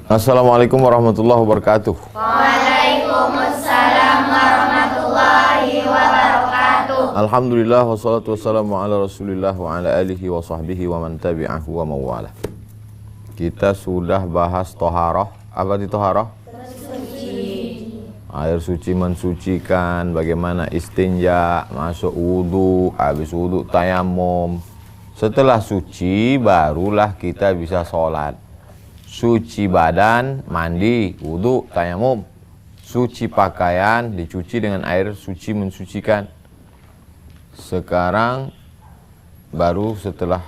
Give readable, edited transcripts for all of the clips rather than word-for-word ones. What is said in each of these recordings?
Assalamualaikum warahmatullahi wabarakatuh. Waalaikumsalam warahmatullahi wabarakatuh. Alhamdulillah wassalatu wassalamu ala rasulillah wa ala alihi wa sahbihi wa man tabi'ahu wa mawalah. Kita sudah bahas toharoh. Apa itu toharoh? Air suci mensucikan, bagaimana istinja, masuk wudhu, habis wudhu tayamum. Setelah suci barulah kita bisa sholat. Suci badan, mandi, wudhu, tayamum. Suci pakaian, dicuci dengan air suci mensucikan. Sekarang baru setelah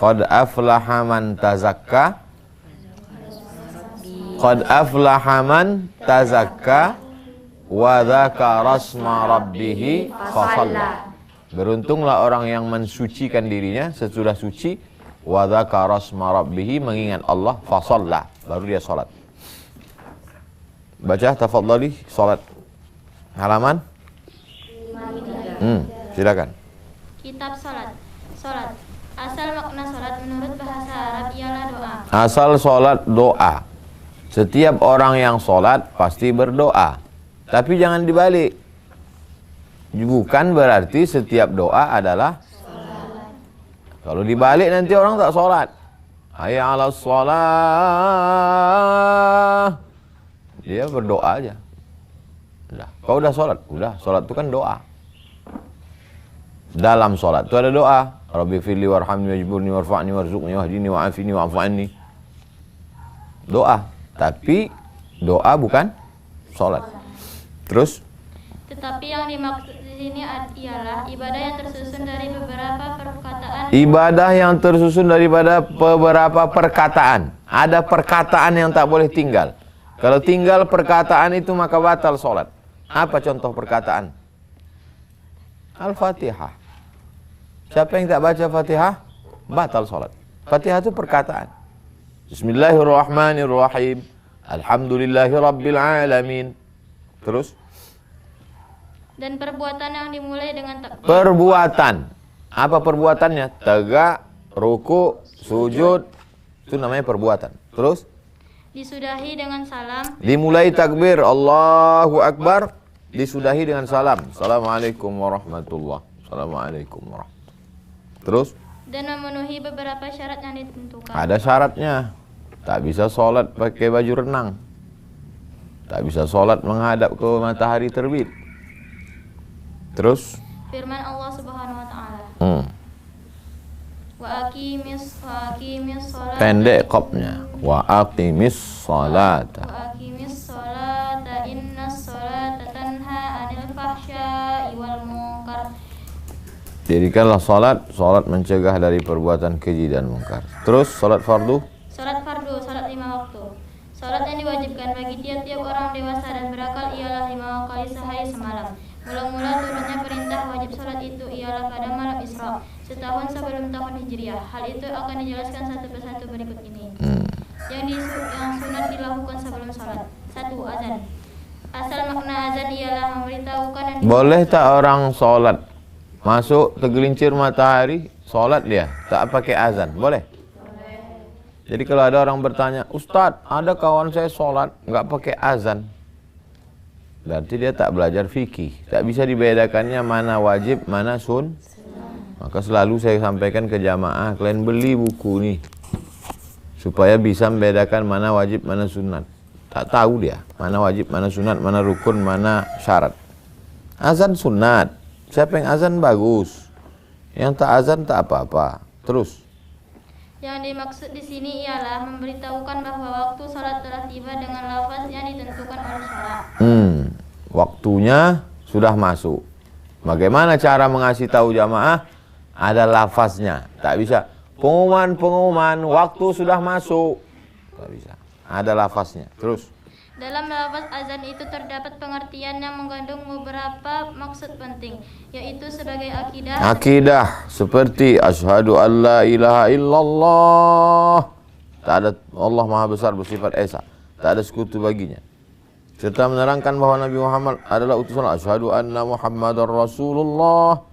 qad aflaha man tazakka, qad aflaha man tazakka wa dzakara asma rabbih fasalla. Beruntunglah orang yang mensucikan dirinya sesudah suci, wa dzakara asma rabbih, mengingat Allah, fasalla, baru dia salat. Baca tafadhali salat. Halaman? Silakan. Kitab salat. Salat. Asal makna salat menurut bahasa Arab ialah doa. Asal salat doa. Setiap orang yang salat pasti berdoa. Tapi jangan dibalik. Bukan berarti setiap doa adalah salat. Kalau dibalik nanti orang tak salat. Hayya 'alas shalah. Dia berdoa aja. Udah. Kau udah salat? Udah, salat itu kan doa. Dalam salat itu ada doa. Rabbi firli warhamni wajburni warfa'ni warzuqni wahdini wa'afini wa'fu anni. Doa. Tapi doa bukan salat. Terus? Tetapi yang dimaksud di sini ialah ibadah yang tersusun dari beberapa perkataan. Ibadah yang tersusun daripada beberapa perkataan. Ada perkataan yang tak boleh tinggal. Kalau tinggal perkataan itu maka batal salat. Apa contoh perkataan? Al-Fatihah. Siapa yang tak baca Fatihah, batal salat. Fatihah itu perkataan. Bismillahirrahmanirrahim. Alhamdulillahirabbil alamin. Terus? Dan perbuatan yang dimulai dengan takbir. Perbuatan. Apa perbuatannya? Tegak, ruku, sujud. Itu namanya perbuatan. Terus? Disudahi dengan salam. Dimulai takbir, Allahu Akbar. Disudahi dengan salam. Assalamualaikum warahmatullahi. Assalamualaikum warahmatullahi. Terus? Dan memenuhi beberapa syarat yang ditentukan. Ada syaratnya. Tak bisa sholat pakai baju renang. Tak bisa sholat menghadap ke matahari terbit. Terus? Firman Allah Subhanahu wa taala. Wa aqimis shalat. Pendek kopnya. Wa aqimis salata. Wa aqimis salata innas salata tanha 'anil fahsya'i wal munkar. Jadikanlah salat mencegah dari perbuatan keji dan mungkar. Terus salat fardu? Salat fardu, salat 5 waktu. Salat yang diwajibkan bagi tiap-tiap orang dewasa dan berakal ialah 5 kali sehari semalam. Mula-mula turunnya perintah wajib salat itu ialah pada malam Isra, setahun sebelum tahun Hijriah. Hal itu akan dijelaskan satu persatu berikut ini. Yang sunat dilakukan sebelum salat. 1. Azan. Asal makna azan ialah memberitahukan dan Boleh tak orang salat masuk tergelincir matahari, salat dia tak pakai azan? Boleh? Jadi kalau ada orang bertanya, Ustadz, ada kawan saya sholat nggak pakai azan, berarti dia tak belajar fikih. Tak bisa dibedakannya mana wajib, mana sun. Maka selalu saya sampaikan ke jamaah, kalian beli buku nih supaya bisa membedakan mana wajib, mana sunat. Tak tahu dia mana wajib, mana sunat, mana rukun, mana syarat. Azan sunat, siapa yang azan bagus, yang tak azan tak apa-apa. Terus? yang dimaksud di sini ialah memberitahukan bahwa waktu salat telah tiba dengan lafaz yang ditentukan oleh syara. Waktunya sudah masuk. Bagaimana cara mengasih tahu jamaah? Ada lafaznya. Tak bisa pengumuman waktu sudah masuk. Tak bisa. Ada lafaznya. Terus? Dalam lafaz azan itu terdapat pengertian yang mengandung beberapa maksud penting, yaitu sebagai akidah. Akidah seperti asyhadu an la ilaha illallah. Tak ada, Allah Maha Besar bersifat esa. Tak ada sekutu baginya. Serta menerangkan bahwa Nabi Muhammad adalah utusan Allah. Asyhadu anna Muhammadar Rasulullah.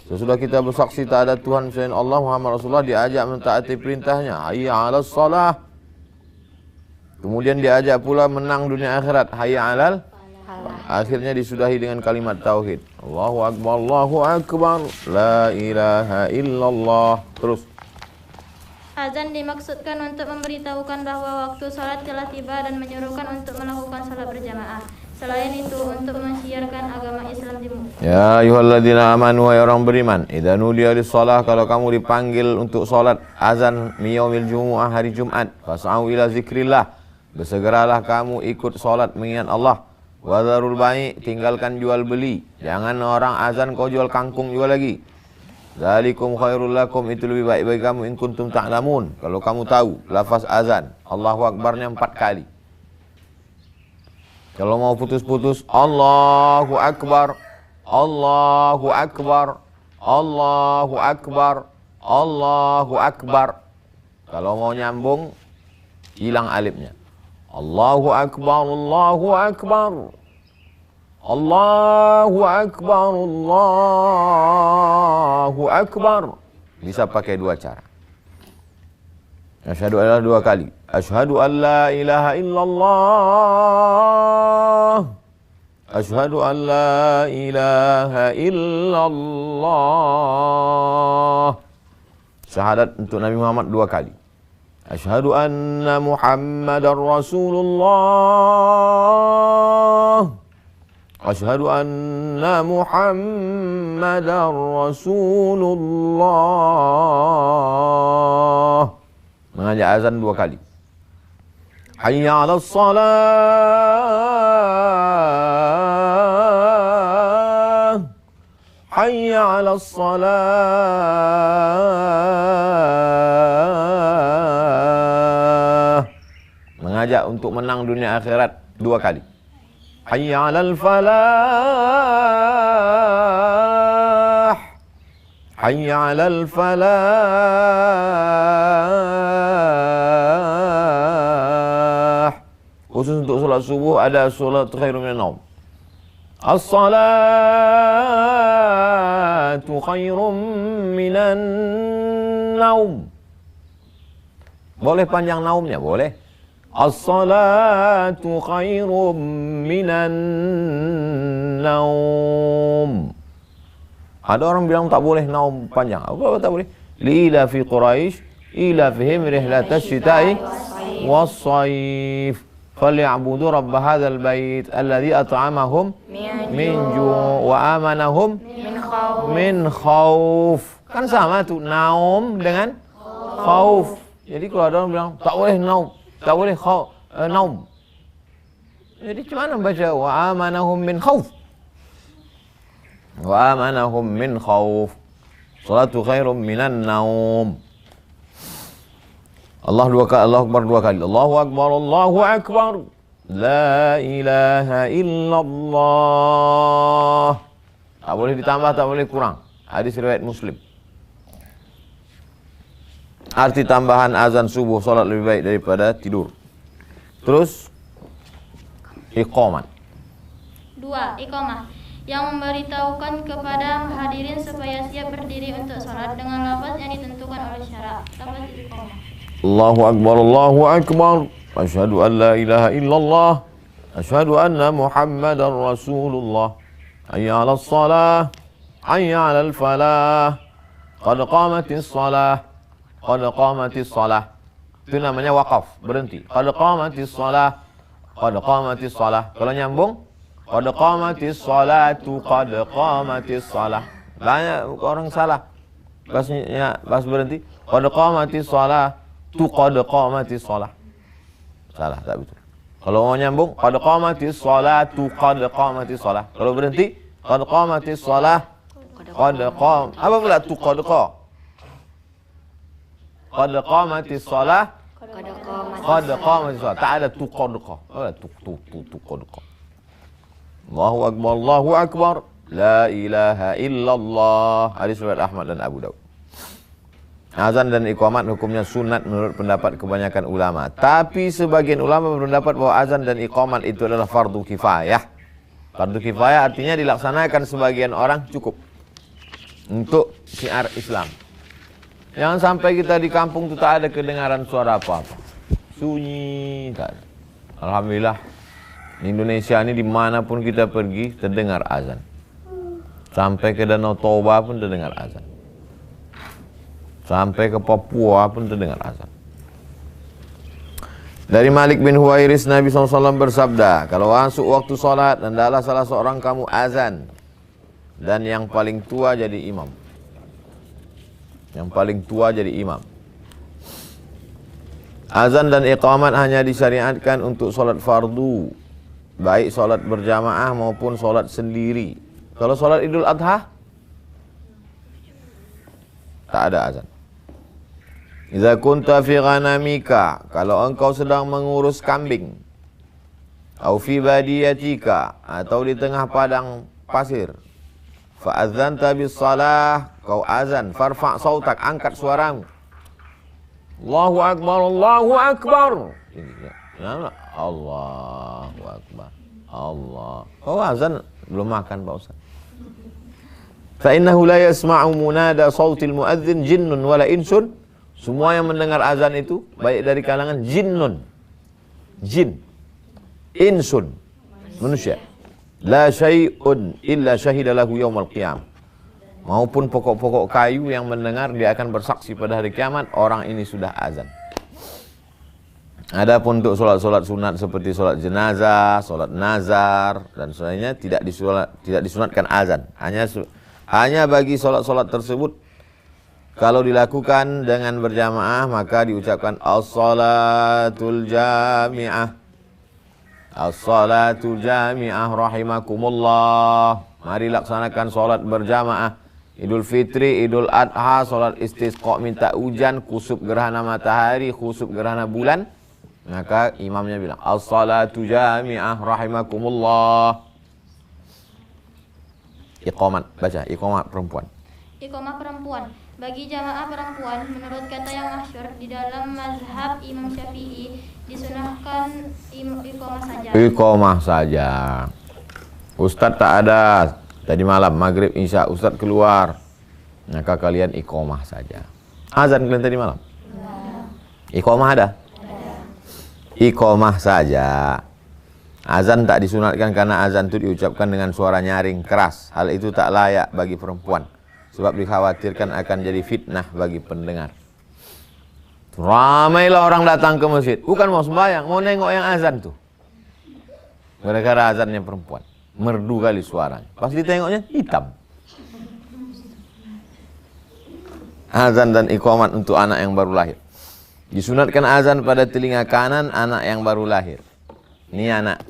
Sesudah kita bersaksi tak ada Tuhan selain Allah, Muhammad Rasulullah, diajak mentaati perintahnya. Hayya 'alas shalah. Kemudian diajak pula menang dunia akhirat. Hayya 'alal. Akhirnya disudahi dengan kalimat tauhid. Allahu akbar, Allahu akbar, la ilaha illallah. Terus. Azan dimaksudkan untuk memberitahukan bahwa waktu salat telah tiba dan menyuruhkan untuk melakukan salat berjamaah. Selain itu untuk mensiarkan agama Islam di muka. Ya ayyuhalladzina amanu, wahai orang beriman, idza nudiya lis-shalah, kalau kamu dipanggil untuk salat azan yaumil jumu'ah, hari Jumat, fas'au ila zikrillah, bersegeralah kamu ikut salat mengingat Allah. Wa dzarul bai', tinggalkan jual beli. Jangan orang azan kau jual kangkung juga lagi. Zalikum khairul lakum, itu lebih baik bagi kamu in kuntum ta'lamun, kalau kamu tahu lafaz azan. Allahu akbarnya 4 kali. Kalau mau putus-putus, Allahu akbar, Allahu akbar, Allahu akbar, Allahu akbar. Kalau mau nyambung, hilang alifnya. Allahu akbar, Allahu akbar, Allahu akbar, Allahu akbar. Bisa pakai 2 cara. Asyhadu adalah 2 kali. Asyhadu an la ilaha illallah. Asyhadu an la ilaha illallah. Syahadat untuk Nabi Muhammad 2 kali. Asyhadu anna Muhammadar Rasulullah. Asyhadu anna Muhammadar Rasulullah. Mengajak azan 2 kali. Hayya 'alas salah. Hayya 'alas salah. Mengajak untuk menang dunia akhirat 2 kali. Hayya 'alal falah. Hayya 'alal falah. Khusus untuk solat subuh ada solat khairun minan naum. As-salatu khairun minan naum. Boleh panjang naumnya, boleh. As-salatu khairun minan naum. Ada orang bilang tak boleh naum panjang. Apa tak boleh? Lila fi Quraisy ila fihim rihlatash shita'i was-sayf. فليعبدوا رب هذا البيت الذي أطعمهم من جوع وآمنهم من خوف. Kan sama tuh, naum dengan khauf. Jadi kalau ada orang bilang tak boleh naum, tak boleh naum. Jadi gimana baca wa amanahum min khauf? Wa amanahum min khauf. Salatu khairum minan naum. Allahu akbar 2 kali. Allahu akbar, Allahu akbar. La ilaha illallah. Tak boleh ditambah, tak boleh kurang. Hadis riwayat Muslim. Arti tambahan azan subuh, salat lebih baik daripada tidur. Terus iqamat. 2. Iqamah, yang memberitahukan kepada hadirin supaya siap berdiri untuk salat dengan lafaz yang ditentukan oleh syarak. Lafaz iqamah. Allahu akbar, Allahu akbar. Asyhadu an la ilaha illallah. Asyhadu anna Muhammadar Rasulullah. Hayya 'alas salah. Hayya 'alal falah. Qad qamatis salah. Qad qamatis salah. Itu namanya waqaf, berhenti. Qad qamatis salah. Qad qamatis salah. Kalau nyambung, qad qamatis salatu, qad qamatis salah. Banyak orang salah. Pas berhenti, qad qamatis salah. Tu qad qamatis shalah. Salah, tak betul. Kalau mau nyambung, qad qamatis shalatu, qad qamatis shalah. Kalau berhenti, qad qamatis shalah, qad qam. Apa pula tu qad qa? Qad qamatis shalah, qad qamatis shalah. Tak ada tu qad qa. Apa tu qad qa? Allahu akbar, Allahu akbar. La ilaha illallah. Hadis riwayat Ahmad dan Abu Daud. Azan dan iqamat hukumnya sunat menurut pendapat kebanyakan ulama. Tapi sebagian ulama berpendapat bahwa azan dan iqamat itu adalah fardu kifayah. Fardu kifayah artinya dilaksanakan sebagian orang cukup untuk syiar Islam. Jangan sampai kita di kampung itu tak ada kedengaran suara apa-apa. Sunyi, tak ada. Alhamdulillah, di Indonesia ini dimanapun kita pergi terdengar azan. Sampai ke Danau Toba pun terdengar azan. Sampai ke Papua pun terdengar azan. Dari Malik bin Huwairis, Nabi SAW bersabda, kalau masuk waktu sholat, hendaklah salah seorang kamu azan. Dan yang paling tua jadi imam. Yang paling tua jadi imam. Azan dan iqamat hanya disyariatkan untuk sholat fardu, baik sholat berjamaah maupun sholat sendiri. Kalau sholat Idul Adha, tak ada azan. Idza kunta fi ghanamika, kalau engkau sedang mengurus kambing, au fi badiyatika, atau di tengah padang pasir, fa adzanta bis salah, kau azan, farfa sautak, angkat suaramu. Allahu akbar, Allahu akbar. Allahu akbar. Allah. Oh, azan belum makan Pak Ustaz. Fa innahu la yasma'u munada sautil muadzin jinnun wala insun. Semua yang mendengar azan itu baik dari kalangan jinnun, jin, insun, manusia. La syai'un illa syahida lahu yaumal qiyam. Maupun pokok-pokok kayu yang mendengar, dia akan bersaksi pada hari kiamat orang ini sudah azan. Adapun untuk solat-solat sunat seperti solat jenazah, solat nazar dan sebagainya tidak disunatkan azan. Hanya bagi solat-solat tersebut kalau dilakukan dengan berjamaah maka diucapkan as-salatul jami'ah. As-salatul jami'ah rahimakumullah. Mari laksanakan solat berjamaah. Idul Fitri, Idul Adha, solat istisqa minta hujan, kusuf gerhana matahari, kusuf gerhana bulan. Maka imamnya bilang as-salatu jami'ah rahimakumullah. Iqamat, baca iqamat perempuan. Iqamah perempuan. Bagi jamaah perempuan, menurut kata yang masyhur di dalam mazhab Imam Syafi'i, disunahkan iqamah saja. Iqamah saja. Ustadz tak ada tadi malam, maghrib, isya, Ustadz keluar, maka kalian iqamah saja. Azan kalian tadi malam? Iqamah ada? Iqamah saja. Azan tak disunatkan karena azan itu diucapkan dengan suara nyaring keras. Hal itu tak layak bagi perempuan, sebab dikhawatirkan akan jadi fitnah bagi pendengar. Ramailah orang datang ke masjid, bukan mau sembahyang, mau nengok yang azan tuh. Gara-gara azannya perempuan, merdu kali suaranya. Pas ditengoknya hitam. Azan dan iqamat untuk anak yang baru lahir. Disunatkan azan pada telinga kanan anak yang baru lahir. Ini anak.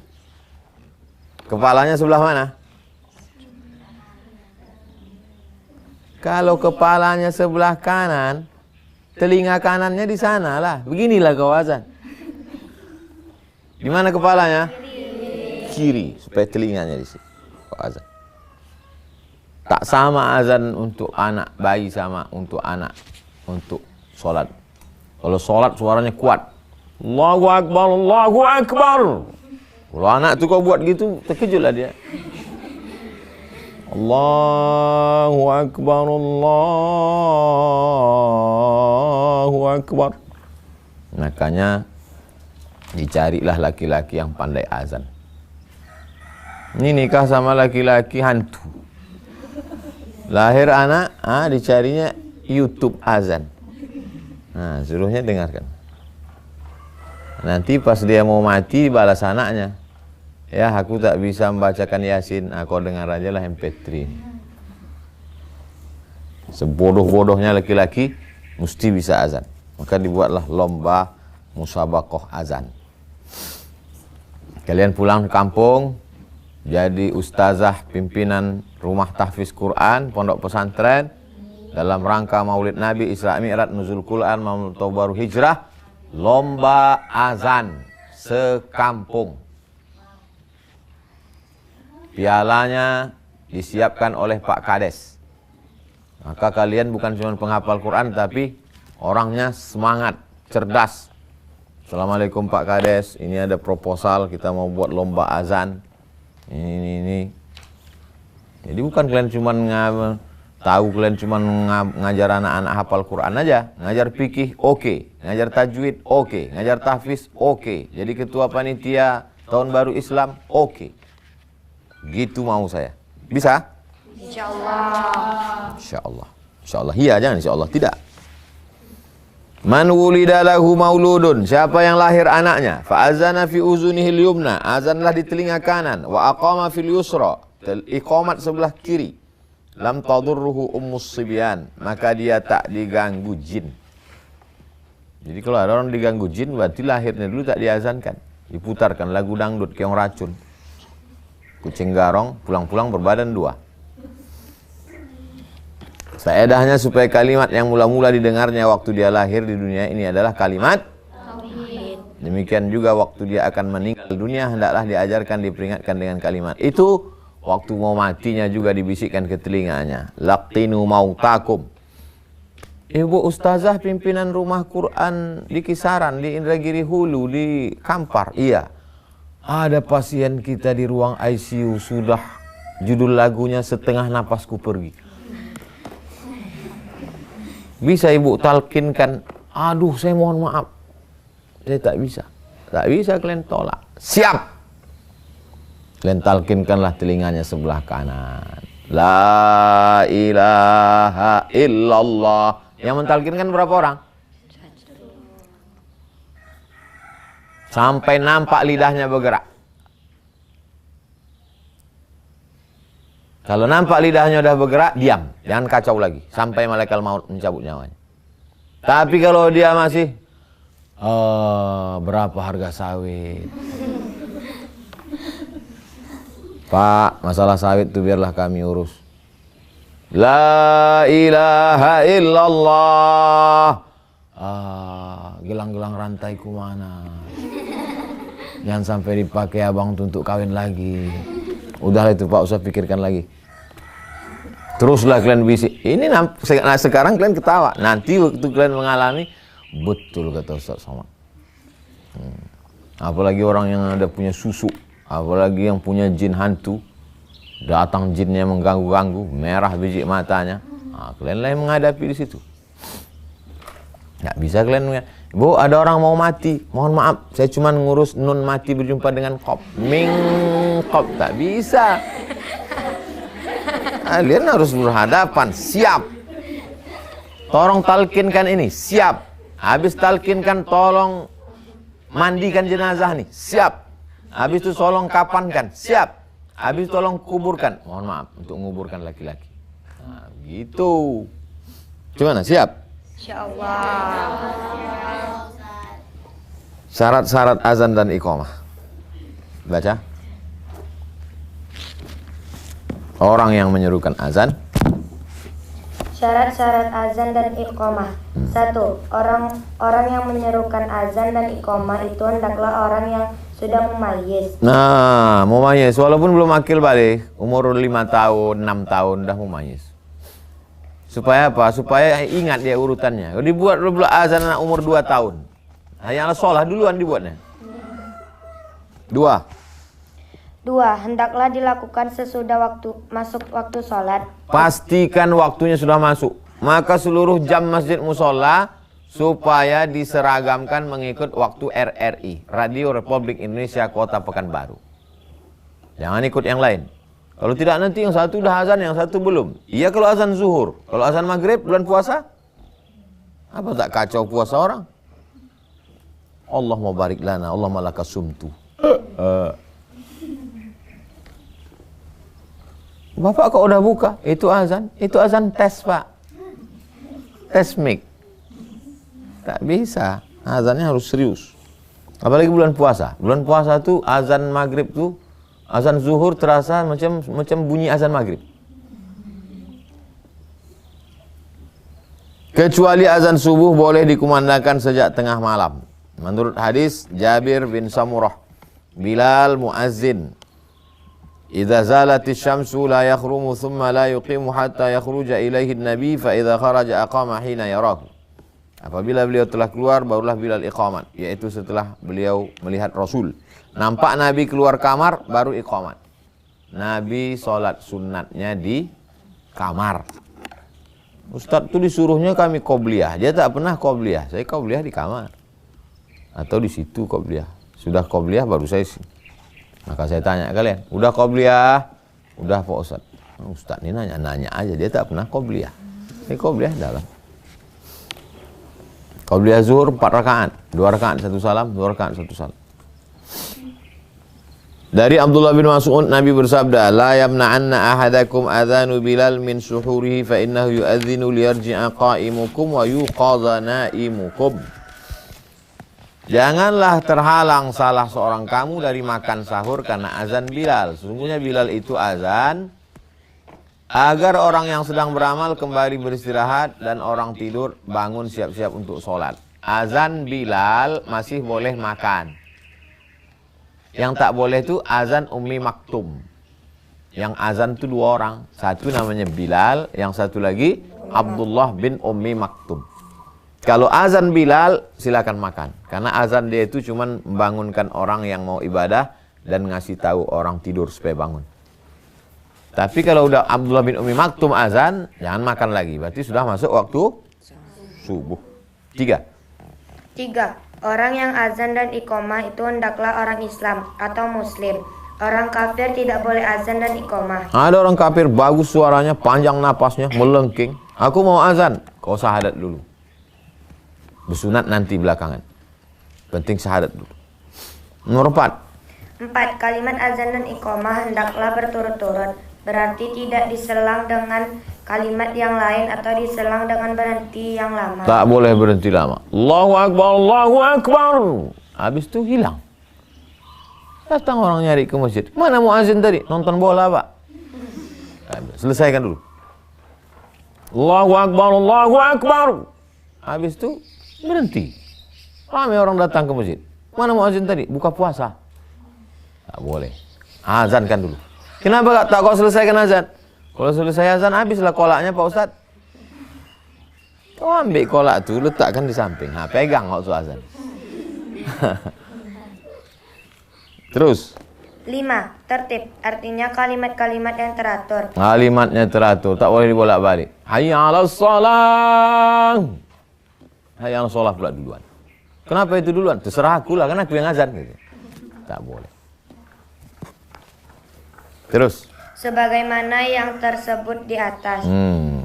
Kepalanya sebelah mana? Kalau kepalanya sebelah kanan, telinga kanannya di sana lah. Beginilah kau azan. Di mana kepalanya? Kiri, supaya telinganya di sini. Kau azan. Tak sama azan untuk anak bayi sama untuk anak untuk sholat. Kalau sholat suaranya kuat. Allahu Akbar, Allahu Akbar. Kalau anak tu kau buat gitu, terkejutlah dia. Allahu Akbar, Allahu Akbar. Makanya dicarilah laki-laki yang pandai azan. Ini nikah sama laki-laki hantu. Lahir anak, dicarinya YouTube azan. Nah, suruhnya dengarkan. Nanti pas dia mau mati balas anaknya. Ya, aku tak bisa membacakan Yasin, kau dengar aja lah MP3. Sebodoh-bodohnya laki-laki mesti bisa azan. Maka dibuatlah lomba musabaqah azan. Kalian pulang ke kampung, jadi ustazah pimpinan rumah tahfiz Quran, pondok pesantren, dalam rangka Maulid Nabi, Isra Mi'raj, Nuzul Quran, Maulid Tahun Baru Hijrah, lomba azan sekampung. Pialanya disiapkan oleh Pak Kades. Maka kalian bukan cuma penghafal Quran, tapi orangnya semangat, cerdas. Assalamualaikum Pak Kades, ini ada proposal, kita mau buat lomba azan. Ini. Jadi bukan kalian cuma tahu, kalian cuma ngajar anak-anak hafal Quran aja, ngajar fikih, oke. ngajar tajwid, oke, ngajar tahfiz, oke. Jadi ketua panitia tahun baru Islam, oke. Gitu mau saya. Bisa? Insyaallah. Insyaallah. Insyaallah. Iya, jangan insyaallah, tidak. Man wulida lahu mauludun, siapa yang lahir anaknya, fa azana fi uzunihil yumna, azanlah di telinga kanan, wa aqama fil yusra, iqamat sebelah kiri. Lam tadurruhu ummus sibyan, maka dia tak diganggu jin. Jadi kalau ada orang diganggu jin, berarti lahirnya dulu tak diazankan. Diputarkan lagu dangdut keong racun. Kucing garong, pulang-pulang berbadan dua. Faedahnya supaya kalimat yang mula-mula didengarnya waktu dia lahir di dunia ini adalah kalimat Tauhid. demikian juga waktu dia akan meninggal dunia hendaklah diajarkan, diperingatkan dengan kalimat itu. Waktu mau matinya juga dibisikkan ke telinganya, laqinu mautakum. Ibu ustazah pimpinan rumah Quran di Kisaran, di Indragiri Hulu, di Kampar. Iya, ada pasien kita di ruang ICU, sudah judul lagunya Setengah Napasku Pergi. Bisa ibu talkinkan, aduh saya mohon maaf, saya tak bisa. Tak bisa kalian tolak. Siap. Kalian talkinkanlah telinganya sebelah kanan. La ilaha illallah. Yang mentalkinkan berapa orang? Sampai nampak lidahnya bergerak. Kalau nampak lidahnya udah bergerak, diam. Jangan kacau lagi. Sampai malaikat maut mencabut nyawanya. Tapi kalau dia masih, berapa harga sawit? Pak, masalah sawit itu biarlah kami urus. La ilaha illallah. Gelang-gelang rantaiku mana? Jangan sampai dipakai abang untuk kawin lagi. Udah itu Pak, usah pikirkan lagi. Teruslah kalian bisik. Ini sekarang kalian ketawa. Nanti waktu kalian mengalami, betul kata Ustaz Somad. Apalagi orang yang ada punya susu, apalagi yang punya jin hantu, datang jinnya mengganggu-ganggu, merah biji matanya. Nah, kalian lah yang menghadapi di situ. Nggak bisa kalian, Bu, ada orang mau mati, mohon maaf, saya cuma ngurus nun mati berjumpa dengan kop, ming kop, tak bisa. Kalian harus berhadapan, siap. Tolong talkinkan ini, siap. Habis talkinkan, tolong mandikan jenazah nih, siap. Habis itu tolong kapankan, siap. Habis itu tolong kuburkan, mohon maaf, untuk menguburkan laki-laki. Nah, gitu. Gimana, siap? Insyaallah. Syarat-syarat azan dan iqamah. Baca. Orang yang menyerukan azan. Syarat-syarat azan dan iqamah. 1. Orang yang menyerukan azan dan iqamah itu hendaklah orang yang sudah mumayyiz. Nah, mumayyiz walaupun belum akil balik, umur 5 tahun, 6 tahun dah mumayyiz. Supaya apa? Supaya ingat dia urutannya. Kalau dibuat dulu azan anak umur 2 tahun. Yang sholat duluan dibuatnya. 2. Hendaklah dilakukan sesudah masuk waktu sholat. Pastikan waktunya sudah masuk. Maka seluruh jam masjid musola supaya diseragamkan mengikut waktu RRI, Radio Republik Indonesia Kota Pekanbaru. Jangan ikut yang lain. Kalau tidak nanti yang satu udah azan, yang satu belum. Iya kalau azan zuhur. Kalau azan maghrib bulan puasa, apa tak kacau puasa orang? Allah mau barik lana, Allah malaka sumtu. Bapak kok udah buka? Itu azan tes Pak. Tes mic. Tak bisa, azannya harus serius. Apalagi bulan puasa. Bulan puasa tuh azan maghrib tuh, azan zuhur terasa macam bunyi azan maghrib. Kecuali azan subuh boleh dikumandangkan sejak tengah malam. Menurut hadis Jabir bin Samurah, Bilal muazzin, "Idza zalatis syamsu la yakhrumu thumma la yuqimu hatta yakhruja ilaihi an-nabi fa idza kharaja aqama hina yarahu." Apabila beliau telah keluar, barulah Bilal iqamat, yaitu setelah beliau melihat Rasul. Nampak Nabi keluar kamar, baru iqamat. Nabi sholat sunatnya di kamar. Ustadz tuh disuruhnya kami qobliyah. Dia tak pernah qobliyah. Saya qobliyah di kamar. Atau di situ qobliyah. Sudah qobliyah baru saya sih. Maka saya tanya kalian, udah qobliyah? Udah Pak Ustadz. Ustadz ini nanya aja, dia tak pernah qobliyah. Ini qobliyah dalam. Qobliyah zuhur 4 rakaat, 2 rakaat 1 salam, 2 rakaat 1 salam. Dari Abdullah bin Mas'ud, Nabi bersabda, la yamna'anna ahadakum adhanu Bilal min suhurihi fa innahu yu'adhinu liyarji'a qa'imukum wa yuqadha na'imukum. Janganlah terhalang salah seorang kamu dari makan sahur karena azan Bilal. Sesungguhnya Bilal itu azan agar orang yang sedang beramal kembali beristirahat dan orang tidur bangun siap-siap untuk sholat. Azan Bilal masih boleh makan. Yang tak boleh itu azan Ummi Maktum. Yang azan itu 2 orang. Satu namanya Bilal, yang satu lagi Abdullah bin Ummi Maktum. Kalau azan Bilal silakan makan. Karena azan dia itu cuma membangunkan orang yang mau ibadah dan ngasih tahu orang tidur supaya bangun. Tapi kalau udah Abdullah bin Ummi Maktum azan, jangan makan lagi. Berarti sudah masuk waktu subuh. 3. Orang yang azan dan iqomah itu hendaklah orang Islam atau Muslim. Orang kafir tidak boleh azan dan iqomah. Ada orang kafir bagus suaranya, panjang napasnya, melengking. Aku mau azan, kau syahadat dulu. Bersunat nanti belakangan. Penting syahadat dulu. Nomor 4. Kalimat azan dan iqomah hendaklah berturut-turut. Berarti tidak diselang dengan kalimat yang lain atau diselang dengan berhenti yang lama. Tak boleh berhenti lama. Allahu Akbar, Allahu Akbar. Habis itu hilang. Datang orang nyari ke masjid. Mana muazin tadi? Nonton bola, Pak. Selesaikan dulu. Allahu Akbar, Allahu Akbar. Habis itu berhenti. Ramai orang datang ke masjid. Mana muazin tadi? Buka puasa. Tak boleh. Azankan dulu. Kenapa tak kau selesaikan azan? Kalau selesai azan habislah kolaknya Pak Ustadz. Kau ambil kolak tu letakkan di samping. Pegang waktu azan. Terus. 5. Tertib. Artinya kalimat-kalimat yang teratur. Kalimatnya teratur. Tak boleh dibolak-balik. Hayya 'alas shalah. Hayya 'alas shalah pula duluan. Kenapa itu duluan? Terserah aku lah, kan aku yang azan. Gitu. Tak boleh. Terus. Sebagaimana yang tersebut di atas.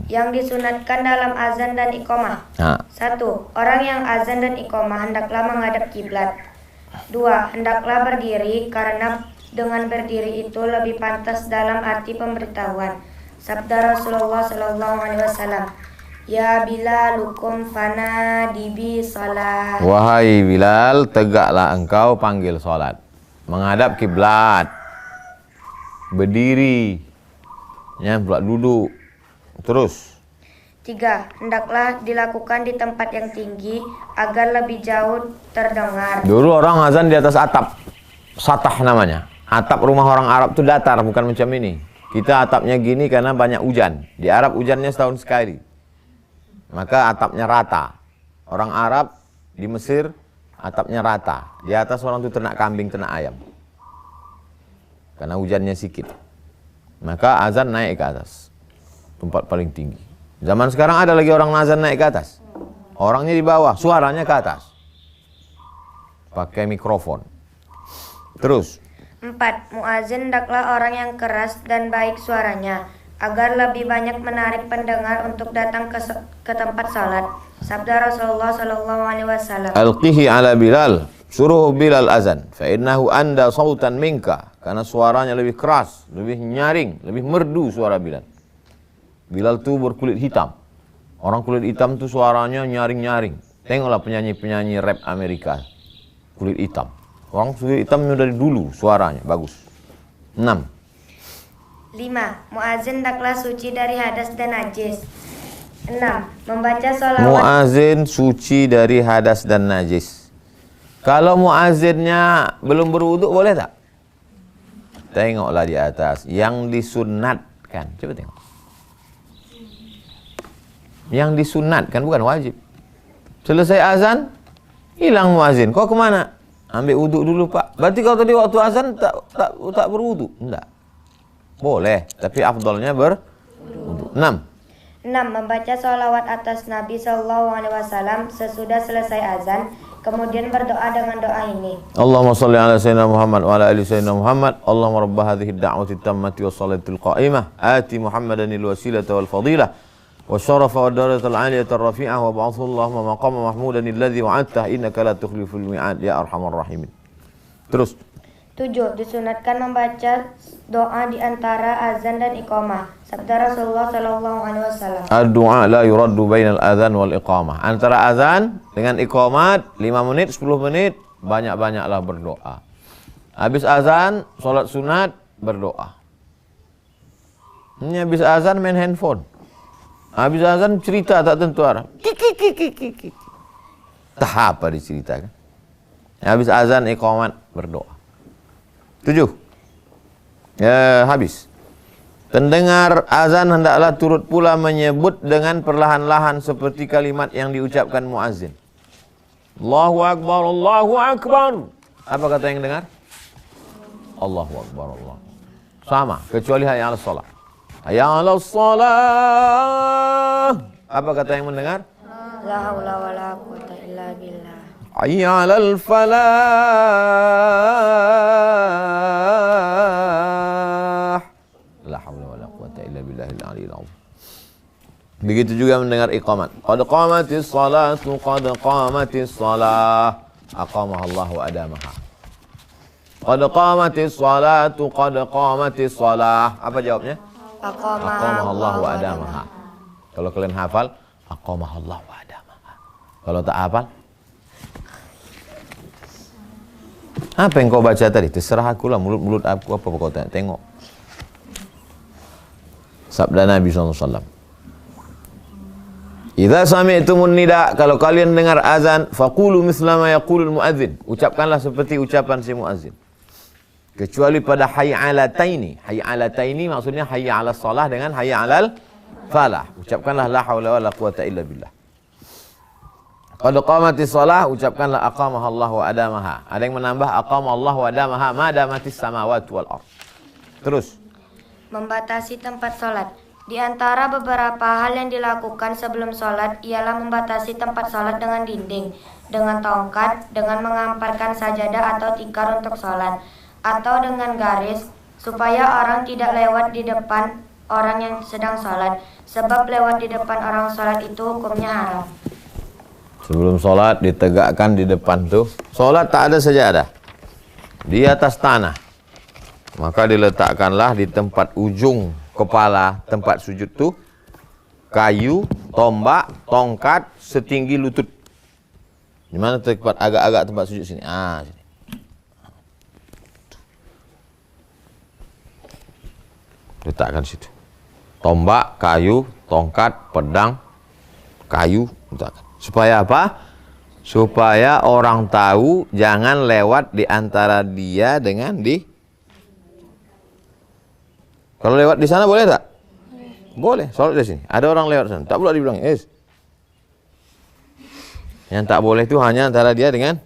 Yang disunatkan dalam azan dan iqomah. 1. Orang yang azan dan iqomah hendaklah menghadap kiblat. 2. Hendaklah berdiri karena dengan berdiri itu lebih pantas dalam arti pemberitahuan. Sabda Rasulullah SAW. Ya Bilalukum fana dibi salat. Wahai Bilal, tegaklah engkau panggil salat. Menghadap kiblat. Berdiri. Ya, pula duduk. Terus. 3. Hendaklah dilakukan di tempat yang tinggi agar lebih jauh terdengar. Dulu orang azan di atas atap. Satah namanya. Atap rumah orang Arab itu datar, bukan macam ini. Kita atapnya gini karena banyak hujan. Di Arab hujannya setahun sekali. Maka atapnya rata. Orang Arab di Mesir atapnya rata. Di atas orang itu ternak kambing, ternak ayam. Karena hujannya sedikit. Maka azan naik ke atas. Tempat paling tinggi. Zaman sekarang ada lagi orang azan naik ke atas. Orangnya di bawah, suaranya ke atas. Pakai mikrofon. Terus. 4. Muazin hendaklah orang yang keras dan baik suaranya, agar lebih banyak menarik pendengar untuk datang ke tempat salat. Sabda Rasulullah SAW. Alqihi ala Bilal. Suruh Bilal azan. Fa innahu anda sautan minka. Karena suaranya lebih keras, lebih nyaring, lebih merdu suara Bilal. Bilal tu berkulit hitam. Orang kulit hitam tu suaranya nyaring-nyaring. Tengoklah penyanyi-penyanyi rap Amerika. Kulit hitam. Orang kulit hitam dari dulu suaranya bagus. 6. 5. Muazin hendaklah suci dari hadas dan najis. 6. Membaca sholawat. Muazin suci dari hadas dan najis. Kalau muazinnya belum berwuduk boleh tak? Tengoklah di atas. Yang disunatkan. Coba tengok. Yang disunatkan bukan wajib. Selesai azan, hilang muazin. Kau kemana? Ambil wuduk dulu Pak. Berarti kalau tadi waktu azan tak berwuduk? Enggak. Boleh, tapi afdalnya berwuduk. 6. 6. Membaca sholawat atas Nabi SAW sesudah selesai azan, kemudian berdoa dengan doa ini. Allahumma salli ala sayyidina Muhammad wa ala ali sayyidina Muhammad. Allahumma rabba hadhihi ad-da'wati at-tammati was-salatil qa'imah. Ati Muhammadanil wasilata wal fadilah wa syarafa wa darajatal 'aliyata ar-rafi'ah wa ba'athu Allahumma maqama mahmudan alladhi wa'adtah innaka la tukhliful mi'ad ya arhamar rahimin. Terus. 7. Disunatkan membaca doa di antara azan dan iqamah. Sabda Rasulullah SAW. Ad-du'a la yuraddu bainal adzan wal iqamah. Antara azan dengan iqamat 5 menit, 10 menit, banyak-banyaklah berdoa. Habis azan, sholat sunat, berdoa. Ini habis azan main handphone. Habis azan cerita tak tentu arah. Tak apa diceritakan. Habis azan iqamat, berdoa. 7. Ya, habis. Pendengar azan hendaklah turut pula menyebut dengan perlahan-lahan seperti kalimat yang diucapkan muazzin. Allahu Akbar, Allahu Akbar. Apa kata yang dengar? Allahu Akbar, Allah. Sama, kecuali hayya 'alas shalah. Hayya 'alas shalah. Apa kata yang mendengar? La haula wala quwwata illa billah. Hayya 'alal falah. La haula wala quwwata illa billahil aliyil azim. Begitu juga mendengar iqamat. Qad qamatis salatu, qad qamatis salah. Aqamaha Allah wa adamaha. Qad qamatis salatu, qad qamatis salah. Apa jawabnya? Aqamaha Allah wa adamaha. Kalau kalian hafal, aqamaha Allah wa adamaha. Kalau tak hafal, apa yang kau baca tadi? Terserah aku lah, mulut aku apa kau tengok. Sabda Nabi SAW. Idza sami'tumun nida, kalau kalian dengar azan, faqulu misla ma yaqulul muadzin. Ucapkanlah seperti ucapan si muadzin. Kecuali pada hayya 'alataini. Hayya 'alataini maksudnya hayya 'alas shalah dengan hayya 'alal falah. Ucapkanlah la haula wala quwata illa billah. Qad qamatis shalah, ucapkanlah aqamaha Allah wa adamaha. Ada yang menambah aqama Allah wa adamaha ma damatis samawati wal ardh. Terus. Membatasi tempat sholat. Di antara beberapa hal yang dilakukan sebelum sholat ialah membatasi tempat sholat dengan dinding, dengan tongkat, dengan mengamparkan sajadah atau tikar untuk sholat, atau dengan garis, supaya orang tidak lewat di depan orang yang sedang sholat, sebab lewat di depan orang sholat itu hukumnya haram. Sebelum sholat ditegakkan di depan tuh. Sholat tak ada sajadah. Di atas tanah. Maka diletakkanlah di tempat ujung kepala tempat sujud tuh kayu, tombak, tongkat setinggi lutut. Di mana tempat agak-agak tempat sujud sini? Sini. Letakkan situ. Tombak, kayu, tongkat, pedang, kayu, letakkan. Supaya apa? Supaya orang tahu jangan lewat di antara dia dengan di. Kalau lewat di sana boleh tak? Boleh. Sholat di sini. Ada orang lewat sana. Tak pula dibilang, Yang tak boleh itu hanya antara dia dengan.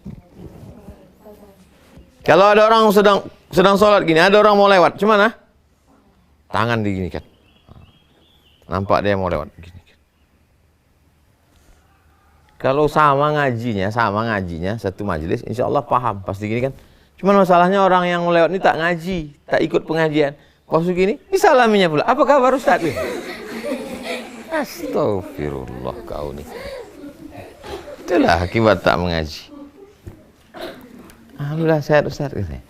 Kalau ada orang sedang sholat gini, ada orang mau lewat, cuman tangan diginikan. Nampak dia mau lewat gini. Kalau sama ngajinya satu majelis, insya Allah paham pasti gini kan. Cuman masalahnya orang yang lewat ini tak ngaji, tak ikut pengajian. Pas gini, disalaminya pula. Apa kabar Ustaz? Astagfirullah kau nih. Itulah akibat tak mengaji. Alhamdulillah sehat Ustaz katanya.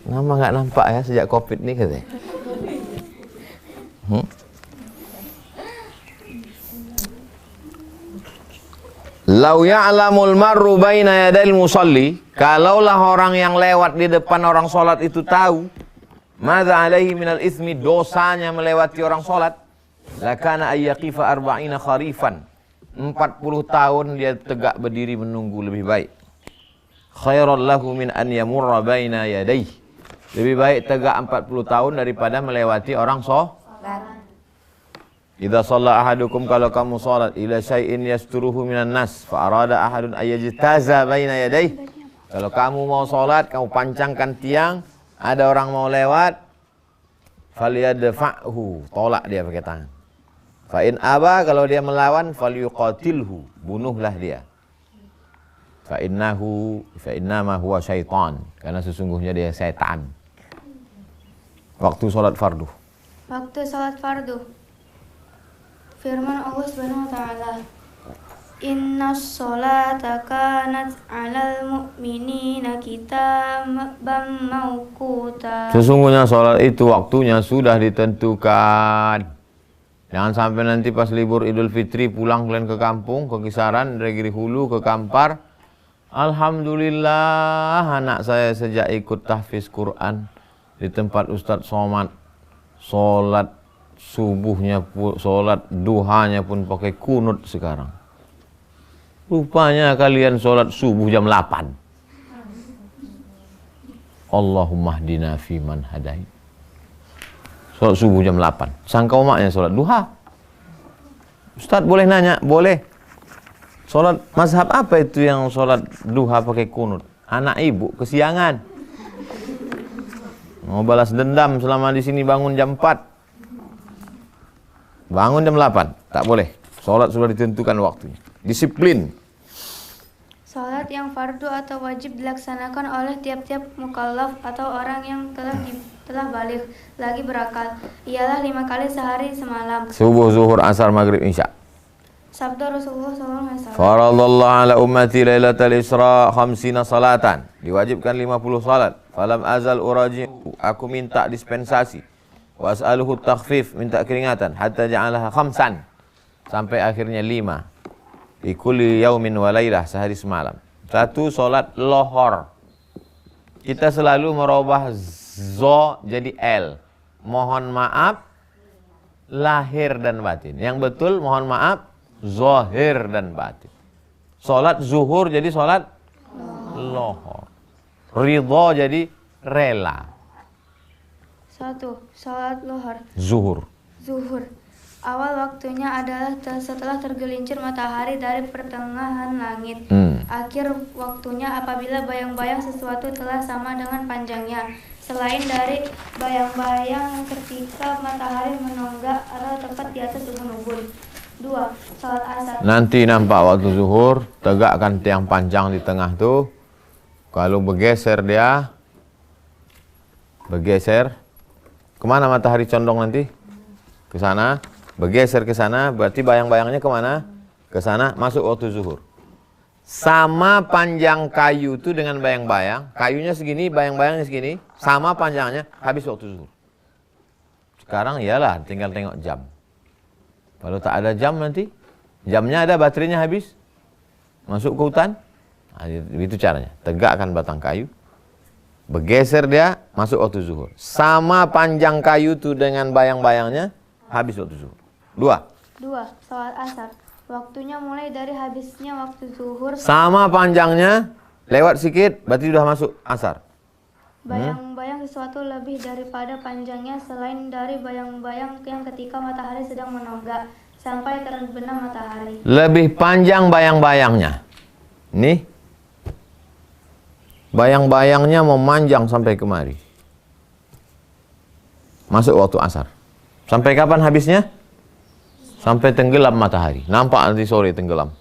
Nama nggak nampak ya sejak Covid nih katanya. Lau ya'lamul marru baina yadayil musalli, kalaulah orang yang lewat di depan orang sholat itu tahu madza alaihi minal ismi, dosanya melewati orang sholat, lakana ayyaqifa arba'ina kharifan, 40 tahun dia tegak berdiri menunggu lebih baik. Khairan lahu min an yamurra baina yadayhi, lebih baik tegak 40 tahun daripada melewati orang sholat. Idza shalla ahadukum, kalau kamu salat ila syai'in yasturuhu minan nas fa arada ahadun ayyajtaza baina yadayhi, kalau kamu mau salat kamu pancangkan tiang, ada orang mau lewat, falyadfa'hu, tolak dia pakai tangan. Fa in aba, kalau dia melawan, falyuqatilhu, bunuhlah dia. Fa innama huwa syaitan, karena sesungguhnya dia setan. Waktu salat fardu. Waktu salat fardu. Firman Allah Subhanahu wa taala, Innas sholata kanat 'alal mu'minina kitaban mawquta. Sesungguhnya salat itu waktunya sudah ditentukan. Jangan sampai nanti pas libur Idul Fitri pulang kalian ke kampung, ke Kisaran, dari Giri Hulu ke Kampar. Alhamdulillah anak saya sejak ikut tahfiz Quran di tempat Ustadz Somad, sholat subuhnya, sholat duhanya pun pakai kunut sekarang. Rupanya kalian sholat subuh jam 8. Allahumma hdina fiman hadait. Sholat subuh jam 8. Sangka umaknya sholat duha. Ustadz boleh nanya? Boleh. Sholat mazhab apa itu yang sholat duha pakai kunut? Anak ibu kesiangan. Mau balas dendam selama di sini bangun jam 4. Bangun jam 8. Tak boleh. Sholat sudah ditentukan waktunya. Disiplin. Salat yang fardu atau wajib dilaksanakan oleh tiap-tiap mukallaf atau orang yang telah balik lagi berakal. Ialah 5 kali sehari semalam. Subuh, zuhur, asar, maghrib, isya. Sabda Rasulullah SAW. Faradallahu ala ummati lailatal isra 50 salatan. Diwajibkan 50 salat. Falam azal uraji, aku minta dispensasi. Was'aluhu takhfif, minta keringatan. Hatta ja'alaha khamsan, sampai akhirnya 5. Di kulli yaumin wa lailah, sehari semalam. 1 salat lohor. Kita selalu merubah zo jadi l. Mohon maaf lahir dan batin. Yang betul mohon maaf zahir dan batin. Salat zuhur jadi salat lohor. Ridha jadi rela. 1. Salat lohor. Zuhur. Awal waktunya adalah setelah tergelincir matahari dari pertengahan langit. Akhir waktunya apabila bayang-bayang sesuatu telah sama dengan panjangnya. Selain dari bayang-bayang ketika matahari menonggak atau tepat di atas ubun-ubun. 2. Salat asar. Nanti nampak waktu zuhur, tegakkan tiang panjang di tengah tuh. Kalau bergeser dia, kemana matahari condong nanti? Ke sana. Bergeser ke sana, berarti bayang-bayangnya kemana? Ke sana, masuk waktu zuhur. Sama panjang kayu itu dengan bayang-bayang. Kayunya segini, bayang-bayangnya segini. Sama panjangnya, habis waktu zuhur. Sekarang iyalah, tinggal tengok jam. Kalau tak ada jam nanti, jamnya ada, baterainya habis. Masuk ke hutan. Nah, itu caranya. Tegakkan batang kayu. Bergeser dia, masuk waktu zuhur. Sama panjang kayu itu dengan bayang-bayangnya, habis waktu zuhur. 2. Salat asar. Waktunya mulai dari habisnya waktu zuhur. Sama panjangnya, lewat sedikit, berarti sudah masuk asar. Bayang-bayang sesuatu lebih daripada panjangnya selain dari bayang-bayang yang ketika matahari sedang menonggak sampai terbenam matahari. Lebih panjang bayang-bayangnya. Nih. Bayang-bayangnya memanjang sampai kemari. Masuk waktu asar. Sampai kapan habisnya? Sampai tenggelam matahari. Nampak nanti sore tenggelam.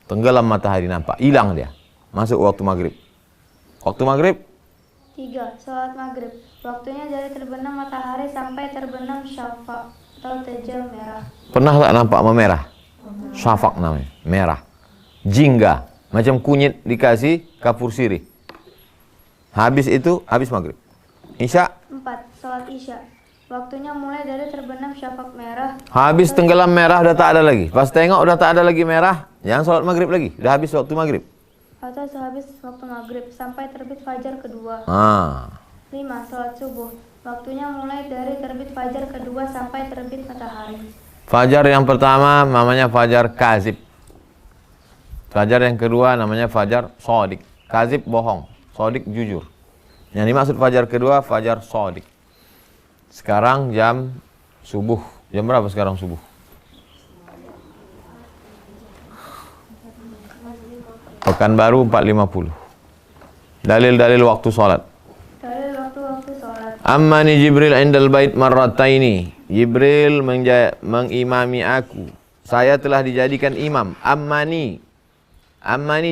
Tenggelam matahari nampak. Hilang dia. Masuk waktu maghrib. Waktu maghrib. 3. Salat maghrib. Waktunya dari terbenam matahari sampai terbenam syafaq atau tejal merah. Pernah tak nampak memerah? Syafaq namanya. Merah. Jingga. Macam kunyit dikasih kapur sirih. Habis itu, habis maghrib. Isya. 4. Salat isya. Waktunya mulai dari terbenam syafaq merah. Habis tenggelam merah udah tak ada lagi. Pas tengok udah tak ada lagi merah, jangan sholat maghrib lagi. Udah habis waktu maghrib. Atau sehabis waktu maghrib sampai terbit fajar kedua. 5. Salat subuh. Waktunya mulai dari terbit fajar kedua sampai terbit matahari. Fajar yang pertama namanya fajar kazib. Fajar yang kedua namanya fajar sodik. Kazib bohong, sodik jujur. Yang dimaksud fajar kedua fajar sodik. Sekarang jam subuh. Jam berapa sekarang subuh? Pekanbaru 4.50. Dalil-dalil waktu salat. Dalil waktu salat. Ammani Jibril indal bait marrataini. Jibril mengimami aku. Saya telah dijadikan imam. Ammani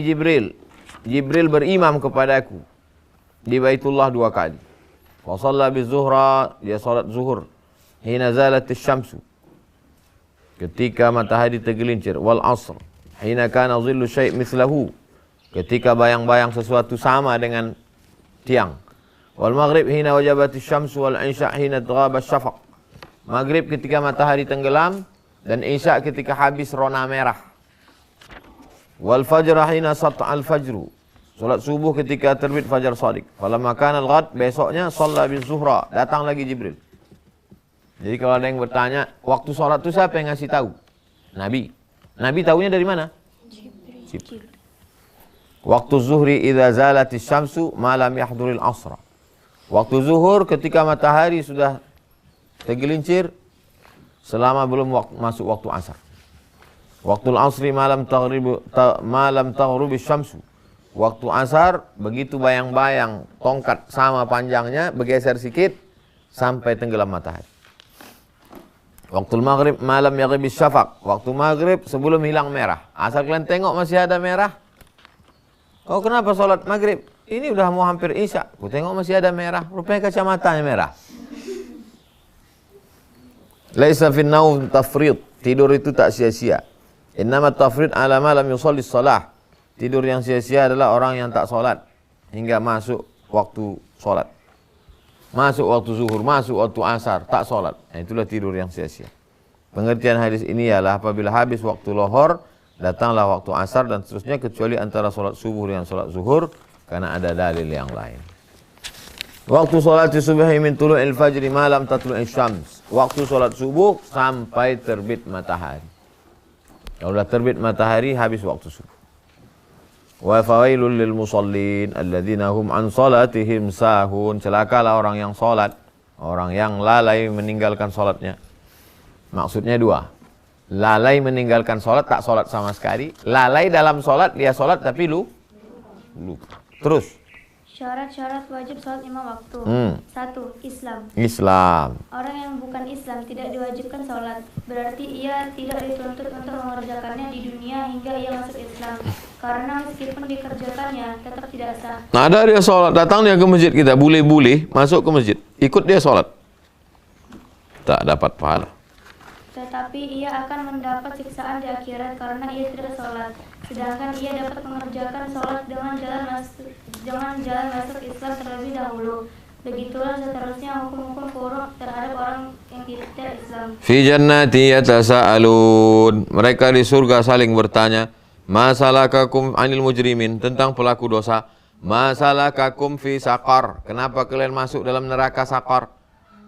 Jibril. Jibril berimam kepadaku di Baitullah 2 kali. Wa shalla bizuhra, dia salat zuhur. Hina zalat asy-syamsu, ketika matahari tergelincir. Wal asr, hina kana dhillu syai' mislahu, ketika bayang-bayang sesuatu sama dengan tiang. Wal maghrib hina wajabat asy-syamsu wal isya hina ghaba asy-syafaq. Maghrib ketika matahari tenggelam dan isya ketika habis rona merah. Wal fajr hina sat'a al-fajru, salat subuh ketika terbit fajar shadiq. Falamma kana al-ghad, besoknya shalla bizuhra, datang lagi Jibril. Jadi kalau ada yang bertanya, waktu sholat itu siapa yang ngasih tahu? Nabi. Nabi tahunya dari mana? Jibril. Waktu zuhri idza zalatis syamsu ma lam yahduril asra. Waktu zuhur ketika matahari sudah tergelincir selama belum masuk waktu asar. Waktu asri malam taghribi syamsu. Waktu asar begitu bayang-bayang tongkat sama panjangnya bergeser sedikit sampai tenggelam matahari. Waktu maghrib malam yaghribi syafaq. Waktu maghrib sebelum hilang merah. Asal kalian tengok masih ada merah. Oh, kenapa sholat maghrib? Ini udah mau hampir isya. Aku tengok masih ada merah. Rupanya kacamatanya merah. Laisa fin naum tafrid. Tidur itu tak sia-sia. Innama tafrid ala ma lam yusalli shalah. Tidur yang sia-sia adalah orang yang tak sholat hingga masuk waktu sholat. Masuk waktu zuhur, masuk waktu asar, tak sholat. Nah, itulah tidur yang sia-sia. Pengertian hadis ini ialah apabila habis waktu lohor, datanglah waktu asar dan seterusnya, kecuali antara sholat subuh dengan sholat zuhur, karena ada dalil yang lain. Waktu sholat subuhi min tulu'il fajri malam tatlu'is syams. Waktu sholat subuh sampai terbit matahari. Kalau sudah terbit matahari, habis waktu subuh. Wa fawailul lil musallin alladzina hum an salatihim sahun. Celakalah orang yang salat, orang yang lalai meninggalkan salatnya. Maksudnya dua. Lalai meninggalkan salat, tak salat sama sekali. Lalai dalam salat, dia salat tapi lupa. Terus Syarat-syarat wajib sholat 5 waktu. 1. Islam. Orang yang bukan Islam tidak diwajibkan sholat. Berarti ia tidak dituntut untuk mengerjakannya di dunia hingga ia masuk Islam. Karena meskipun dikerjakannya tetap tidak sah. Nah, ada dia sholat, datang dia ke masjid kita, bule-bule masuk ke masjid, ikut dia sholat, tak dapat pahala. Tetapi ia akan mendapat siksaan di akhirat karena ia tidak sholat. Sedangkan ia dapat mengerjakan sholat dengan jalan masuk Islam terlebih dahulu. Begitulah seterusnya hukum-hukum furu' terhadap orang yang tidak Islam. Fi jannati yatasaalun. Mereka di surga saling bertanya, masalakakum anil mujrimin, tentang pelaku dosa. Masalakakum fi saqar. Kenapa kalian masuk dalam neraka saqar?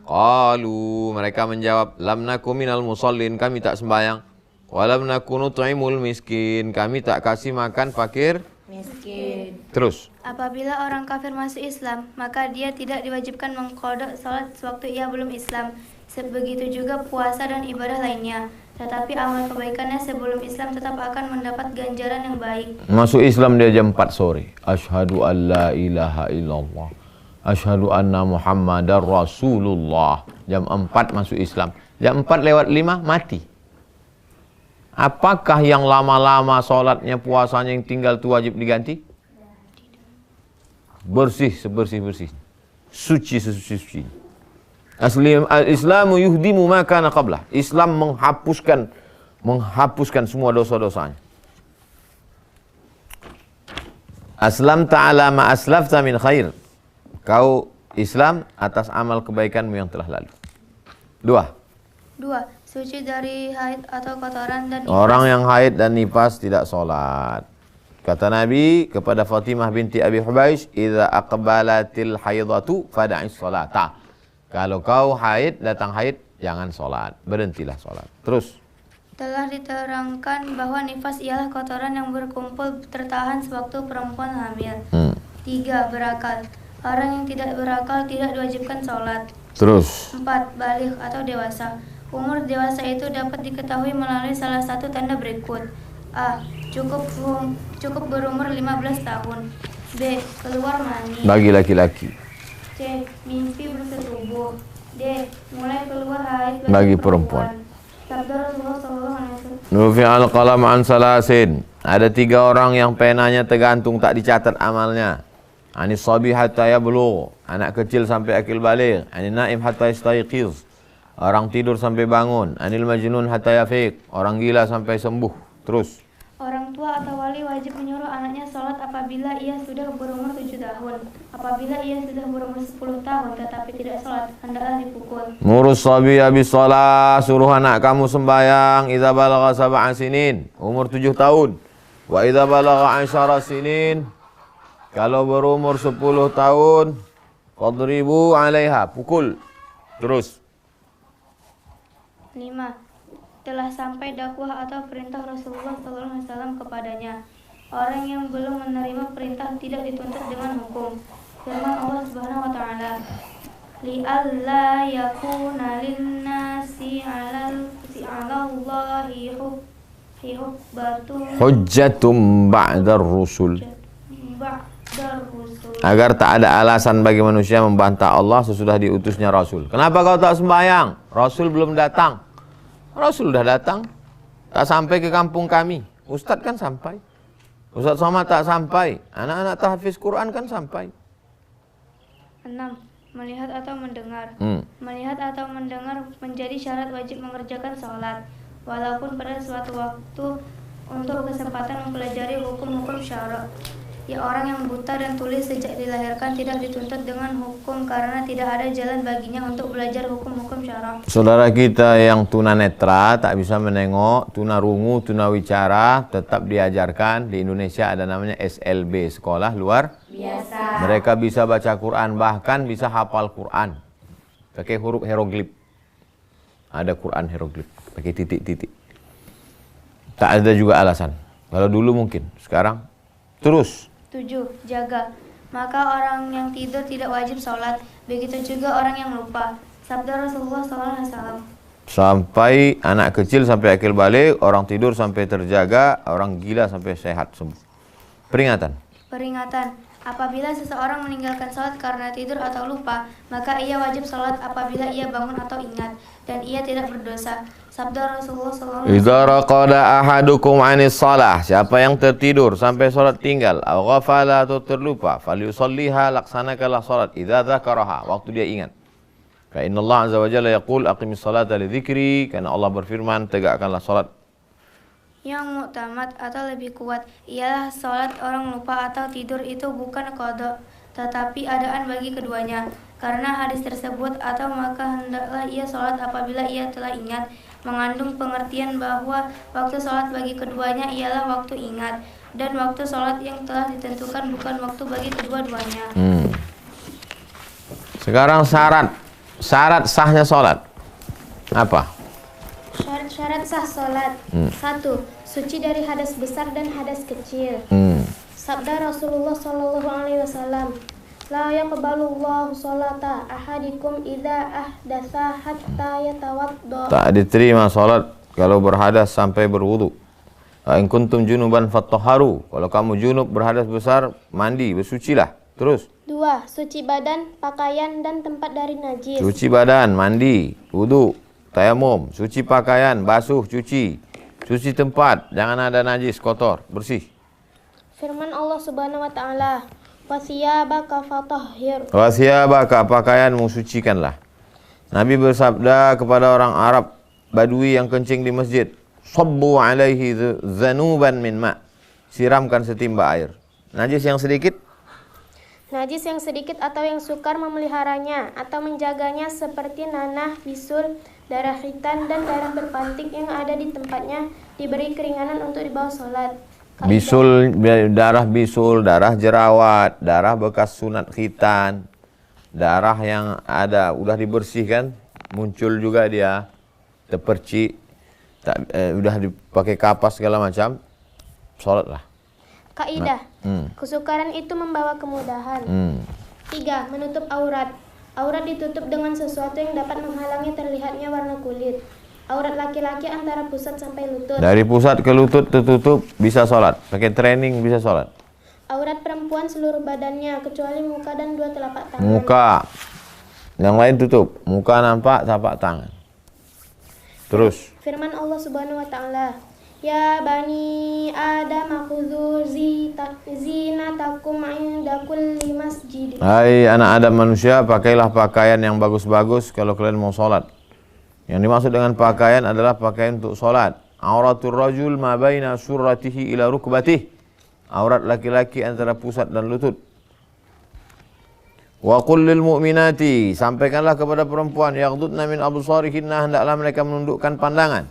Qalu, mereka menjawab, lam nakum minal musallin, kami tak sembahyang. Walam nakunu tu'imul miskin, kami tak kasih makan fakir miskin. Terus, apabila orang kafir masuk Islam, maka dia tidak diwajibkan mengqadha salat sewaktu ia belum Islam. Begitu juga puasa dan ibadah lainnya. Tetapi amal kebaikannya sebelum Islam tetap akan mendapat ganjaran yang baik. Masuk Islam dia jam 4 sore. Asyhadu an la ilaha illallah. Asyhadu anna Muhammadar Rasulullah. Jam 4 masuk Islam. Jam 4 lewat 5 mati. Apakah yang lama-lama sholatnya, puasanya yang tinggal itu wajib diganti? Bersih sebersih-bersih. Suci sesuci-suci. Al-Islamu yuhdimu ma kana qablah. Islam menghapuskan semua dosa-dosanya. Aslam ta'ala ma aslafta min khair. Kau Islam atas amal kebaikanmu yang telah lalu. 2. Suci dari haid atau kotoran dan nifas. Orang yang haid dan nifas tidak sholat. Kata Nabi kepada Fatimah binti Abi Hubaish, idza aqbalatil haidatu fada'is sholata. Kalau kau haid, datang haid, jangan sholat, berhentilah sholat. Terus, telah diterangkan bahwa nifas ialah kotoran yang berkumpul tertahan sewaktu perempuan hamil. 3. Berakal. Orang yang tidak berakal tidak diwajibkan sholat. Terus, 4. Baligh atau dewasa. Umur dewasa itu dapat diketahui melalui salah satu tanda berikut. A. Cukup berumur 15 tahun. B. Keluar mani. bagi laki-laki. C. Mimpi bersetubuh. D. D. Mulai keluar haid Bagi perempuan. Sabda Rasulullah SAW. Nufi'al qalam an salasin. Ada 3 orang yang penanya tergantung, tak dicatat amalnya. Anis sabi hatta yablugh, anak kecil sampai akil baligh. Anin naim hatta yastayqiz, orang tidur sampai bangun. Anil majnun hatta yafiq, orang gila sampai sembuh. Terus. Orang tua atau wali wajib menyuruh anaknya sholat apabila ia sudah berumur 7 tahun. Apabila ia sudah berumur 10 tahun tetapi tidak sholat, hendaklah dipukul. Murus sabiya bis shalah, suruh anak kamu sembahyang idza balagha 7 sinin, umur 7 tahun. Wa idza balagha 10 sinin, kalau berumur 10 tahun, fadribu 'alaiha, pukul. Terus. 5. Telah sampai dakwah atau perintah Rasulullah SAW kepadanya. Orang yang belum menerima perintah tidak dituntut dengan hukum. Firman Allah Subhanahu wa taala, "Li'alla yakuna lin-nasi 'alallahi Hujjatum ba'dar rusul. ba'dar rusul." Agar tak ada alasan bagi manusia membantah Allah sesudah diutusnya Rasul. Kenapa kau tak sembahyang? Rasul belum datang. Rasul sudah datang, tak sampai ke kampung kami. Ustadz kan sampai, Ustadz Somad tak sampai, anak-anak tahfiz Quran kan sampai. 6. Melihat atau mendengar. Melihat atau mendengar menjadi syarat wajib mengerjakan sholat, walaupun pada suatu waktu untuk kesempatan mempelajari hukum-hukum syara'. Ya, orang yang buta dan tuli sejak dilahirkan tidak dituntut dengan hukum karena tidak ada jalan baginya untuk belajar hukum-hukum syara'. Saudara kita yang tunanetra, tak bisa menengok, tunarungu, tunawicara, tetap diajarkan. Di Indonesia ada namanya SLB, Sekolah Luar Biasa. Mereka bisa baca Quran, bahkan bisa hafal Quran pakai huruf hieroglif. Ada Quran hieroglif pakai titik-titik. Tak ada juga alasan. Kalau dulu mungkin, sekarang terus. 7. Jaga. Maka orang yang tidur tidak wajib sholat, begitu juga orang yang lupa. Sabda Rasulullah SAW. Sampai anak kecil sampai akil balik, orang tidur sampai terjaga, orang gila sampai sehat sembuh. Peringatan. Apabila seseorang meninggalkan sholat karena tidur atau lupa, maka ia wajib sholat apabila ia bangun atau ingat, dan ia tidak berdosa. Sabda Rasulullah SAW. Idza raqada ahadukum 'anis shalah, siapa yang tertidur sampai salat tinggal, aw ghafala atau terlupa, falyusalliha, laksanakanlah salat idza dzakaraha, waktu dia ingat. Fa innallaha 'azza wa jalla yaqul aqimis salata li dzikri, karena Allah berfirman tegakkanlah salat. Yang muktamad atau lebih kuat ialah sholat orang lupa atau tidur itu bukan qada, tetapi adaan bagi keduanya. Karena hadis tersebut atau maka hendaklah ia sholat apabila ia telah ingat, mengandung pengertian bahwa waktu sholat bagi keduanya ialah waktu ingat, dan waktu sholat yang telah ditentukan bukan waktu bagi kedua-duanya. Sekarang syarat sahnya sholat apa? Syarat sah sholat. 1. Suci dari hadas besar dan hadas kecil. Sabda Rasulullah SAW, la yaqbalullahu sholata ahadikum idza ahdatsa hatta yatawadda. Tak diterima salat kalau berhadas sampai berwudu. In kuntum junuban fattahharu, kalau kamu junub berhadas besar, mandi, bersucilah. Terus. 2. Suci badan, pakaian dan tempat dari najis. Cuci badan, mandi, wudu, tayamum, suci pakaian, basuh, cuci. Cuci tempat, jangan ada najis, kotor, bersih. Firman Allah Subhanahu wa taala, "Wasiyabaka fatahhir." Wasiyabaka, pakaianmu sucikanlah. Nabi bersabda kepada orang Arab Badui yang kencing di masjid, "Sabbu alaihi zanuban min ma." Siramkan setimba air. Najis yang sedikit? Najis yang sedikit atau yang sukar memeliharanya atau menjaganya seperti nanah, bisul, darah khitan dan darah berpantik yang ada di tempatnya diberi keringanan untuk dibawa sholat. Bisul, darah bisul, darah jerawat, darah bekas sunat khitan, darah yang ada udah dibersihkan, muncul juga dia terpercik, udah dipakai kapas segala macam, sholatlah. Kaidah, kesukaran itu membawa kemudahan. 3. Menutup aurat. Aurat ditutup dengan sesuatu yang dapat menghalangi terlihatnya warna kulit. Aurat laki-laki antara pusat sampai lutut. Dari pusat ke lutut tertutup bisa sholat. Pakai training bisa sholat. Aurat perempuan seluruh badannya kecuali muka dan 2 telapak tangan. Muka. Yang lain tutup. Muka nampak, tapak tangan. Terus. Firman Allah Subhanahu wa taala, "Ya bani Adam khudzu zinatakum 'inda kulli masjid." Hai anak Adam manusia, pakailah pakaian yang bagus-bagus kalau kalian mau sholat. Yang dimaksud dengan pakaian adalah pakaian untuk sholat. Auratul rajul ma baina surratihi ila rukbatih. Aurat laki-laki antara pusat dan lutut. Wa qul lil mu'minati, sampaikanlah kepada perempuan, yaghdudna min absarihinna, hendaklah mereka menundukkan pandangan.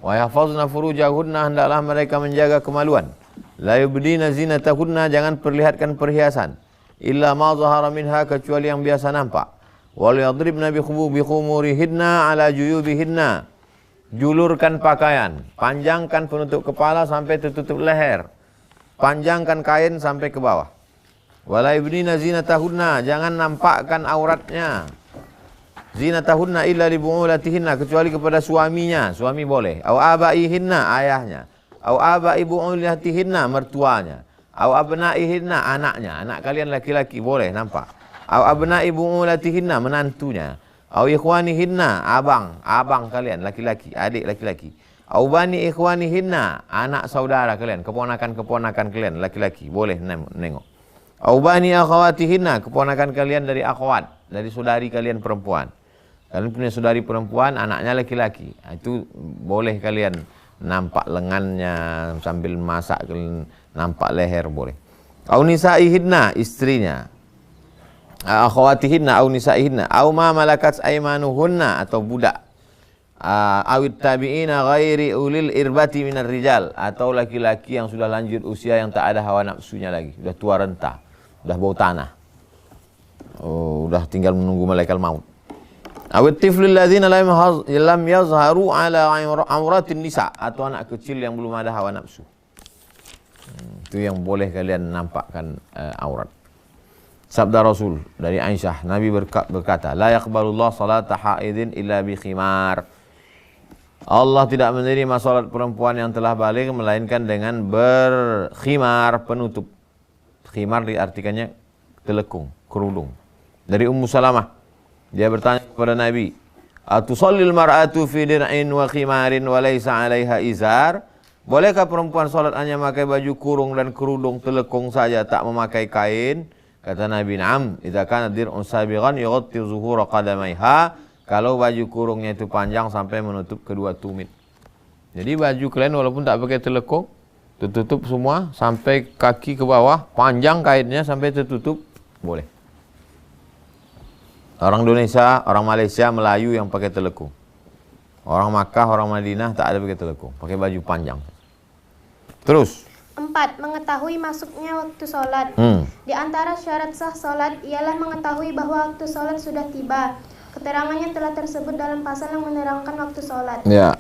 Wa yahfazna furujahunna, hendaklah mereka menjaga kemaluan. La yubdina zinatahunna, jangan perlihatkan perhiasan. Illa ma zahara minha, kecuali yang biasa nampak. Wal yadribna bi khumurihinna ala juyubihinna. Julurkan pakaian, panjangkan penutup kepala sampai tertutup leher. Panjangkan kain sampai ke bawah. Wala yubdina zinatahunna, jangan nampakkan auratnya. Zinatahunna illa li bu'ulatihinna, kecuali kepada suaminya, suami boleh. Au abaihinna, ayahnya. Au abai bu'ulatihinna, mertuanya. Au abnaihinna, anaknya, anak kalian laki-laki boleh nampak. Au abnai bu'ulatihinna, menantunya. Au ikhwanihinna, abang kalian laki-laki, adik laki-laki. Au bani ikhwanihinna, anak saudara kalian, keponakan-keponakan kalian laki-laki, boleh nengok. Au bani akhawatihinna, keponakan kalian dari akhwat, dari saudari kalian perempuan. Kalian punya saudari perempuan, anaknya laki-laki. Itu boleh kalian nampak lengannya sambil masak, nampak leher boleh. Au nisaihinna, istrinya. Akhawatihinna au nisaihinna. Au ma malakat aimanuhunna, atau budak. Awit tabi'ina ghairi ulil irbati minar rijal, atau laki-laki yang sudah lanjut usia yang tak ada hawa nafsunya lagi, sudah tua renta, sudah bau tanah, udah tinggal menunggu malaikat maut. Awit tiflil ladzina lam yazharu ala auratin nisa, atau anak kecil yang belum ada hawa nafsu. Itu yang boleh kalian nampakkan aurat. Sabda Rasul dari Aisyah, Nabi berkata, la yaqbalullah salata haidin illa bi khimar. Allah tidak menerima salat perempuan yang telah balik melainkan dengan berkhimar, penutup. Khimar diartikannya telekung, kerudung. Dari Ummu Salamah, dia bertanya kepada Nabi, atusallil mar'atu fi dir'in wa khimarin wa laysa 'alaiha izar? Bolehkah perempuan salat hanya memakai baju kurung dan kerudung telekung saja, tak memakai kain? Kata Nabi, "Na'am, idza kana dir'un sabighan yughatti zuhura qadamaiha." Kalau baju kurungnya itu panjang sampai menutup kedua tumit. Jadi baju kalian walaupun tak pakai telekung, tertutup semua sampai kaki ke bawah, panjang kainnya sampai tertutup, boleh. Orang Indonesia, orang Malaysia, Melayu yang pakai telekung. Orang Makkah, orang Madinah tak ada pakai telekung, pakai baju panjang. Terus. 4. Mengetahui masuknya waktu sholat. Di antara syarat sah sholat ialah mengetahui bahwa waktu sholat sudah tiba. Keterangannya telah tersebut dalam pasal yang menerangkan waktu sholat. 5.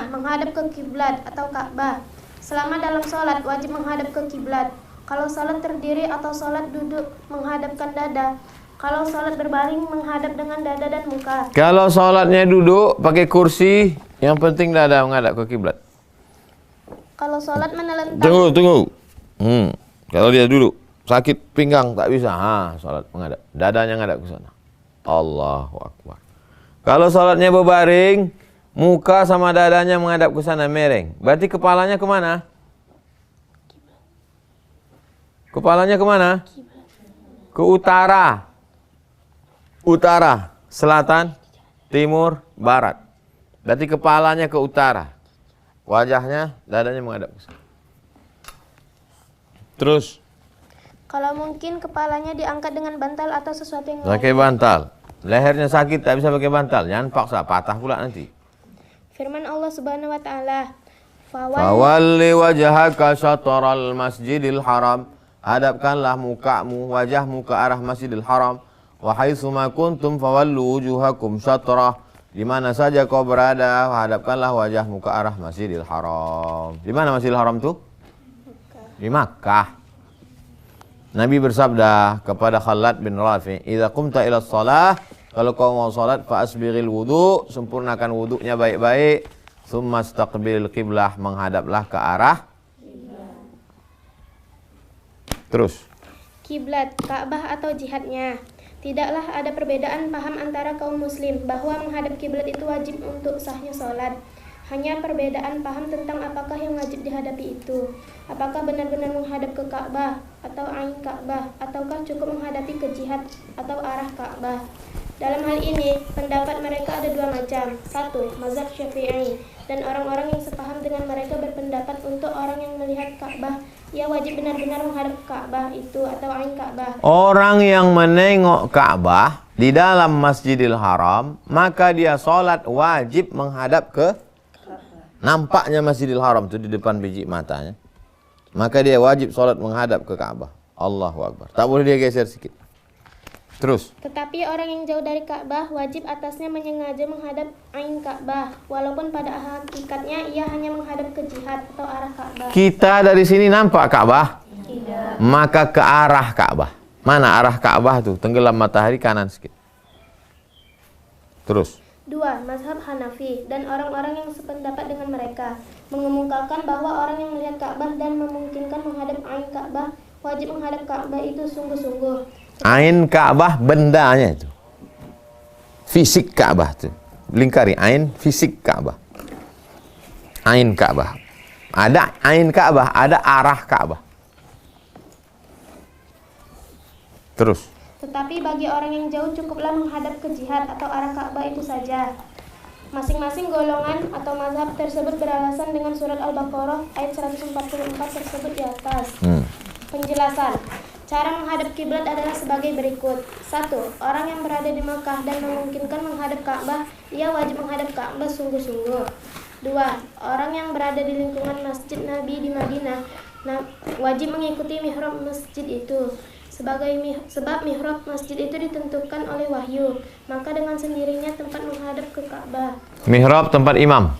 Menghadap ke kiblat atau Ka'bah. Selama dalam sholat wajib menghadap ke kiblat. Kalau sholat terdiri atau sholat duduk menghadapkan dada. Kalau sholat berbaring menghadap dengan dada dan muka. Kalau sholatnya duduk pakai kursi, yang penting dada menghadap ke kiblat. Kalau sholat menelentang. Tunggu. Kalau dia duduk sakit pinggang tak bisa, sholat menghadap, dadanya menghadap ke sana. Allahu Akbar. Kalau sholatnya berbaring, muka sama dadanya menghadap ke sana mereng. Berarti kepalanya kemana? Kepalanya kemana? Ke utara. Utara, selatan, timur, barat. Berarti kepalanya ke utara. Wajahnya, dadanya menghadap ke sana. Terus. Kalau mungkin kepalanya diangkat dengan bantal atau sesuatu yang pakai bantal. Lehernya sakit tak bisa pakai bantal. Jangan paksa, patah pula nanti. Firman Allah Subhanahu wa taala, "Fawalli wajhaka syatral Masjidil Haram." Hadapkanlah mukamu, wajahmu ke arah Masjidil Haram. Wa haitsu ma kuntum fawallu wujuhakum syatrah. Di mana saja kau berada, hadapkanlah wajahmu ke arah Masjidil Haram. Di mana Masjidil Haram itu? Di Makkah. Nabi bersabda kepada Khalad bin Rafi, "Idza qumta ila shalah," kalau kau mau salat, fa asbighil wudu, sempurnakan wudunya baik-baik, tsumma istaqbilil qiblah, menghadaplah ke arah terus kiblat, Ka'bah atau jihadnya. Tidaklah ada perbedaan paham antara kaum muslim bahwa menghadap kiblat itu wajib untuk sahnya sholat. Hanya perbedaan paham tentang apakah yang wajib dihadapi itu. Apakah benar-benar menghadap ke Ka'bah atau ain Ka'bah, ataukah cukup menghadapi ke jihad atau arah Ka'bah. Dalam hal ini, pendapat mereka ada dua macam. Satu, mazhab Syafi'i, dan orang-orang yang sepaham dengan mereka berpendapat untuk orang yang melihat Ka'bah, ia wajib benar-benar menghadap Ka'bah itu atau ain Ka'bah. Orang yang menengok Ka'bah di dalam Masjidil Haram, maka dia sholat wajib menghadap ke nampaknya Masjidil Haram itu di depan biji matanya. Maka dia wajib sholat menghadap ke Ka'bah. Allahu Akbar. Tak boleh dia geser sedikit. Terus. Tetapi orang yang jauh dari Ka'bah wajib atasnya menyengaja menghadap ain Ka'bah, walaupun pada hakikatnya ia hanya menghadap ke jihad atau arah Ka'bah. Kita dari sini nampak Ka'bah? Tidak. Maka ke arah Ka'bah. Mana arah Ka'bah tuh? Tenggelam matahari kanan sedikit. Terus. 2. Mazhab Hanafi dan orang-orang yang sependapat dengan mereka mengemukakan bahwa orang yang melihat Ka'bah dan memungkinkan menghadap ain Ka'bah wajib menghadap Ka'bah itu sungguh-sungguh. Ain Ka'bah bendanya itu. Fisik Ka'bah itu. Lingkari ain fisik Ka'bah. Ain Ka'bah. Ada ain Ka'bah, ada arah Ka'bah. Terus. Tetapi bagi orang yang jauh cukuplah menghadap ke jihad atau arah Ka'bah itu saja. Masing-masing golongan atau mazhab tersebut beralasan dengan surat Al-Baqarah ayat 144 tersebut di atas. Penjelasan. Cara menghadap kiblat adalah sebagai berikut. 1. Orang yang berada di Makkah dan memungkinkan menghadap Ka'bah, ia wajib menghadap Ka'bah sungguh-sungguh. 2. Orang yang berada di lingkungan Masjid Nabi di Madinah wajib mengikuti mihrab masjid itu. Sebab mihrab masjid itu ditentukan oleh wahyu, maka dengan sendirinya tempat menghadap ke Ka'bah. Mihrab tempat imam.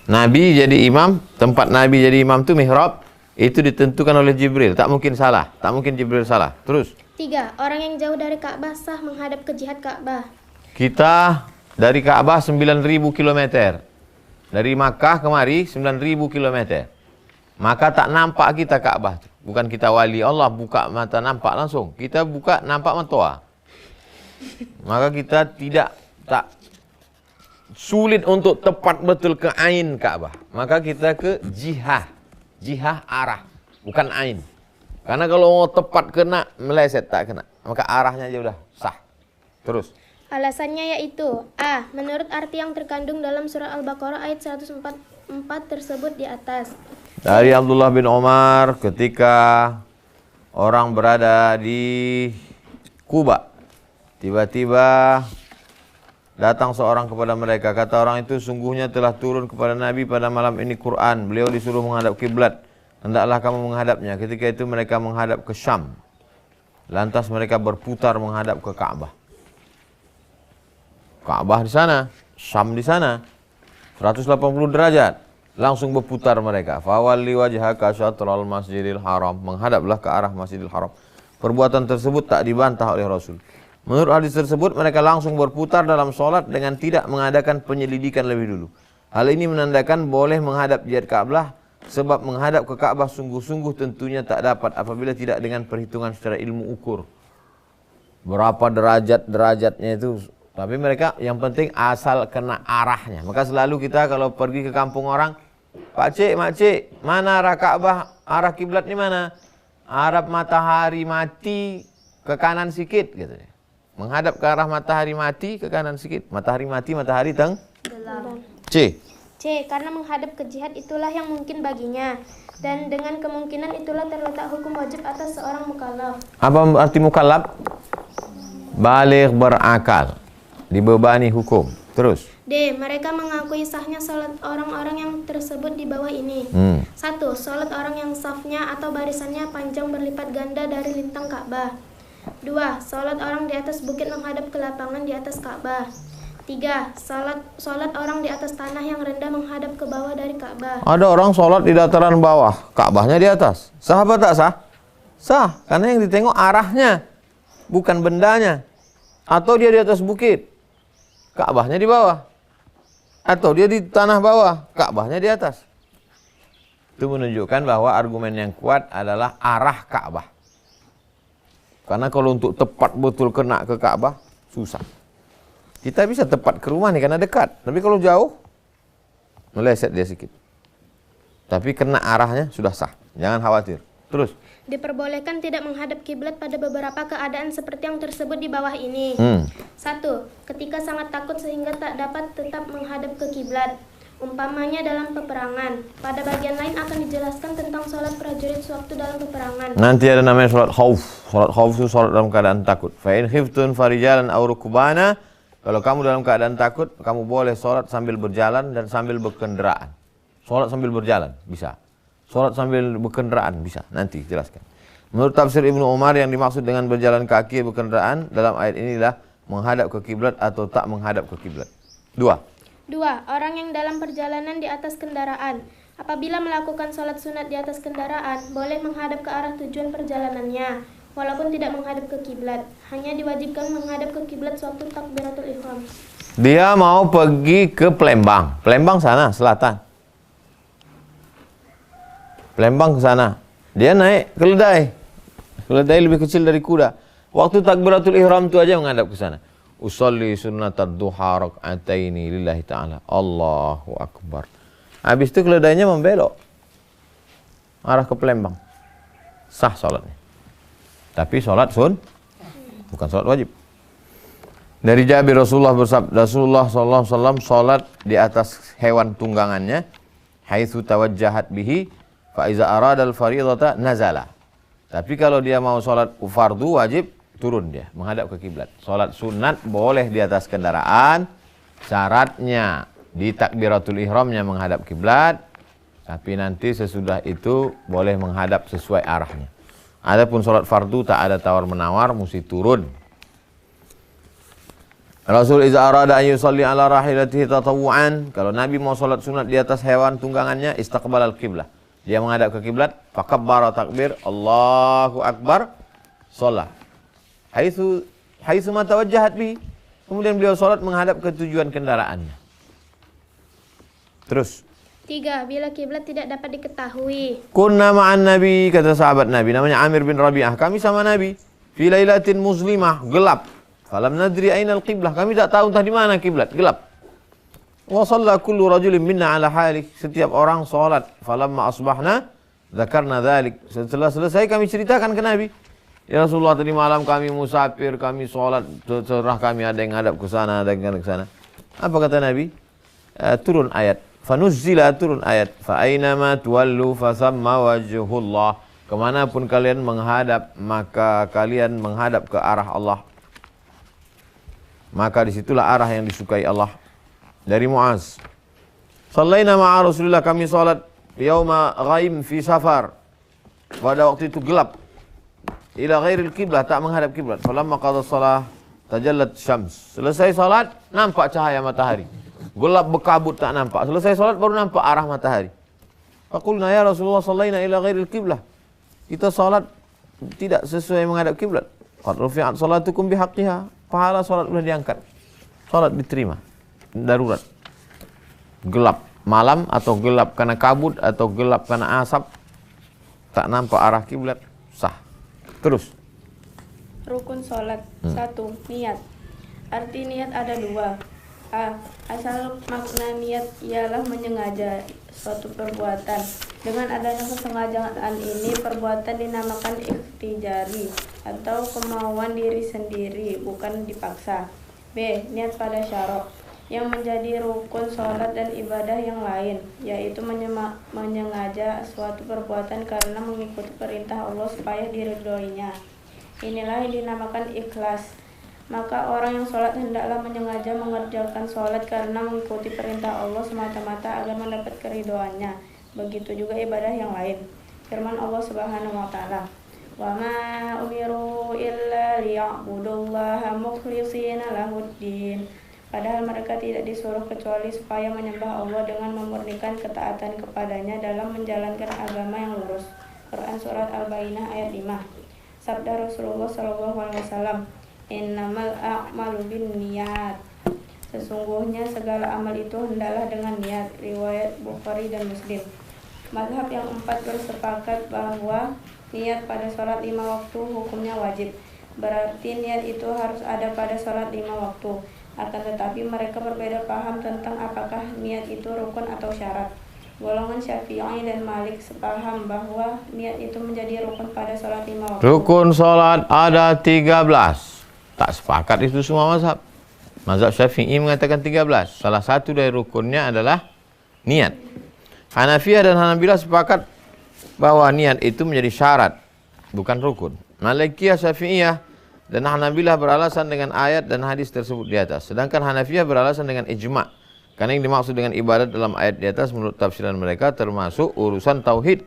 Nabi jadi imam, tempat Nabi jadi imam itu mihrab, itu ditentukan oleh Jibril. Tak mungkin salah, tak mungkin Jibril salah. Terus. 3. Orang yang jauh dari Ka'bah sah menghadap ke jihad Ka'bah. Kita dari Ka'bah 9.000 km. Dari Makkah kemari 9.000 km. Maka tak nampak kita Ka'bah. Bukan kita wali Allah buka mata nampak langsung. Kita buka nampak mentoa. Maka kita tak sulit untuk tepat betul ke ain Ka'bah. Maka kita ke jihah. Jihah arah, bukan ain. Karena kalau mau tepat kena, meleset tak kena. Maka arahnya aja udah sah. Terus. Alasannya yaitu A. Menurut arti yang terkandung dalam surah Al-Baqarah ayat 144 tersebut di atas. Dari Abdullah bin Umar ketika orang berada di Kuba, tiba-tiba datang seorang kepada mereka. Kata orang itu, sungguhnya telah turun kepada Nabi pada malam ini Quran. Beliau disuruh menghadap kiblat. Hendaklah kamu menghadapnya. Ketika itu mereka menghadap ke Syam. Lantas mereka berputar menghadap ke Ka'bah. Ka'bah di sana, Syam di sana. 180 derajat. Langsung berputar mereka. Fawalli wajhaka syatral masjidil haram. Menghadaplah ke arah Masjidil Haram. Perbuatan tersebut tak dibantah oleh Rasul. Menurut hadis tersebut, mereka langsung berputar dalam sholat dengan tidak mengadakan penyelidikan lebih dulu. Hal ini menandakan boleh menghadap jihad Ka'bah, sebab menghadap ke Ka'bah sungguh-sungguh tentunya tak dapat apabila tidak dengan perhitungan secara ilmu ukur. Berapa derajat-derajatnya itu. Tapi mereka yang penting asal kena arahnya. Maka selalu kita kalau pergi ke kampung orang, Pak Cik, Mak Cik, mana arah Ka'bah? Arah kiblat ni mana? Arah matahari mati ke kanan sikit gitu. Menghadap ke arah matahari mati ke kanan sikit. Matahari mati, matahari tenggelam. C. Karena menghadap ke jihad itulah yang mungkin baginya. Dan dengan kemungkinan itulah terletak hukum wajib atas seorang mukallaf. Apa arti mukallaf? Baligh, berakal. Dibebani hukum. Terus. D. Mereka mengakui sahnya salat orang-orang yang tersebut di bawah ini. 1. Salat orang yang safnya atau barisannya panjang berlipat ganda dari lintang Ka'bah. 2. Salat orang di atas bukit menghadap ke lapangan di atas Ka'bah. 3. Salat orang di atas tanah yang rendah menghadap ke bawah dari Ka'bah. Ada orang salat di dataran bawah, Ka'bahnya di atas. Sah apa tak sah? Sah, karena yang ditengok arahnya, bukan bendanya. Atau dia di atas bukit, Ka'bahnya di bawah. Atau dia di tanah bawah, Ka'bahnya di atas. Itu menunjukkan bahwa argumen yang kuat adalah arah Ka'bah. Karena kalau untuk tepat betul kena ke Ka'bah, susah. Kita bisa tepat ke rumah nih karena dekat. Tapi kalau jauh, meleset dia sedikit. Tapi kena arahnya sudah sah. Jangan khawatir. Terus. Diperbolehkan tidak menghadap kiblat pada beberapa keadaan seperti yang tersebut di bawah ini. 1. Ketika sangat takut sehingga tak dapat tetap menghadap ke kiblat. Umpamanya dalam peperangan. Pada bagian lain akan dijelaskan tentang sholat prajurit sewaktu dalam peperangan. Nanti ada namanya sholat khauf. Sholat khauf itu sholat dalam keadaan takut. Fa in khiftun farijalan aw rukbana. Kalau kamu dalam keadaan takut, kamu boleh sholat sambil berjalan dan sambil berkendaraan. Sholat sambil berjalan bisa. Sholat sambil berkendaraan bisa. Nanti jelaskan. Menurut tafsir Ibnu Umar, yang dimaksud dengan berjalan kaki berkendaraan dalam ayat inilah menghadap ke kiblat atau tak menghadap ke kiblat. 2. Orang yang dalam perjalanan di atas kendaraan. Apabila melakukan sholat sunat di atas kendaraan, boleh menghadap ke arah tujuan perjalanannya, walaupun tidak menghadap ke kiblat. Hanya diwajibkan menghadap ke kiblat sewaktu takbiratul ihram. Dia mau pergi ke Palembang. Palembang sana, selatan. Palembang ke sana. Dia naik keledai. Keledai lebih kecil dari kuda. Waktu takbiratul ihram itu aja menghadap ke sana. Usolli sunnatad duha rak'ataini lillahi ta'ala. Allahu Akbar. Habis itu keledainya membelok arah ke Palembang. Sah sholatnya. Tapi sholat bukan sholat wajib. Dari Jabir, Rasulullah sallallahu alaihi wasallam sholat di atas hewan tunggangannya, haitsu tawajjahat bihi, fa iza arada al-fardhata nazala. Tapi kalau dia mau sholat fardu wajib, turun dia menghadap ke kiblat. Sholat sunat boleh di atas kendaraan, syaratnya di takbiratul ihramnya menghadap kiblat, tapi nanti sesudah itu boleh menghadap sesuai arahnya. Adapun sholat fardu tak ada tawar menawar, mesti turun. Rasul iza arada an yusalli ala rahilatihi tatawu'an, kalau Nabi mau sholat sunat di atas hewan tunggangannya, istaqbalal kiblah, dia menghadap ke kiblat, fakabbara takbir, Allahu Akbar, sholat. Haitsu ma tawajjahat bi. Kemudian beliau sholat menghadap ke tujuan kendaraannya. Terus. 3. Bila kiblat tidak dapat diketahui. Kunna ma'an Nabi, kata sahabat Nabi, namanya Amir bin Rabi'ah. Kami sama Nabi. Fi lailatin muslimah, gelap. Falam nadri aina al-qiblah. Kami tak tahu entah di mana kiblat, gelap. Wa shalla kullu rajulin minna ala halik. Setiap orang sholat. Falamma asbahna, dzakarna dzalik. Setelah selesai kami ceritakan ke Nabi. Ya Rasulullah, tadi malam kami musafir, kami sholat, terserah kami ada yang hadap ke sana, ada yang hadap ke sana. Apa kata Nabi? Turun ayat. Fanuzzila, turun ayat. Fa aynama tuwallu fasamma wajhullah. Kemanapun kalian menghadap, maka kalian menghadap ke arah Allah. Maka disitulah arah yang disukai Allah. Dari Muaz. Sallaina ma'a Rasulullah, kami sholat yauma ghaim fi safar. Pada waktu itu gelap. Ila ghairil kiblah, tak menghadap kiblat. Falamma qada shalah tajallat syams. Selesai salat nampak cahaya matahari. Gelap berkabut tak nampak. Selesai salat baru nampak arah matahari. Faqulna ya Rasulullah sallaina ila ghairil kiblah. Kita salat tidak sesuai menghadap kiblat. Qad rufi'at salatukum bihaqqiha. Pahala salat sudah diangkat. Salat diterima. Darurat. Gelap malam atau gelap karena kabut atau gelap karena asap, tak nampak arah kiblat, sah. Terus. Rukun sholat. 1. Niat. Arti niat ada 2. A. Asal makna niat ialah menyengaja suatu perbuatan. Dengan adanya kesengajaan ini, perbuatan dinamakan ikhtijari atau kemauan diri sendiri, bukan dipaksa. B. Niat pada syarok, yang menjadi rukun sholat dan ibadah yang lain, yaitu menyengaja suatu perbuatan karena mengikuti perintah Allah supaya diridhoinya. Inilah yang dinamakan ikhlas. Maka orang yang sholat hendaklah menyengaja mengerjakan sholat karena mengikuti perintah Allah semata-mata agar mendapat keridhoannya. Begitu juga ibadah yang lain. Firman Allah Subhanahu wa taala, "Wa ma umiru illa liya'budullaha mukhlishina lahuddin." Padahal mereka tidak disuruh kecuali supaya menyembah Allah dengan memurnikan ketaatan kepadanya dalam menjalankan agama yang lurus. Quran Surat Al-Baqarah ayat 5. Sabda Rasulullah SAW, "Innamal a'malu binniyat." Sesungguhnya segala amal itu hendaklah dengan niat. Riwayat Bukhari dan Muslim. Mazhab yang 4 bersepakat bahwa niat pada sholat 5 waktu hukumnya wajib. Berarti niat itu harus ada pada sholat 5 waktu. Akan tetapi mereka berbeda paham tentang apakah niat itu rukun atau syarat. Golongan Syafi'i dan Malik sepaham bahwa niat itu menjadi rukun pada sholat 5 waktu. Rukun sholat ada 13. Tak sepakat itu semua mazhab. Mazhab Syafi'i mengatakan 13. Salah satu dari rukunnya adalah niat. Hanafiyah dan Hanabilah sepakat bahwa niat itu menjadi syarat, bukan rukun. Malikiyah, Syafi'iyah dan Hanabilah beralasan dengan ayat dan hadis tersebut di atas. Sedangkan Hanafiyah beralasan dengan ijma'. Karena yang dimaksud dengan ibadat dalam ayat di atas menurut tafsiran mereka termasuk urusan tauhid,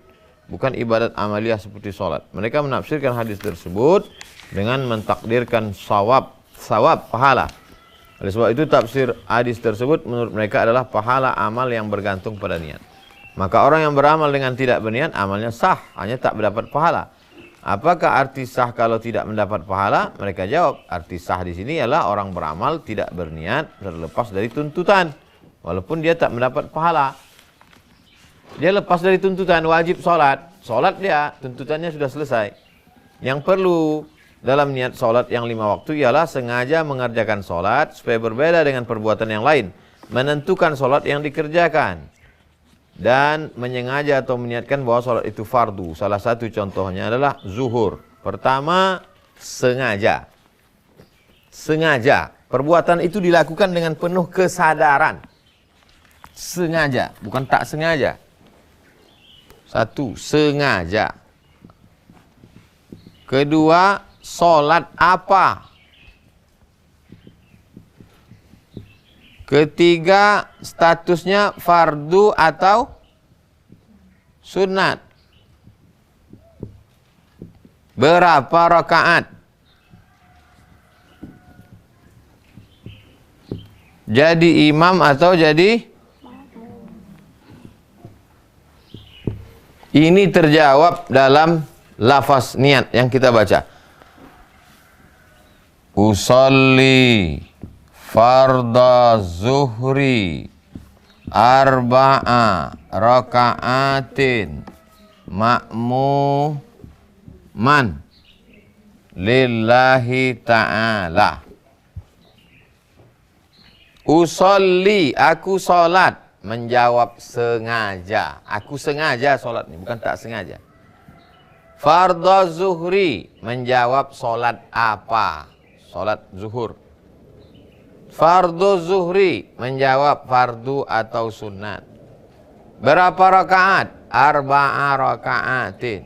bukan ibadat amaliyah seperti sholat. Mereka menafsirkan hadis tersebut dengan mentakdirkan sawab, pahala. Oleh sebab itu tafsir hadis tersebut menurut mereka adalah pahala amal yang bergantung pada niat. Maka orang yang beramal dengan tidak berniat, amalnya sah, hanya tak mendapat pahala. Apakah arti sah kalau tidak mendapat pahala? Mereka jawab, arti sah di sini ialah orang beramal tidak berniat terlepas dari tuntutan, walaupun dia tak mendapat pahala. Dia lepas dari tuntutan, wajib sholat. Sholat dia, tuntutannya sudah selesai. Yang perlu dalam niat sholat yang 5 waktu ialah sengaja mengerjakan sholat supaya berbeda dengan perbuatan yang lain. Menentukan sholat yang dikerjakan. Dan menyengaja atau meniatkan bahwa sholat itu fardu. Salah satu contohnya adalah zuhur. Pertama, sengaja. Sengaja. Perbuatan itu dilakukan dengan penuh kesadaran. Sengaja, bukan tak sengaja. Satu, sengaja. Kedua, sholat apa? Ketiga, statusnya fardu atau sunat. Berapa rakaat? Jadi imam atau jadi? Ini terjawab dalam lafaz niat yang kita baca. Usolli farda zuhri arba'a raka'atin ma'muman lillahi ta'ala. Usolli, aku solat. Menjawab sengaja. Aku sengaja solat ini, bukan tak sengaja. Farda zuhri, menjawab solat apa? Solat zuhur. Fardu zuhri, menjawab fardu atau sunat. Berapa rakaat? Arba'a raka'atin.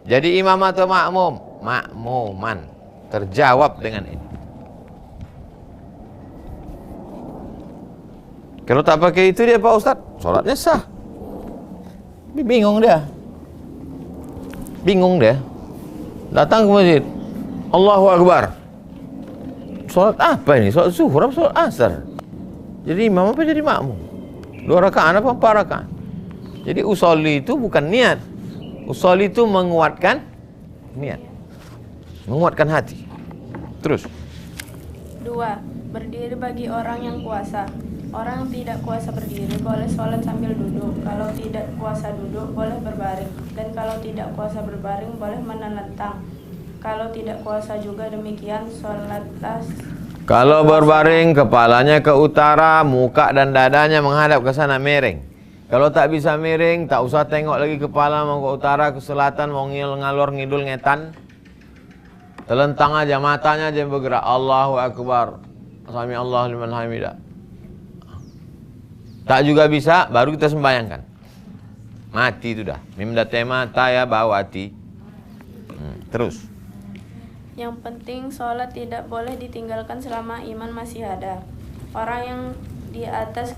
Jadi imam atau makmum? Makmuman. Terjawab dengan ini. Kalau tak pakai itu dia Pak Ustaz, sholatnya sah. Bingung dia. Bingung dia. Datang ke masjid. Allahu Akbar. Sholat apa ini? Sholat zuhur apa sholat asar? Jadi imam apa jadi makmum? 2 rakaat apa 4 rakaat? Jadi usolli itu bukan niat. Usolli itu menguatkan niat. Menguatkan hati. Terus. 2. Berdiri bagi orang yang puasa. Orang yang tidak kuasa berdiri boleh sholat sambil duduk. Kalau tidak kuasa duduk boleh berbaring. Dan kalau tidak kuasa berbaring boleh menelentang. Kalau tidak kuasa juga demikian, sholatlah. Kalau berbaring, kepalanya ke utara, muka dan dadanya menghadap ke sana, miring. Kalau tak bisa miring, tak usah tengok lagi kepala mau ke utara, ke selatan, mau ngalor ngidul ngetan. Telentang aja, matanya aja yang bergerak. Allahu Akbar. Sami Allah liman hamidah. Tak juga bisa, baru kita sembahyangkan. Mati itu dah. Mimda tema taya bawati. Terus. Yang penting sholat tidak boleh ditinggalkan selama iman masih ada. Orang yang di atas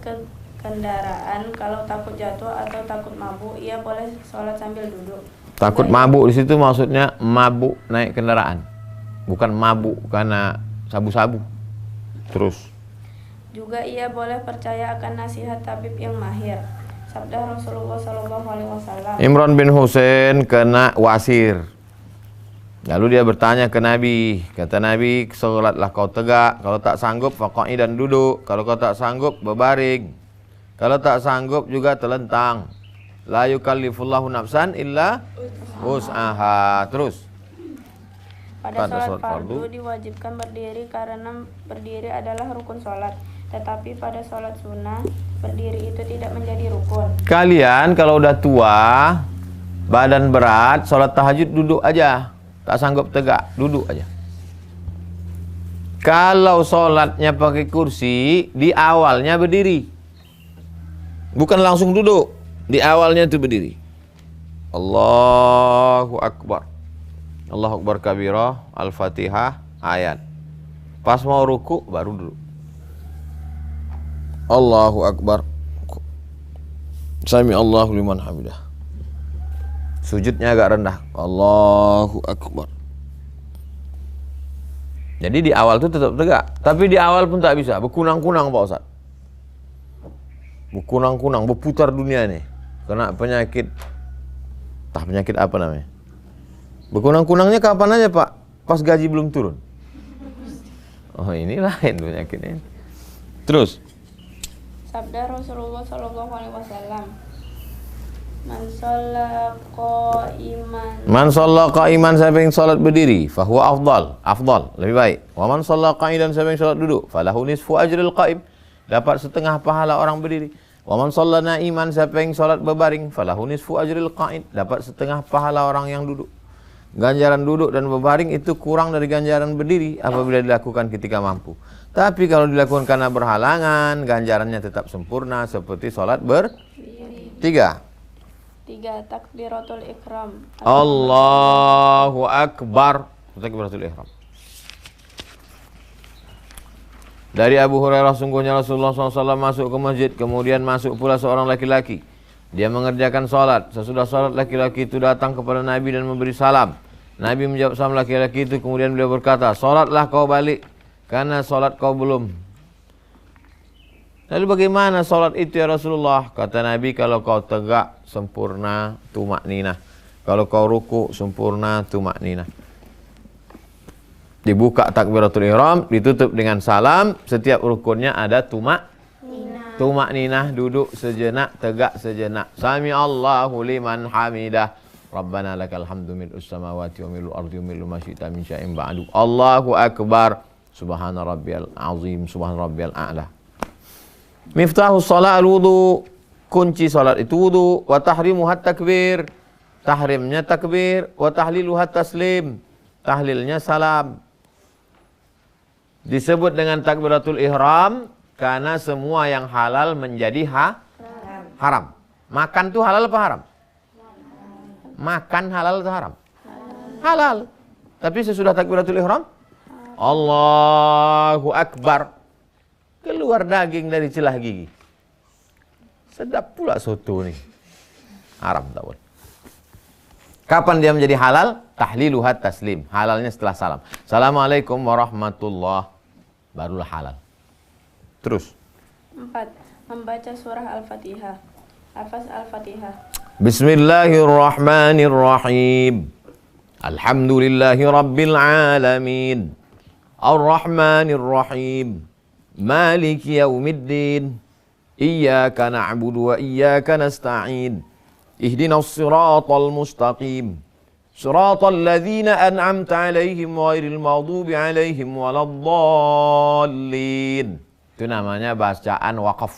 kendaraan kalau takut jatuh atau takut mabuk, ia boleh sholat sambil duduk. Takut mabuk di situ maksudnya mabuk naik kendaraan, bukan mabuk karena sabu-sabu. Terus. Juga ia boleh percaya akan nasihat tabib yang mahir. Sabda Rasulullah SAW. Imran bin Husain kena wasir. Lalu dia bertanya ke Nabi. Kata Nabi, sholatlah kau tegak. Kalau tak sanggup, faqa'i dan duduk. Kalau kau tak sanggup, berbaring. Kalau tak sanggup juga telentang. La yukallifullahu nafsan illa wus'aha. Terus. Pada sholat fardu diwajibkan berdiri karena berdiri adalah rukun sholat. Tetapi pada sholat sunnah, berdiri itu tidak menjadi rukun. Kalian kalau udah tua, badan berat, sholat tahajud duduk aja. Tak sanggup tegak, duduk aja. Kalau sholatnya pakai kursi, di awalnya berdiri. Bukan langsung duduk. Di awalnya itu berdiri. Allahu Akbar. Allahu Akbar kabirah, Al-Fatihah, ayat. Pas mau ruku, baru duduk. Allahu Akbar. Sami Allahu liman hamidah. Sujudnya agak rendah. Allahu Akbar. Jadi di awal itu tetap tegak. Tapi di awal pun tak bisa. Berkunang-kunang Pak Ustaz. Berkunang-kunang, berputar dunia nih. Kena penyakit. Entah penyakit apa namanya. Berkunang-kunangnya kapan aja Pak? Pas gaji belum turun. Oh ini lain penyakitnya. Terus. Sabda Rasulullah Shallallahu Alaihi Wasallam, Man shalla qa'iman. Man shalla qa'iman, siapa yang salat berdiri, fahuwa afdal, lebih baik. Wa man shalla qa'idan, siapa yang salat duduk, falahu nisfu ajril qa'im, dapat setengah pahala orang berdiri. Wa man shalla na'iman, siapa yang salat berbaring, falahu nisfu ajril qa'id, dapat setengah pahala orang yang duduk. Ganjaran duduk dan berbaring itu kurang dari ganjaran berdiri apabila dilakukan ketika mampu. Tapi kalau dilakukan karena berhalangan, ganjarannya tetap sempurna seperti sholat bertiga. 3. Takbiratul ihram. Allahu Akbar. Takbiratul ihram. Dari Abu Hurairah, sungguhnya Rasulullah SAW masuk ke masjid, kemudian masuk pula seorang laki-laki. Dia mengerjakan sholat. Sesudah sholat, laki-laki itu datang kepada Nabi dan memberi salam. Nabi menjawab salam laki-laki itu, kemudian beliau berkata, sholatlah kau balik, karena sholat kau belum. Lalu bagaimana sholat itu ya Rasulullah? Kata Nabi, kalau kau tegak, sempurna, tumakninah. Kalau kau ruku, sempurna, tumakninah. Dibuka takbiratul ihram, ditutup dengan salam. Setiap rukunnya ada tumakninah, duduk sejenak, tegak sejenak. Sami Allahu liman hamidah. Rabbana lakal hamdu mil'us samawati wa mil'ul ardi wa mil'u ma syi'ta min syai'in ba'du. Allahu Akbar. Subhana rabbiyal azim, subhana rabbiyal a'la. Miftahus shalah al-wudu. Kunci salat itu wudu. Wa tahrimuhat takbir. Tahrimnya takbir. Wa tahliluhat taslim. Tahlilnya salam. Disebut dengan takbiratul ihram karena semua yang halal menjadi haram. Makan tuh halal apa haram? Makan halal atau haram? Halal. Tapi sesudah takbiratul ihram, Allahu Akbar, keluar daging dari celah gigi. Sedap pula soto nih. Haram tak boleh. Kapan dia menjadi halal? Tahliluhat taslim. Halalnya setelah salam. Assalamualaikum warahmatullah. Barulah halal. Terus. 4. Membaca surah Al-Fatihah. Lafaz Al-Fatihah. Bismillahirrahmanirrahim. Alhamdulillahi rabbil alamin. Ar-Rahmanirrahim. Maliki yaumiddin. Iyyaka na'budu wa iyyaka nasta'in. Ihdinas siratal mustaqim. Siratal ladzina an'amta 'alaihim ghairil maghdubi 'alaihim waladdallin. Itu namanya bacaan waqaf.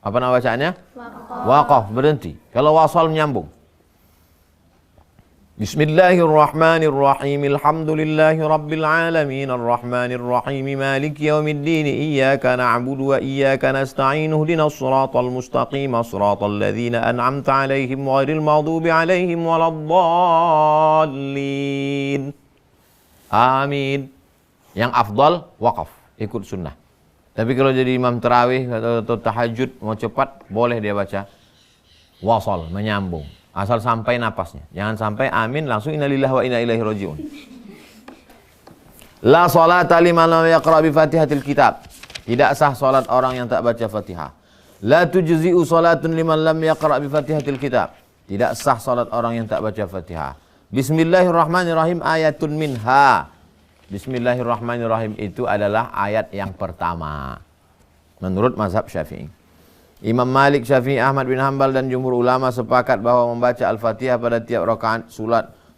Apa nama bacaannya? Waqaf, berhenti. Kalau wasal menyambung. Bismillahirrahmanirrahim. Alhamdulillahi rabbil alamin. Arrahmanirrahim. Maliki yaumiddin. Iyyaka na'budu wa iyyaka nasta'in. Ihdinas siratal mustaqim. Siratal ladzina an'amta 'alaihim ghairil maghdubi 'alaihim waladdallin. Amin. Yang afdal waqaf, ikut sunnah. Tapi kalau jadi imam tarawih atau tahajud mau cepat, boleh dia baca wasal, menyambung. Asal sampai napasnya. Jangan sampai amin langsung innalillahi wa inna ilaihi rajiun. La salata liman lam yaqra bi Fatihatil kitab. Tidak sah salat orang yang tak baca Fatihah. La tujzi'u salatun liman lam yaqra bi Fatihatil kitab. Tidak sah salat orang yang tak baca Fatihah. Bismillahirrahmanirrahim ayatun minha. Bismillahirrahmanirrahim itu adalah ayat yang pertama menurut mazhab Syafi'i. Imam Malik, Syafi'i, Ahmad bin Hanbal dan jumhur ulama sepakat bahwa membaca Al-Fatihah pada tiap rakaat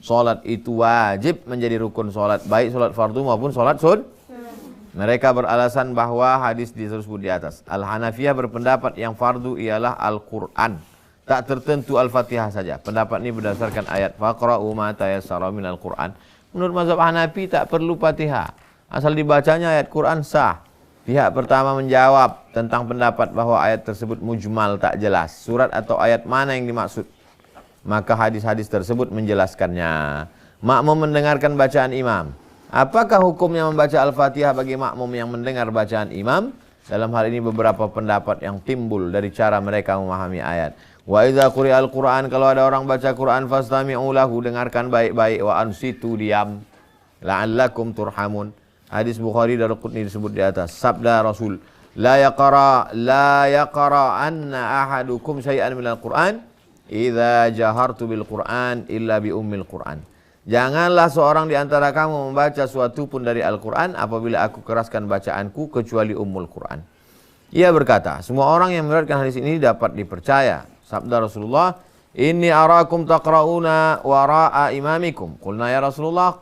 Solat itu wajib menjadi rukun solat, baik solat fardu maupun solat Mereka beralasan bahwa hadis tersebut di atas. Al-Hanafiyah berpendapat yang fardu ialah Al-Quran. Tak tertentu Al-Fatihah saja. Pendapat ini berdasarkan ayat faqra'u ma tayassara minal Quran. Menurut mazhab Hanafi tak perlu Fatihah. Asal dibacanya ayat Quran sah. Pihak pertama menjawab tentang pendapat bahwa ayat tersebut mujmal, tak jelas. Surat atau ayat mana yang dimaksud? Maka hadis-hadis tersebut menjelaskannya. Makmum mendengarkan bacaan imam. Apakah hukumnya membaca Al-Fatihah bagi makmum yang mendengar bacaan imam? Dalam hal ini beberapa pendapat yang timbul dari cara mereka memahami ayat. Wa idza quri'al Qur'an, kalau ada orang baca Quran fastami'u lahu, dengarkan baik-baik, wa ansitu, diam, la'allakum turhamun. Hadis Bukhari dan Qutni disebut di atas. Sabda Rasul, la yaqra anna ahadukum syai'an minal Qur'an idza jahartu bil Qur'an illa bi ummil Qur'an. Janganlah seorang di antara kamu membaca suatu pun dari Al-Quran apabila aku keraskan bacaanku kecuali Ummul Quran. Ia berkata, semua orang yang meriwayatkan hadis ini dapat dipercaya. Sabda Rasulullah, inni arakum taqra'una wara'a imamikum. Qulna ya Rasulullah,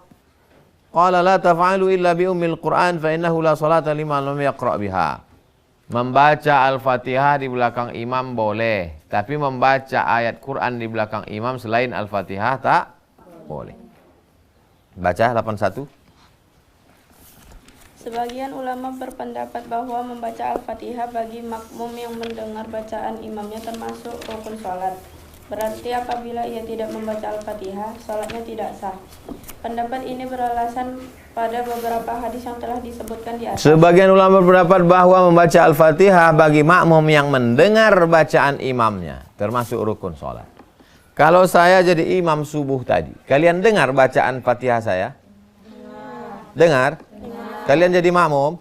qala la taf'alu illa bi Ummil Quran fa innahu la salata liman lam yaqra' biha. Membaca Al-Fatihah di belakang imam boleh, tapi membaca ayat Quran di belakang imam selain Al-Fatihah tak boleh. Baca 81. Sebagian ulama berpendapat bahwa membaca Al-Fatihah bagi makmum yang mendengar bacaan imamnya termasuk rukun sholat. Berarti apabila ia tidak membaca Al-Fatihah, sholatnya tidak sah. Pendapat ini beralasan pada beberapa hadis yang telah disebutkan di atas. Sebagian ulama berpendapat bahwa membaca Al-Fatihah bagi makmum yang mendengar bacaan imamnya termasuk rukun sholat. Kalau saya jadi imam subuh tadi, kalian dengar bacaan Fatihah saya? Dengar? Kalian jadi makmum?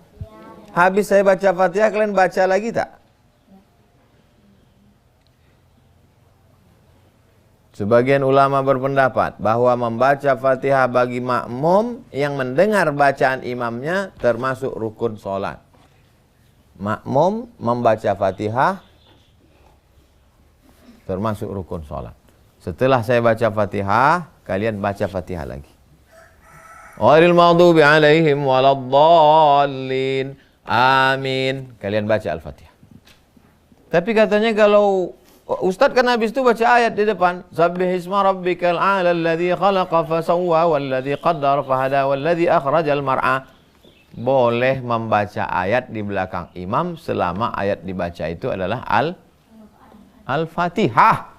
Habis saya baca Fatihah, kalian baca lagi tak? Sebagian ulama berpendapat bahwa membaca Fatihah bagi makmum yang mendengar bacaan imamnya termasuk rukun sholat. Makmum membaca Fatihah termasuk rukun sholat. Setelah saya baca Fatihah, kalian baca Fatihah lagi. Ghairil maghdubi alaihim waladdallin. Amin. Kalian baca Al-Fatihah. Tapi katanya kalau Ustaz kan habis itu baca ayat di depan. Sabbihisma rabbikal a'la alladzi khalaqa fasawwa walladzi qaddara fahada walladzi akhrajal mar'a. Boleh membaca ayat di belakang imam selama ayat dibaca itu adalah Al-Fatihah.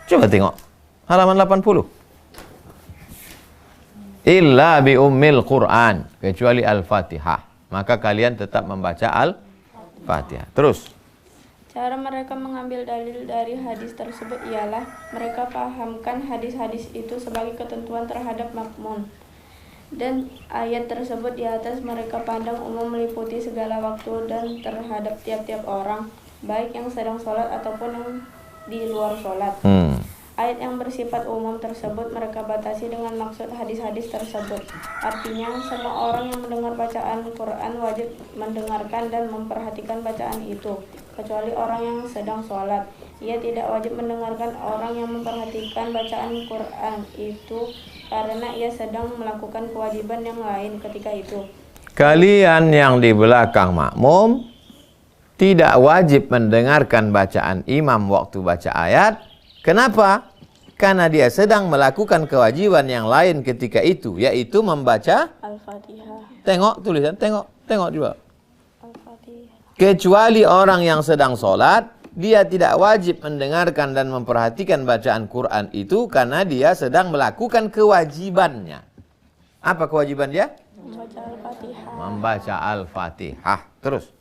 Coba tengok halaman 80. Illa bi ummil Quran, kecuali Al-Fatihah. Maka kalian tetap membaca Al-Fatihah. Terus. Cara mereka mengambil dalil dari hadis tersebut ialah mereka pahamkan hadis-hadis itu sebagai ketentuan terhadap makmum. Dan ayat tersebut di atas mereka pandang umum meliputi segala waktu dan terhadap tiap-tiap orang, baik yang sedang sholat ataupun yang di luar sholat. Ayat yang bersifat umum tersebut mereka batasi dengan maksud hadis-hadis tersebut. Artinya, semua orang yang mendengar bacaan Quran wajib mendengarkan dan memperhatikan bacaan itu, kecuali orang yang sedang sholat. Ia tidak wajib mendengarkan orang yang memperhatikan bacaan Quran itu karena ia sedang melakukan kewajiban yang lain ketika itu. Kalian yang di belakang makmum tidak wajib mendengarkan bacaan imam waktu baca ayat. Kenapa? Karena dia sedang melakukan kewajiban yang lain ketika itu, yaitu membaca Al-Fatihah. Tengok tulisan, tengok juga. Al-Fatihah. Kecuali orang yang sedang sholat, dia tidak wajib mendengarkan dan memperhatikan bacaan Quran itu karena dia sedang melakukan kewajibannya. Apa kewajiban dia? Membaca Al-Fatihah. Membaca Al-Fatihah. Terus.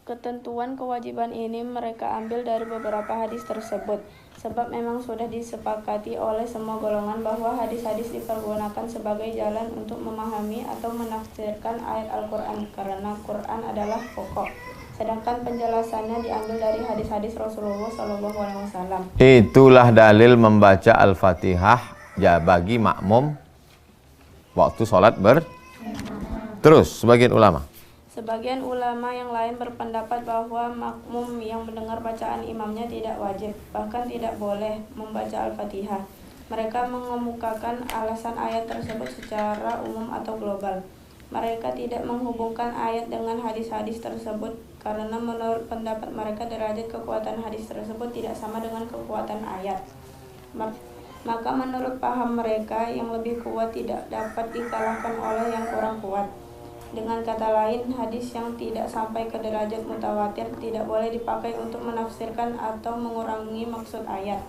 Ketentuan kewajiban ini mereka ambil dari beberapa hadis tersebut, sebab memang sudah disepakati oleh semua golongan bahwa hadis-hadis dipergunakan sebagai jalan untuk memahami atau menafsirkan ayat Al-Quran, karena Quran adalah pokok, sedangkan penjelasannya diambil dari hadis-hadis Rasulullah SAW. Itulah dalil membaca Al-Fatihah ya bagi makmum waktu sholat Terus sebagian ulama Sebagian ulama yang lain berpendapat bahwa makmum yang mendengar bacaan imamnya tidak wajib, bahkan tidak boleh membaca Al-Fatihah. Mereka mengemukakan alasan ayat tersebut secara umum atau global. Mereka tidak menghubungkan ayat dengan hadis-hadis tersebut karena menurut pendapat mereka derajat kekuatan hadis tersebut tidak sama dengan kekuatan ayat. Maka menurut paham mereka, yang lebih kuat tidak dapat dikalahkan oleh yang kurang kuat. Dengan kata lain, hadis yang tidak sampai ke derajat mutawatir tidak boleh dipakai untuk menafsirkan atau mengurangi maksud ayat.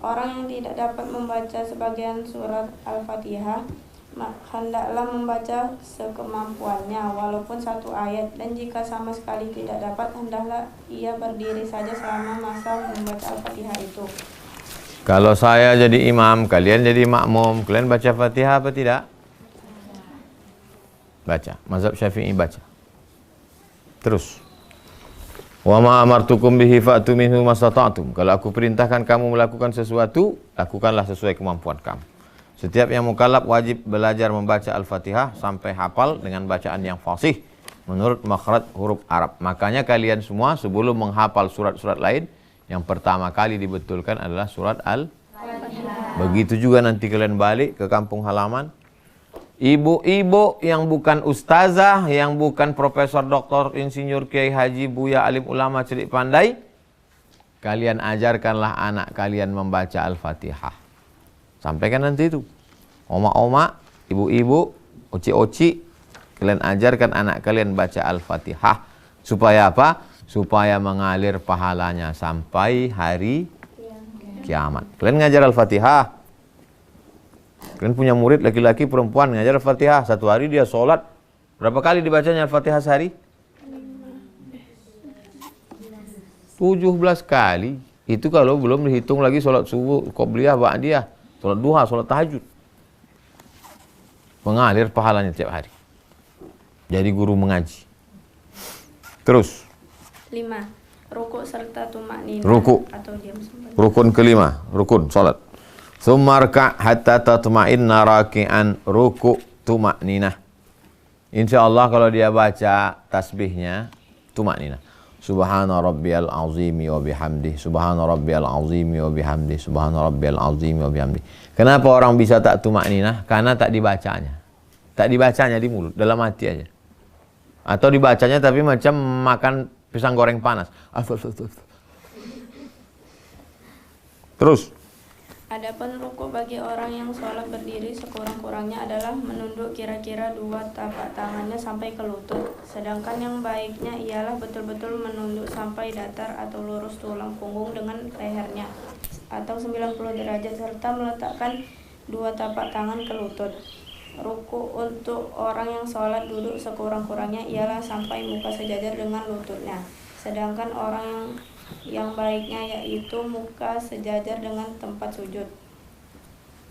Orang yang tidak dapat membaca sebagian surat Al-Fatihah hendaklah membaca sekemampuannya walaupun satu ayat, dan jika sama sekali tidak dapat, hendaklah ia berdiri saja selama masa membaca Al-Fatihah itu. Kalau saya jadi imam, kalian jadi makmum, kalian baca Fatihah apa tidak? Baca. Mazhab Syafi'i baca. Terus. Wa ma amartukum bihi fa'tu minhu mastata'tum. Kalau aku perintahkan kamu melakukan sesuatu, lakukanlah sesuai kemampuan kamu. Setiap yang mukallaf wajib belajar membaca Al-Fatihah sampai hafal dengan bacaan yang fasih menurut makhraj huruf Arab. Makanya kalian semua sebelum menghafal surat-surat lain, yang pertama kali dibetulkan adalah surat Al-Fatihah. Begitu juga nanti kalian balik ke kampung halaman, ibu-ibu yang bukan ustazah, yang bukan profesor, doktor, insinyur, kiai, haji, buya, alim, ulama, cerdik, pandai, kalian ajarkanlah anak kalian membaca Al-Fatihah. Sampaikan nanti itu. Oma-oma, ibu-ibu, oci-oci, kalian ajarkan anak kalian baca Al-Fatihah. Supaya apa? Supaya mengalir pahalanya sampai hari kiamat. Kalian ngajar Al-Fatihah. Kalian punya murid laki-laki, perempuan, ngajar Al-Fatihah. Satu hari dia sholat. Berapa kali dibacanya Al-Fatihah sehari? 17 kali. Itu kalau belum dihitung lagi sholat subuh, qobliyah, ba'diyah, sholat duha, sholat tahajud. Mengalir pahalanya tiap hari. Jadi guru mengaji. Terus. 5. Rukuk serta tumakninah atau diam sebentar. Rukun kelima, rukun sholat. Tsummarka hatta tatma'inna raki'an, ruku' tumakninah. Insyaallah kalau dia baca tasbihnya tumakninah. Subhana rabbiyal azimi wa bihamdi, subhana rabbiyal azimi wa bihamdi, subhana rabbiyal azimi wa bihamdi. Kenapa orang bisa tak tumakninah? Karena tak dibacanya. Tak dibacanya di mulut, dalam hati aja. Atau dibacanya tapi macam makan pisang goreng panas. Terus. Adapun ruku bagi orang yang sholat berdiri sekurang-kurangnya adalah menunduk kira-kira 2 tapak tangannya sampai ke lutut. Sedangkan yang baiknya ialah betul-betul menunduk sampai datar atau lurus tulang punggung dengan lehernya atau 90 derajat serta meletakkan 2 tapak tangan ke lutut. Ruku untuk orang yang sholat duduk sekurang-kurangnya ialah sampai muka sejajar dengan lututnya. Sedangkan orang yang baiknya yaitu muka sejajar dengan tempat sujud.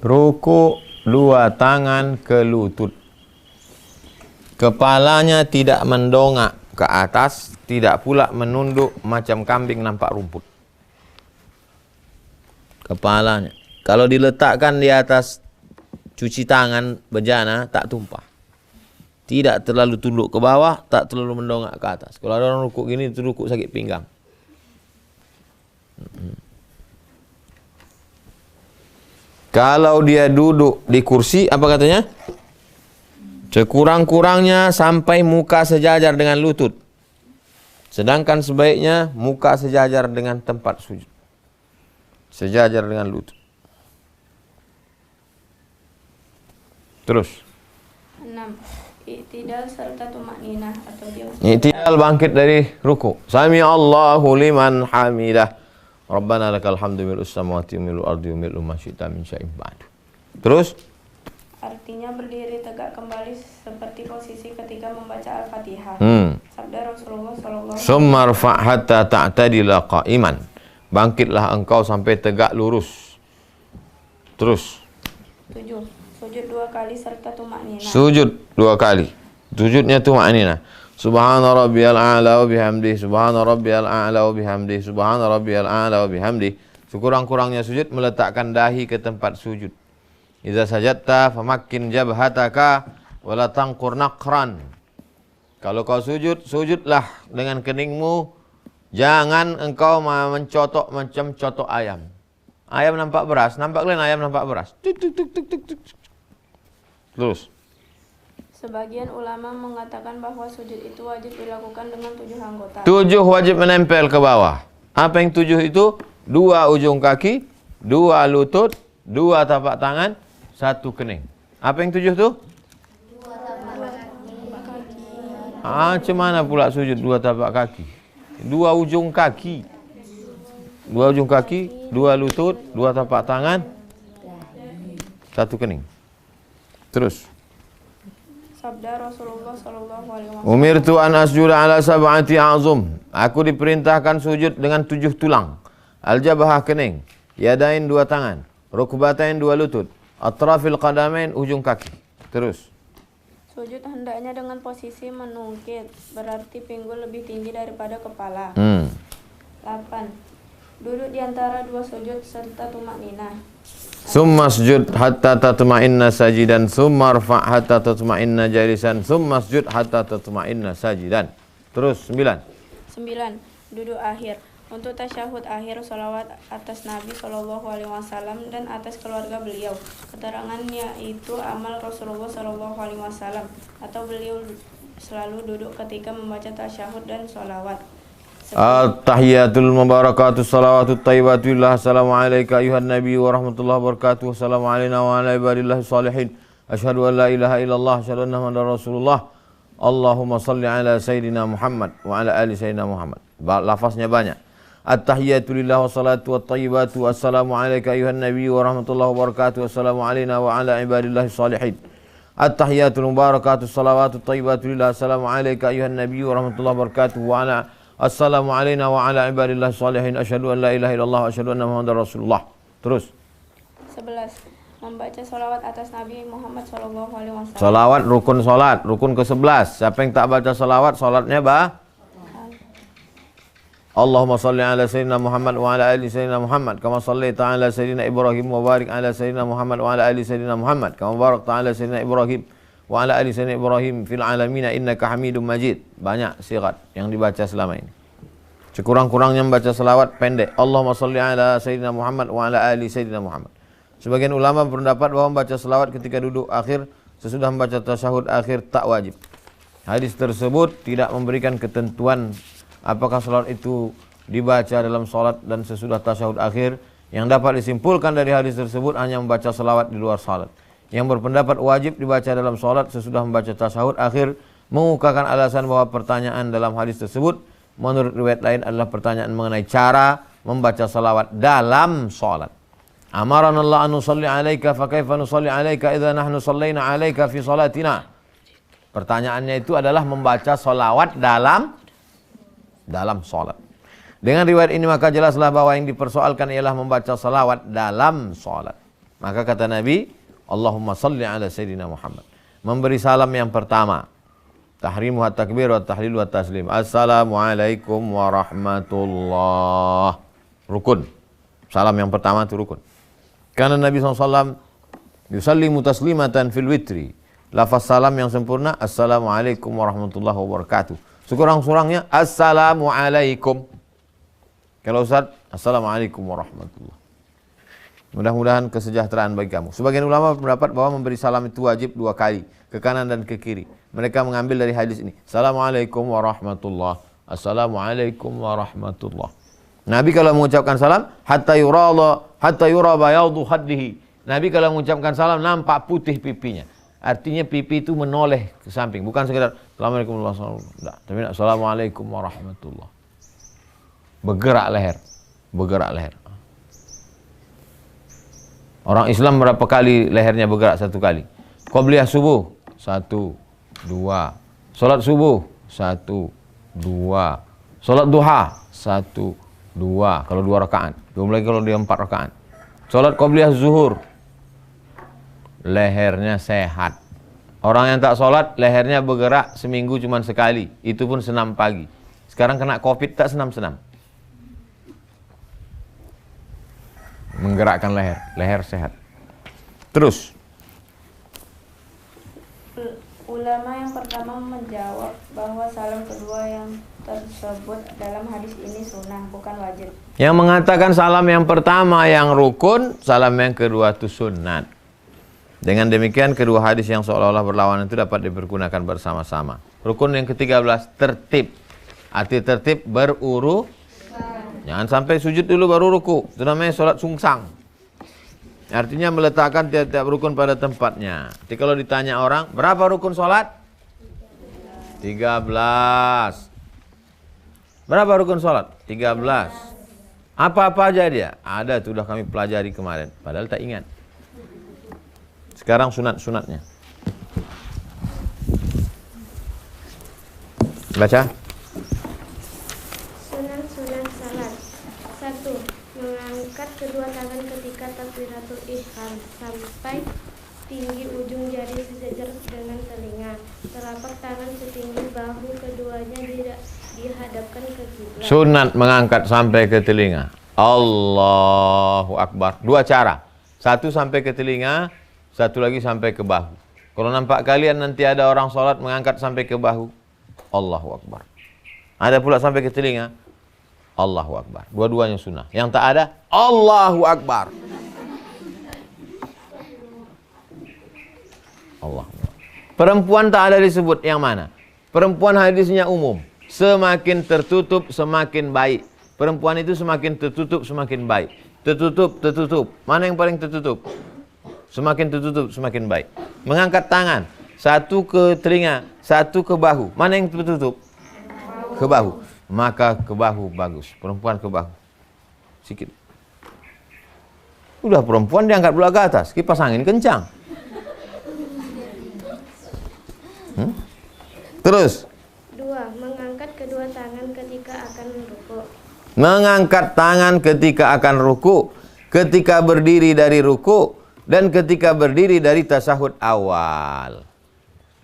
Ruku 2 tangan ke lutut. Kepalanya tidak mendongak ke atas, tidak pula menunduk macam kambing nampak rumput. Kepalanya. Kalau diletakkan di atas cuci tangan bejana tak tumpah. Tidak terlalu tunduk ke bawah, tak terlalu mendongak ke atas. Kalau ada orang rukuk gini, itu rukuk sakit pinggang. Kalau dia duduk di kursi, apa katanya? Sekurang-kurangnya sampai muka sejajar dengan lutut. Sedangkan sebaiknya muka sejajar dengan tempat sujud. Sejajar dengan lutut. Terus. 6. I'tidal serta tumakninah atau diam. I'tidal bangkit dari ruku. Sami Allahu liman hamidah. Rabbana lakal hamdu mil'us samawati wa mil'ul ardi wa mil'u ma syi'ta min syai'in ba'du. Terus? Artinya berdiri tegak kembali seperti posisi ketika membaca Al-Fatihah. Sabda Rasulullah sallallahu alaihi wasallam, "Summa rfa' hatta ta'tadila qa'iman." Bangkitlah engkau sampai tegak lurus. Terus? 7. Sujud 2 kali serta tumakninah. Sujud 2 kali. Sujudnya tumakninah. Subhana rabbiyal a'la wa bihamdi, subhana rabbiyal a'la wa bihamdi, subhana rabbiyal a'la wa bihamdi. Sekurang-kurangnya sujud meletakkan dahi ke tempat sujud. Idza sajadta famakkin jabhataka wa la tanqur naqran. Kalau kau sujud, sujudlah dengan keningmu. Jangan engkau mencotok macam cotok ayam. Ayam nampak beras, nampak kalian ayam nampak beras. Tuk, tuk, tuk, tuk, tuk, tuk. Terus. Sebagian ulama mengatakan bahwa sujud itu wajib dilakukan dengan 7 anggota. 7 wajib menempel ke bawah. Apa yang 7 itu? 2 ujung kaki, 2 lutut, 2 tapak tangan, 1 kening. Apa yang 7 itu? Macam mana pula sujud 2 tapak kaki? 2 ujung kaki. 2 ujung kaki, 2 lutut, 2 tapak tangan, 1 kening. Terus. Sabda Rasulullah sallallahu alaihi wasallam. Umirtu an asjuda ala sab'ati a'zum. Aku diperintahkan sujud dengan 7 tulang. Al-jabhah kening, yadain 2 tangan, rukbatain 2 lutut, atrafil qadamain ujung kaki. Terus. Sujud hendaknya dengan posisi menungkit, berarti pinggul lebih tinggi daripada kepala. 8. Duduk di antara 2 sujud serta tumakninah. Summa sujud hatta tatma'inna sajidan, summa rfa' hatta tatma'inna jalisan, summa sujud hatta tatma'inna sajidan. Terus 9. 9. Duduk akhir. Untuk tasyahud akhir, salawat atas Nabi Shallallahu Alaihi Wasallam dan atas keluarga beliau. Keterangannya itu amal Rasulullah Shallallahu Alaihi Wasallam, atau beliau selalu duduk ketika membaca tasyahud dan salawat. At-tahiyatul mubarakatuh salawatut tayyibatullah. Assalamualaikum ayuhan nabi wa rahmatullahi wa barakatuh. Assalamualaikum wa ala ibadillahi salihin. Asyhadu an la ilaha illallah, asyhadu anna muhammadar rasulullah. Allahumma salli ala sayyidina Muhammad wa ala ali sayyidina Muhammad. Lafaznya banyak. At-tahiyatu lillah wa salatu wa tayyibatu. Assalamualaikum ayuhan nabi wa rahmatullahi wa barakatuh. Assalamualaikum wa ala ibadillahi salihin. At-tahiyatul mubarakatuh salawatut tayyibatu lillah. Assalamualaikum ayuhan nabi wa rahmatullahi wa barakatuh. Wa ala assalamualaikum wa ala ibadillahi salihin. Asyhadu an la ilaha illallah, asyhadu anna muhammadar rasulullah. Terus. 11. Membaca salawat atas Nabi Muhammad Shallallahu Alaihi Wasallam. Salawat rukun salat, rukun ke-11. Siapa yang tak baca salawat, salatnya Allahumma salli ala sayyidina Muhammad wa ala ali sayyidina Muhammad kama sallaita ala sayyidina Ibrahim wa barik ala sayyidina Muhammad wa ala ali sayyidina Muhammad kama barakta ala sayyidina Ibrahim wa ala ali sayyidina Ibrahim fil alamin innaka Hamidum Majid. Banyak sigat yang dibaca selama ini. Sekurang-kurangnya membaca salawat pendek. Allahumma salli ala sayyidina Muhammad wa ala ali sayyidina Muhammad. Sebagian ulama berpendapat bahwa membaca salawat ketika duduk akhir sesudah membaca tasyahud akhir tak wajib. Hadis tersebut tidak memberikan ketentuan apakah salat itu dibaca dalam salat dan sesudah tasyahud akhir. Yang dapat disimpulkan dari hadis tersebut hanya membaca salawat di luar salat. Yang berpendapat wajib dibaca dalam salat sesudah membaca tasyahud akhir mengukakan alasan bahwa pertanyaan dalam hadis tersebut menurut riwayat lain adalah pertanyaan mengenai cara membaca salawat dalam salat. Amarana Allah an nusalli alaika fa kaifa nusalli alaika idza nahnu sallaina alaika fi salatina. Pertanyaannya itu adalah membaca salawat dalam salat. Dengan riwayat ini maka jelaslah bahwa yang dipersoalkan ialah membaca salawat dalam salat. Maka kata Nabi, Allahumma salli ala sayyidina Muhammad. Memberi salam yang pertama, tahrimu at-takbir wa tahlilu at-taslim. Assalamualaikum warahmatullah. Rukun. Salam yang pertama itu rukun. Karena Nabi SAW yusallimu taslimatan fil witri. Lafaz salam yang sempurna, Assalamualaikum warahmatullahi wabarakatuh. Sekurang-kurangnya, Assalamualaikum. Kalau Ustaz, Assalamualaikum warahmatullahi. Mudah-mudahan kesejahteraan bagi kamu. Sebagian ulama berpendapat bahwa memberi salam itu wajib 2 kali, ke kanan dan ke kiri. Mereka mengambil dari hadis ini. Assalamualaikum warahmatullahi. Assalamualaikum warahmatullahi. Nabi kalau mengucapkan salam, hatta yura bayadu khaddihi. Nabi kalau mengucapkan salam nampak putih pipinya. Artinya pipi itu menoleh ke samping, bukan sekedar Assalamualaikum warahmatullahi wabarakatuh. Tapi Assalamualaikum warahmatullahi. Bergerak leher. Orang Islam berapa kali lehernya bergerak? 1 kali. Qobliyah subuh 1, 2. Salat subuh 1, 2. Salat duha 1, 2. Kalau 2 rakaat. Belum lagi kalau dia 4 rakaat. Salat qobliyah zuhur, lehernya sehat. Orang yang tak sholat, lehernya bergerak seminggu cuma sekali. Itu pun senam pagi. Sekarang kena COVID tak senam-senam. Menggerakkan leher sehat. Terus. Ulama yang pertama menjawab bahwa salam kedua yang tersebut dalam hadis ini sunnah, bukan wajib. Yang mengatakan salam yang pertama yang rukun, salam yang kedua itu sunat. Dengan demikian kedua hadis yang seolah-olah berlawanan itu dapat dipergunakan bersama-sama. Rukun yang ke-13, tertib. Arti tertib berurut. Jangan sampai sujud dulu baru ruku. Itu namanya sholat sungsang. Artinya meletakkan tiap-tiap rukun pada tempatnya. Jadi kalau ditanya orang, berapa rukun sholat? 13. Berapa rukun sholat? 13. Apa-apa aja dia? Ada, itu sudah kami pelajari kemarin. Padahal tak ingat. Sekarang sunat-sunatnya. Baca. Sunan salat. 1. Mengangkat kedua tangan ketika takbiratul ihram sampai tinggi ujung jari sejajar dengan telinga. Telapak tangan setinggi bahu, keduanya tidak dihadapkan ke kiblat. Sunat mengangkat sampai ke telinga. Allahu Akbar. Dua cara. Satu sampai ke telinga, satu lagi sampai ke bahu. Kalau nampak kalian nanti ada orang sholat mengangkat sampai ke bahu, Allahu Akbar. Ada pula sampai ke telinga, Allahu Akbar. Dua-duanya sunnah. Yang tak ada, Allahu Akbar. Allah. Perempuan tak ada disebut yang mana? Perempuan hadisnya umum. Semakin tertutup semakin baik. Perempuan itu semakin tertutup semakin baik. Tertutup. Mana yang paling tertutup? Semakin tertutup semakin baik. Mengangkat tangan, satu ke telinga, satu ke bahu. Mana yang tertutup? Ke bahu. Maka ke bahu bagus. Perempuan ke bahu. Sikit. Udah perempuan diangkat pula ke atas. Kipas angin kencang. Terus. 2. Mengangkat kedua tangan ketika akan ruku. Mengangkat tangan ketika akan ruku, ketika berdiri dari ruku, dan ketika berdiri dari tasyahud awal.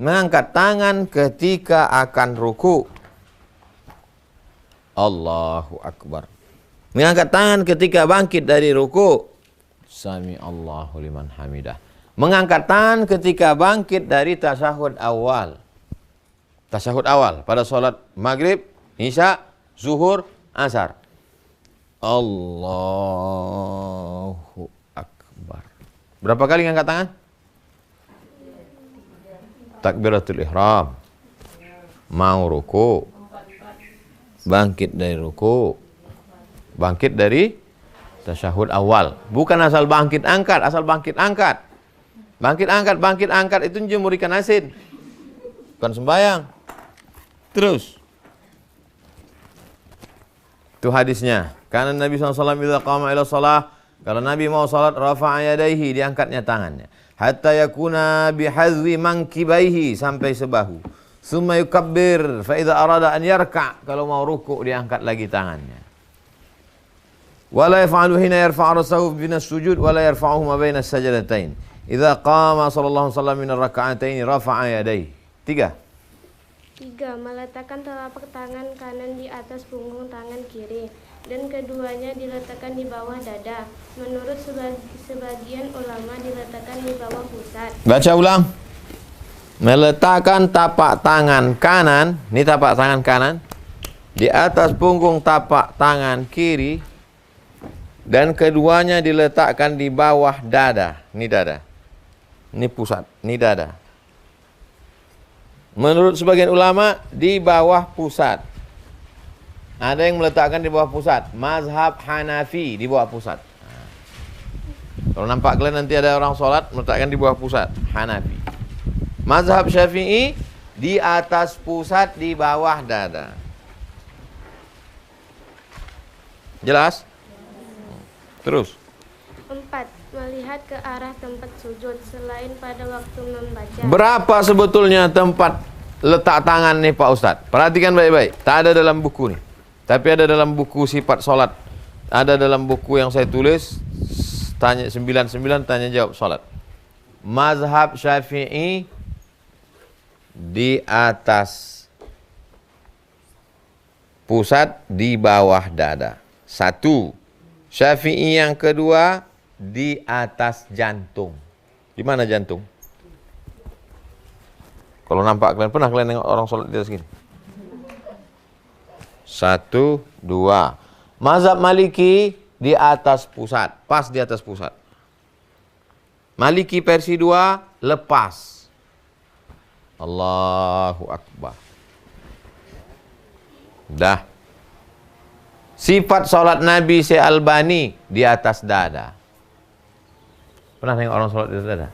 Mengangkat tangan ketika akan ruku. Allahu Akbar. Mengangkat tangan ketika bangkit dari ruku. Sami Allahu liman hamidah. Mengangkat tangan ketika bangkit dari tasyahud awal. Tasyahud awal pada sholat maghrib, isya, zuhur, asar. Allahu Akbar. Berapa kali ngangkat tangan? Takbiratul ihram. Mau ruku. Bangkit dari ruku. Bangkit dari tasyahud awal. Bukan asal bangkit angkat, asal bangkit angkat. Bangkit angkat itu jemur ikan asin. Bukan sembahyang. Terus. Itu hadisnya. Karena Nabi SAW idza qama ila shalah, kalau Nabi mau salat rafa'a yadayhi, diangkatnya tangannya. Hatta yakuna bihazwi mankibaihi, sampai sebahu. Summa yukabbir fa idza arada an yarka', kalau mau ruku diangkat lagi tangannya. Wala yaf'alu hina yarfa'u rasahu bina sujud wala yarfa'uhu ma baina as-sajdatain. Idza qama sallallahu alaihi wasallam min ar-rak'ataini rafa'a yadayhi. 3. 3. Meletakkan telapak tangan kanan di atas punggung tangan kiri dan keduanya diletakkan di bawah dada. Menurut sebagian ulama diletakkan di bawah pusat. Baca ulang. Meletakkan tapak tangan kanan, ini tapak tangan kanan, di atas punggung tapak tangan kiri dan keduanya diletakkan di bawah dada. Ini dada. Ini pusat, ini dada. Menurut sebagian ulama di bawah pusat. Ada yang meletakkan di bawah pusat. Mazhab Hanafi di bawah pusat. Kalau nampak kalian nanti ada orang sholat meletakkan di bawah pusat. Hanafi. Mazhab Syafi'i di atas pusat di bawah dada. Jelas? Terus. 4. Melihat ke arah tempat sujud selain pada waktu membaca. Berapa sebetulnya tempat letak tangan nih Pak Ustadz? Perhatikan baik-baik. Tak ada dalam buku nih. Tapi ada dalam buku sifat sholat. Ada dalam buku yang saya tulis. Tanya 99 tanya jawab sholat. Mazhab Syafi'i di atas pusat di bawah dada. 1. Syafi'i yang kedua di atas jantung. Di mana jantung? Kalau nampak kalian, pernah kalian nengok orang sholat di atas gini? 1, 2. Mazhab Maliki di atas pusat, pas di atas pusat. Maliki versi 2, lepas. Allahu Akbar. Dah. Sifat sholat Nabi Syekh Albani di atas dada. Pernah nengok orang sholat di atas dada?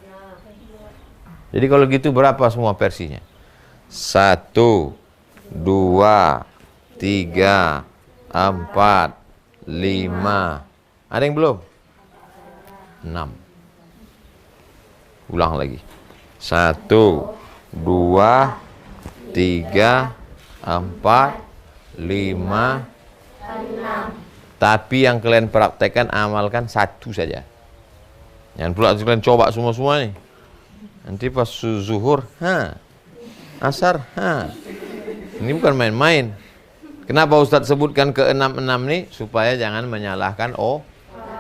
Jadi kalau gitu berapa semua versinya? 1, 2, 3, 4, 5. Ada yang belum? 6. Ulang lagi. 1, 2, 3, 4, 5, 6. Tapi yang kalian praktekkan, amalkan 1 saja. Jangan pula kalian coba semua-semua nih. Nanti pas zuhur, asar, Ini bukan main-main. Kenapa Ustadz sebutkan ke 6 nih? Supaya jangan menyalahkan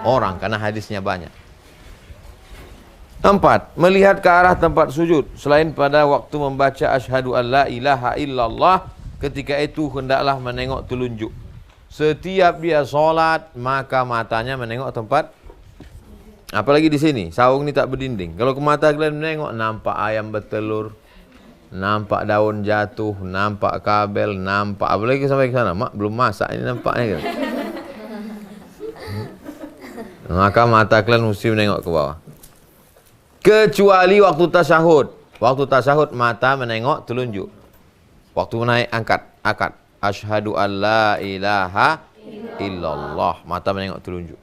orang, karena hadisnya banyak. 4. Melihat ke arah tempat sujud selain pada waktu membaca asyhadu an la ilaha illallah, ketika itu hendaklah menengok telunjuk. Setiap dia sholat, maka matanya menengok tempat. Apalagi di sini, saung ini tak berdinding. Kalau ke mata kalian menengok, nampak ayam bertelur, nampak daun jatuh, nampak kabel, nampak. Apalagi sampai ke sana, mak belum masak ini nampaknya. Maka mata kalian mesti menengok ke bawah. Kecuali waktu tasyahud. Waktu tasyahud mata menengok telunjuk. Waktu naik akad. Asyhadu an la ilaha illallah. Mata menengok telunjuk.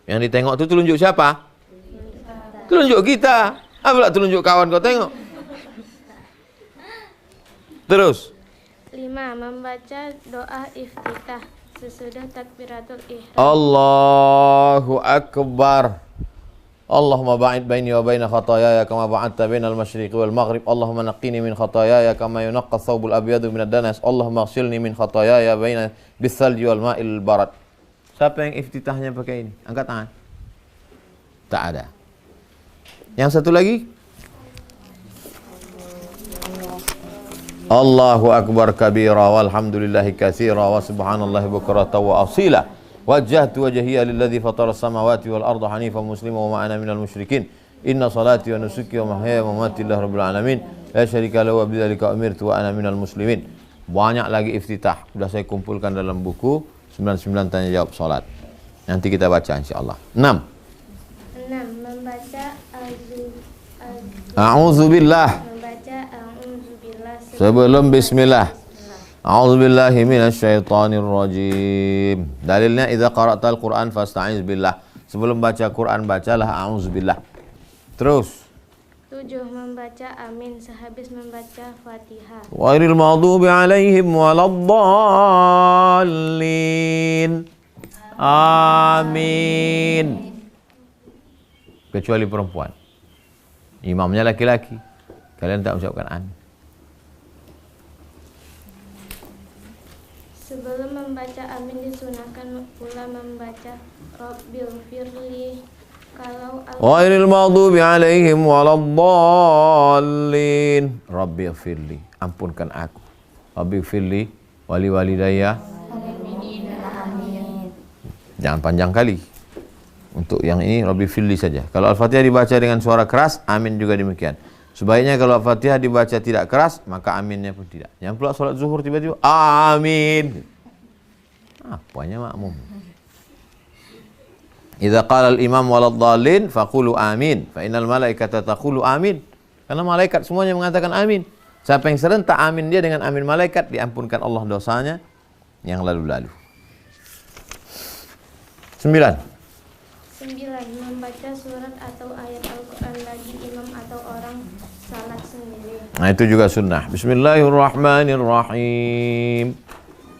Yang ditengok itu telunjuk siapa? Telunjuk kita. Apalah telunjuk kawan kau tengok. Terus. 5. Membaca doa iftitah sesudah takbiratul ihram. Allahu Akbar. Allahumma ba'id baini wa baina khataayaya kama ba'adta bainal masyriqi wal maghrib. Allahumma naqqini min khataayaya kama yunaqqa thawbul abyadu minad danas. Allahumma ighsilni min khataayaya baina bis-salji wal ma'il barad. Siapa yang iftitahnya pakai ini? Angkat tangan. Tak ada. Yang satu lagi? Allahu Akbar kabira walhamdulillahi katsira wa subhanallahi bukratan wa asila. Wajjahtu wajhiya lilladzi fatara as-samawati wal arda hanifan musliman wa ma ana minal musyrikin. Inna salati wa nusuki wa mahyaya wa mamati lillahi rabbil alamin. La syarika lahu wa bidzalika umirtu wa ana minal muslimin. Banyak lagi iftitah. Sudah saya kumpulkan dalam buku 99 tanya jawab salat. Nanti kita baca insyaallah. 6. Membaca A'udzubillah. Membaca a'udzubillah Sebelum bismillah. A'udzubillahi minasyaitonir rajim. Dalilnya idza qara'tal Qur'an fasta'iz billah. Sebelum baca Quran bacalah a'udzubillah. Terus. 7. Membaca amin sehabis membaca Fatihah. Ghairil maghdubi 'alaihim waladdallin. Amin. Kecuali perempuan. Imamnya laki-laki. Kalian tak ucapkan amin. Sebelum membaca amin disunahkan pula membaca Rabbil firli. Kalau Ghairil maghdubi 'alaihim waladdallin. Rabbil firli, ampunkan aku. Rabbil firli wali walidayya. Jangan panjang kali. Untuk yang ini Rabbil firli saja. Kalau Al-Fatihah dibaca dengan suara keras, amin juga demikian. Sebaiknya kalau Al-Fatihah dibaca tidak keras, maka aminnya pun tidak. Yang pula sholat zuhur tiba-tiba amin. Apanya makmum? Idza qala al-imam waladdallin faqulu amin. Fa innal malaikata taqulu amin. Karena malaikat semuanya mengatakan amin. Siapa yang serentak amin dia dengan amin malaikat, diampunkan Allah dosanya yang lalu-lalu. 9. Membaca surat atau ayat Al-Quran bagi imam atau orang salat sendiri. Nah itu juga sunnah. Bismillahirrahmanirrahim.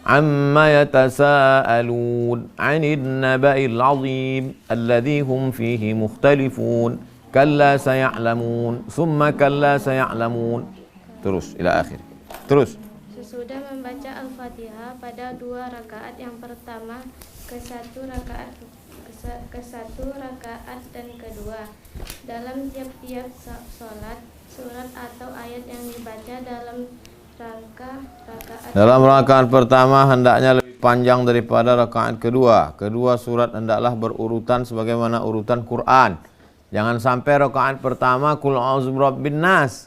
Amma yatasaalun 'anil naba'il 'azim alladzi hum fihi mukhtalifun. Kalla saya'lamun, thumma kalla saya'lamun. Terus ila akhir. Terus. Sesudah membaca Al-Fatihah pada 2 rakaat yang pertama, ke satu rakaat dan kedua. Dalam tiap-tiap sholat surat atau ayat yang dibaca dalam rakaat. Dalam rakaat pertama hendaknya lebih panjang daripada rakaat kedua. Kedua surat hendaklah berurutan sebagaimana urutan Quran. Jangan sampai rakaat pertama Qul a'udzu birabbin nas.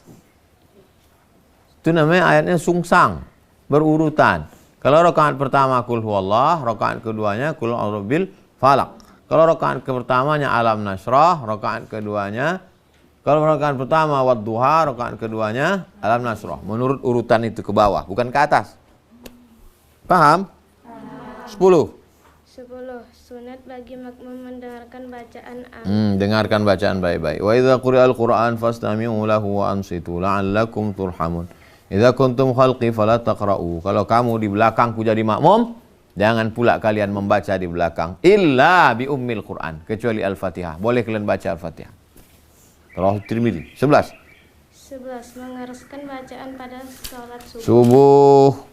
Itu namanya ayatnya sungsang, berurutan. Kalau rakaat pertama Qul huwallah, rakaat keduanya Qul a'udzu birabbil falaq. Kalau rakaat pertamanya Alam Nasrah, rakaat keduanya kalau rakaat pertama Wadduha, rakaat keduanya Alam Nasrah. Menurut urutan itu ke bawah, bukan ke atas. Paham? 10. Sunat bagi makmum mendengarkan bacaan dengarkan bacaan baik-baik. Wa idza quri'al Qur'an fastami'u lahu wa ansitu la'allakum turhamun. Idza kuntum khalqi fala taqra'u. Kalau kamu di belakangku jadi makmum, jangan pula kalian membaca di belakang illa bi ummil Qur'an, kecuali Al-Fatihah. Boleh kalian baca Al-Fatihah. Rawahu Tirmidzi. 11. Mengharuskan bacaan pada salat subuh.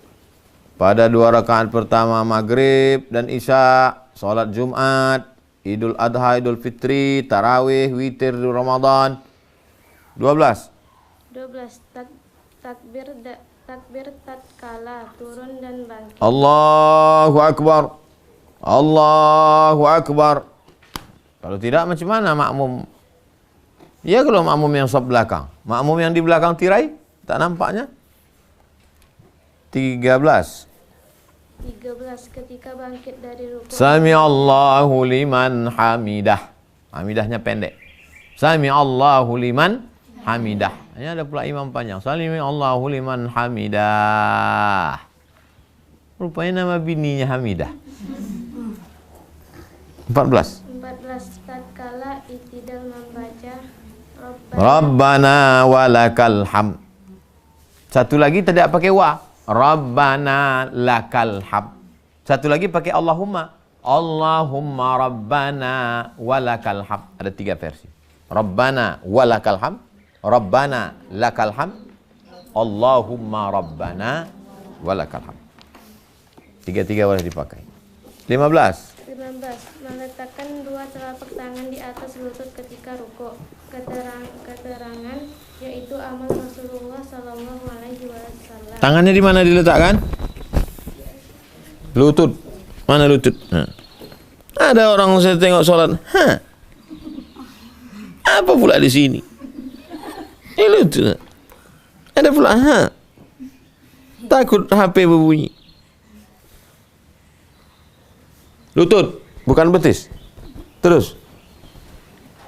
Pada 2 rakaat pertama maghrib dan isya, salat Jumat, Idul Adha, Idul Fitri, Tarawih, Witir di Ramadan. 12. Takbir tatkala turun dan bangkit. Allahu Akbar. Allahu Akbar. Kalau tidak macam mana makmum? Ya kalau makmum yang saf belakang. Makmum yang di belakang tirai, tak nampaknya. 13. Ketika bangkit dari rukuk. Sami Allahu liman hamidah. Hamidahnya pendek. Sami Allahu liman hamidah. Ini ada pula imam panjang. Sami Allahu liman hamidah. Rupanya nama bininya Hamidah. 14. Tatkala i'tidal membaca Rabbana walakal hamd. Satu lagi tidak pakai wa. Rabbana lakal hamd. Satu lagi pakai Allahumma. Allahumma Rabbana walakal hamd. Ada 3 versi. Rabbana walakal hamd. Rabbana lakal hamd. Allahumma Rabbana walakal hamd. 3 boleh dipakai. 15. Meletakkan 2 telapak tangan di atas lutut ketika rukuk. Keterangan yaitu amal Rasulullah Sallallahu Alaihi Wasallam. Tangannya di mana diletakkan? Lutut. Mana lutut? Ada orang saya tengok sholat. Apa pula di sini? Ini lutut. Ada pula. Takut HP berbunyi. Lutut, bukan betis. Terus.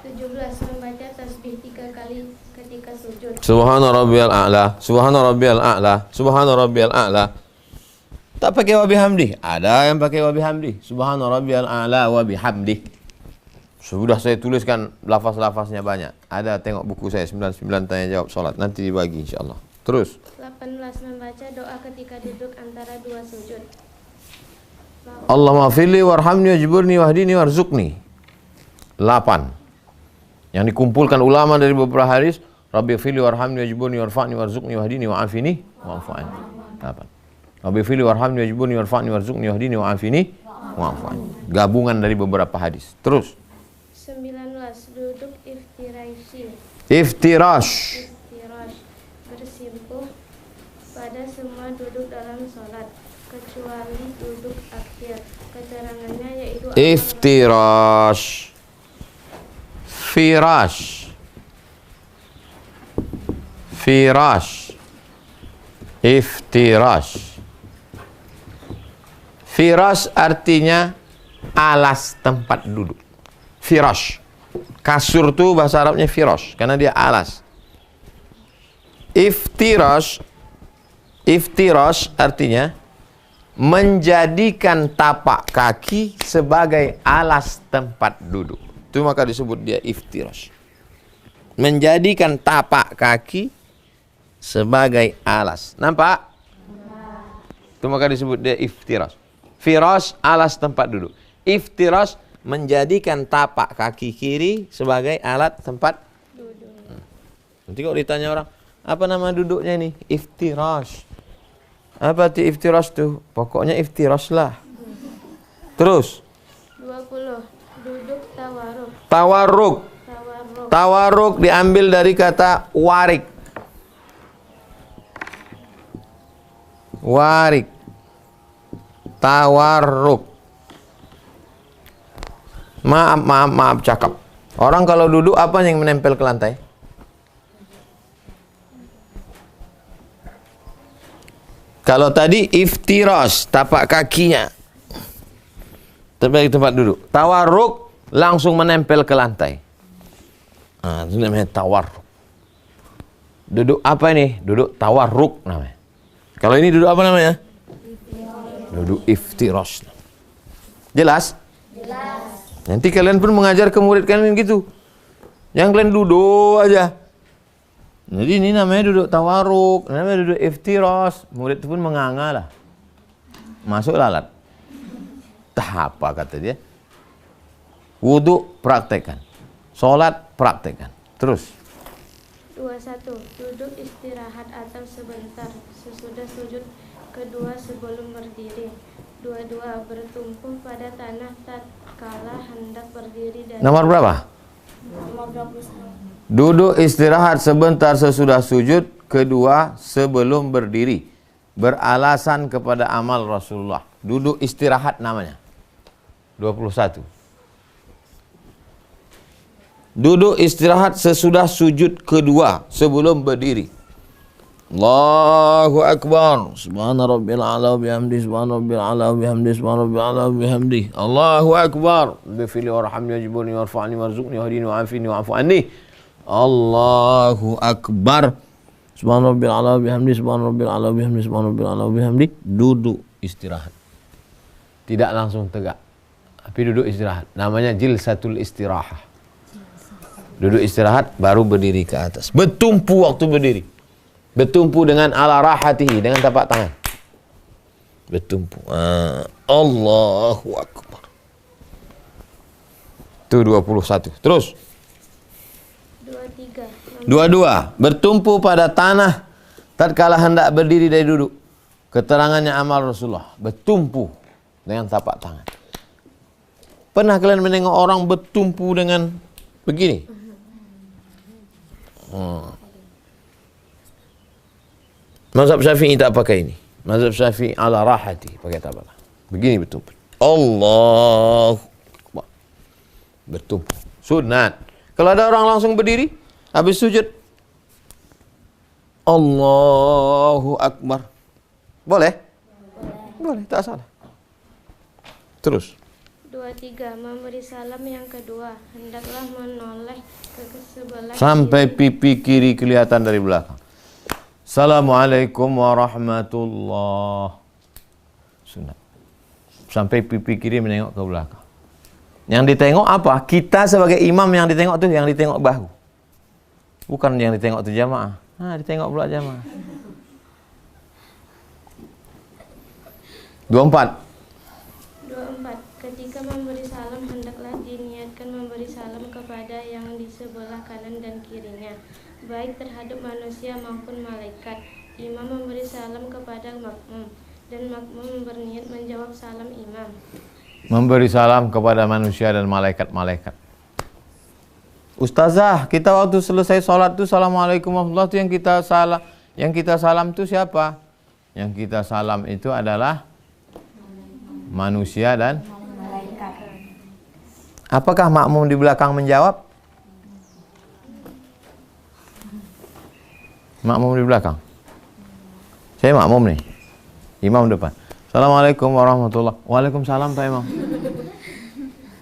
17. Membaca tasbih 3 kali ketika sujud. Subhana rabbiyal a'la, subhana rabbiyal a'la, subhana rabbiyal a'la. Tak pakai wa bihamdi. Ada yang pakai wa bihamdi. Subhana rabbiyal a'la wa bihamdi. Sudah saya tuliskan lafaz-lafaznya banyak. Ada tengok buku saya 99 tanya jawab salat. Nanti dibagi insyaallah. Terus. 18. Membaca doa ketika duduk antara 2 sujud. Allahumma firli warhamni wajburni wahdini warzuqni. 8. Yang dikumpulkan ulama dari beberapa hadis, Rabbi firli warhamni wajburni warfa'ni warzuqni wahdini wa'afini wa'afu anni. 8. Rabbi firli warhamni wajburni warfa'ni warzuqni wahdini wa'afini wa'afu anni. Gabungan dari beberapa hadis. Terus. 19. Duduk iftirashi. Iftirash. Bersimpuh pada semua duduk dalam salat kecuali duduk akhir. Keterangannya yaitu Iftirash. Firash. Firash. Iftirash. Firash artinya alas tempat duduk. Firash. Kasur tu bahasa Arabnya firash karena dia alas. Iftirash. Iftirash artinya menjadikan tapak kaki sebagai alas tempat duduk. Itu maka disebut dia iftirash. Menjadikan tapak kaki sebagai alas. Nampak? Itu maka disebut dia iftirash. Firash alas tempat duduk. Iftirash menjadikan tapak kaki kiri sebagai alat tempat duduk. Nanti kalau ditanya orang, apa nama duduknya ini? Iftirash. Apa arti iftirash tuh? Pokoknya iftirash lah. Terus. 20. Duduk tawarruk. Tawarruk. Tawarruk diambil dari kata warik. warik, tawarruk. Maaf cakap. Orang kalau duduk apa yang menempel ke lantai? Kalau tadi iftiras, tapak kakinya terbaik tempat duduk. Tawarruk langsung menempel ke lantai. Nah, itu namanya tawarruk. Duduk apa ini? Duduk tawarruk namanya. Kalau ini duduk apa namanya? Duduk iftiras. Jelas? Jelas. Nanti kalian pun mengajar ke murid kalian gitu. Yang kalian duduk aja. Jadi ini namanya duduk tawarruk, namanya duduk iftiras. Murid itu pun menganga lah. Masuk lalat. Apa kata dia? Wudu praktekkan. Sholat praktekkan. Terus. 21. Duduk istirahat atau sebentar sesudah sujud kedua sebelum berdiri. 22. Bertumpu pada tanah tatkala hendak berdiri dan Nomor berapa? Nomor 21. Duduk istirahat sebentar sesudah sujud kedua sebelum berdiri. Beralasan kepada amal Rasulullah. Duduk istirahat namanya. 21. Duduk istirahat sesudah sujud kedua sebelum berdiri. Allahu Akbar. Subhana rabbil a'la bihamdi, subhana rabbil a'la bihamdi, subhana rabbil a'la bihamdi. Allahu Akbar. Bifili warhamni wajibuni warfa'ni warzuqni wahdini wa'afini wa'afu anni. Allahu Akbar. Subhana rabbil a'la bihamdi, subhana rabbil a'la bihamdi, subhana rabbil a'la bihamdi. Duduk istirahat. Tidak langsung tegak. Tapi duduk istirahat. Namanya jilsatul istirahah. Duduk istirahat baru berdiri ke atas. Bertumpu waktu berdiri. Bertumpu dengan ala rahatihi, dengan tapak tangan. Bertumpu. Allahu Akbar. Itu 21. Terus. 23. 22. Bertumpu pada tanah tatkala hendak berdiri dari duduk. Keterangannya amal Rasulullah. Bertumpu dengan tapak tangan. Pernah kalian menengok orang bertumpu dengan begini? Mazhab Syafi'i tak pakai ini. Mazhab Syafi'i ala rahati, pakai tapak tangan. Begini bertumpu. Allahu Akbar. Bertumpu. Sunat. Kalau ada orang langsung berdiri, habis sujud, Allahu Akbar. Boleh? Boleh, tak salah. Terus. 23. Memberi salam yang kedua, hendaklah menoleh ke sebelah sampai pipi kiri kelihatan dari belakang. Assalamualaikum warahmatullah. Sunat. Sampai pipi kiri menengok ke belakang. Yang ditengok apa? Kita sebagai imam yang ditengok tuh, yang ditengok bahu. Bukan yang ditengok tuh jamaah. Ditengok pula jamaah. 24. Ketika memberi salam, hendaklah diniatkan memberi salam kepada yang di sebelah kanan dan kirinya, baik terhadap manusia maupun malaikat. Imam memberi salam kepada makmum, dan makmum berniat menjawab salam imam. Memberi salam kepada manusia dan malaikat-malaikat. Ustazah, kita waktu selesai sholat tuh Assalamualaikum warahmatullahi wabarakatuh, yang kita salam itu siapa? Yang kita salam itu adalah manusia dan malaikat. Apakah makmum di belakang menjawab? Makmum di belakang. Saya makmum nih. Imam depan. Assalamualaikum warahmatullahi wabarakatuh. Waalaikumsalam Pak Imam.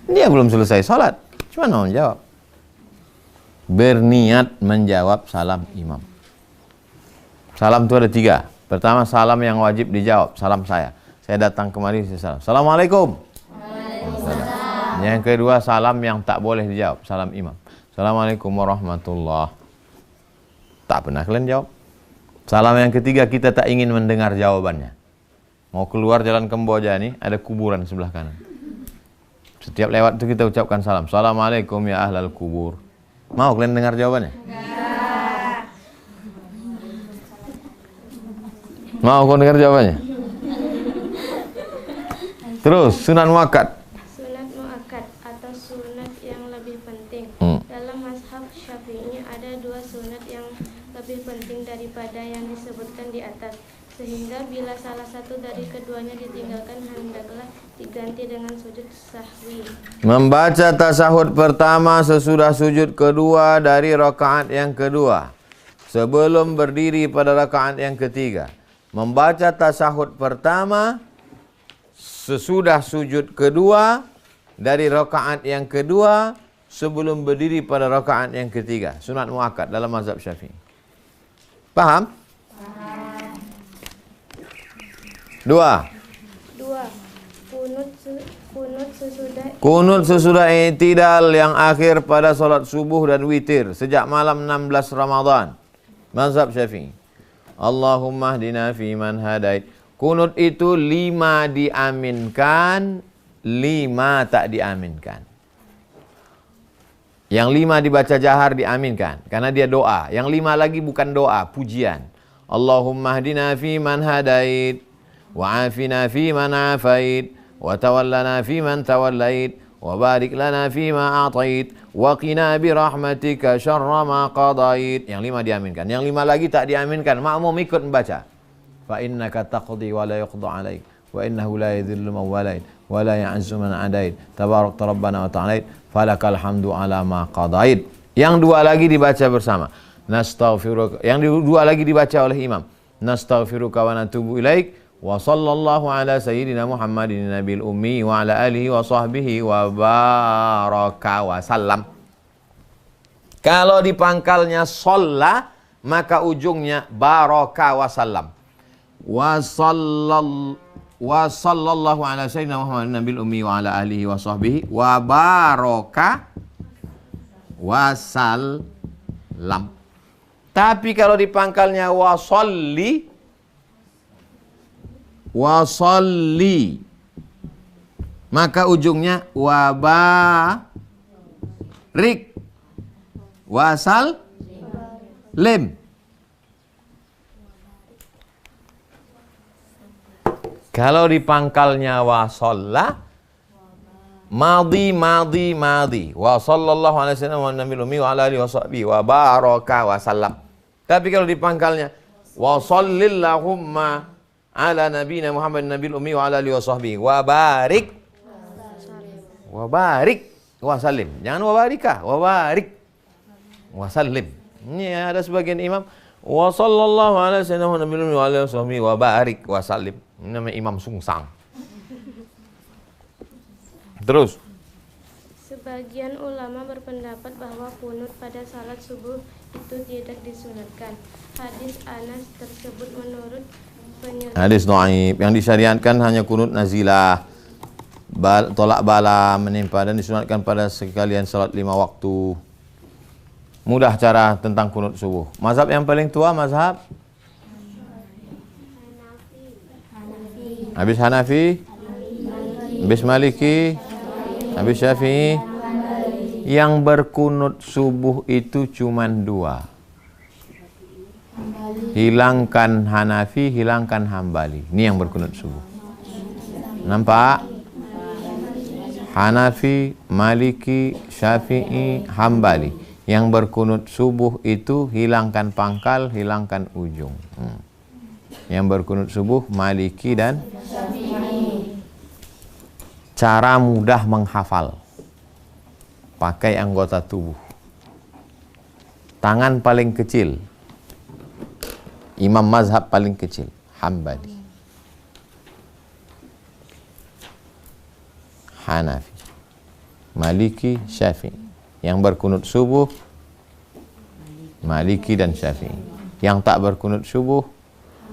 Dia belum selesai sholat. Cuma mau menjawab. Berniat menjawab salam imam. Salam itu ada 3. Pertama, salam yang wajib dijawab. Salam saya. Saya datang kemari, saya salam. Assalamualaikum. Waalaikumsalam. Yang kedua, salam yang tak boleh dijawab. Salam imam. Assalamualaikum warahmatullahi. Tak pernah kalian jawab. Salam yang ketiga, kita tak ingin mendengar jawabannya. Mau keluar jalan Kamboja nih, ada kuburan sebelah kanan. Setiap lewat itu kita ucapkan salam. Assalamualaikum ya ahlal kubur. Mau kalian dengar jawabannya? Enggak. Mau kau dengar jawabannya? Terus, sunat muakkad. Sunat muakkad atau sunat yang lebih penting. Dalam mazhab Syafi'i ada 2 sunat yang lebih penting daripada yang disebutkan di atas. Sehingga bila salah satu dari keduanya ditinggalkan, hendaklah diganti dengan sujud sahwi. Membaca tasahud pertama sesudah sujud kedua dari rakaat yang kedua, sebelum berdiri pada rakaat yang ketiga. Membaca tasahud pertama sesudah sujud kedua dari rakaat yang kedua, sebelum berdiri pada rakaat yang ketiga. Sunat muakkad dalam mazhab Syafi'i. Paham? Dua. Kunut sesudah i'tidal yang akhir pada solat subuh dan witir sejak malam 16 Ramadan. Mazhab Syafi'i. Allahumma hdina fiman hadait. Kunut itu 5 diaminkan, 5 tak diaminkan. Yang 5 dibaca jahar diaminkan karena dia doa. Yang 5 lagi bukan doa, pujian. Allahumma hdina fiman hadait, wa afina fiman afait, wa tawallana fiman tawallait, wa barik lana fima atait, wa qina birahmatika syarra ma qadait. Yang 5 diaminkan. Yang 5 lagi tak diaminkan. Makmum ikut membaca. Fa innaka taqdi wa la yuqda alaik, wa innahu la yadhillu man walait, wa la ya'izzu man adait, tabarakta rabbana wa ta'alait, falakal hamdu ala ma qadait. Yang 2 lagi dibaca bersama. Nastaghfiruka. Yang 2 lagi dibaca oleh imam. Nastaghfiruka wa natubu ilaik, wa sallallahu ala sayyidina Muhammadin nabil ummi wa ala alihi wa sahbihi wa baraka wa sallam. Kalau di pangkalnya shalla, maka ujungnya baraka wa sallam. Wa sallallahu ala sayyidina Muhammadin nabil ummi wa ala alihi wa sahbihi wa baraka wa sallam. Tapi kalau di pangkalnya wa salli, maka ujungnya wa barik wa sallim. Kalau di pangkalnya wa shalla, madhi. Wa sallallahu alaihi wasallam wa nabil ummi wa ala alihi wa sahbihi wa baraka wa sallam. Tapi kalau di pangkalnya wa sallillahumma ala nabiyina Muhammad nabil ummi wa ala alihi wa sahbihi wa barik wa sallim. Jangan wa barika, wa barik wa sallim. Ini ada sebagian imam wa sallallahu alaihi wasallam wa nabil ummi wa ala alihi wa sahbihi wa barik wa sallim. Ini namanya imam sungsang. Terus. Sebagian ulama berpendapat bahwa kunut pada salat subuh itu tidak disunatkan. Hadis Anas tersebut menurut penyelidik. Hadis dhaif. Yang disyariatkan hanya kunut nazilah, tolak bala, menimpa, dan disunatkan pada sekalian salat 5 waktu. Mudah cara tentang kunut subuh. Mazhab yang paling tua mazhab habis Hanafi, habis Maliki, habis Syafi'i. Yang berkunut subuh itu cuman 2. Hilangkan Hanafi, hilangkan Hambali. Ini yang berkunut subuh. Nampak? Hanafi, Maliki, Syafi'i, Hambali. Yang berkunut subuh itu hilangkan pangkal, hilangkan ujung. Yang berkunut subuh Maliki dan Syafi'i. Cara mudah menghafal. Pakai anggota tubuh. Tangan paling kecil. Imam mazhab paling kecil, Hambali. Hanafi, Maliki, Syafi'i. Yang berkunut subuh Maliki dan Syafi'i. Yang tak berkunut subuh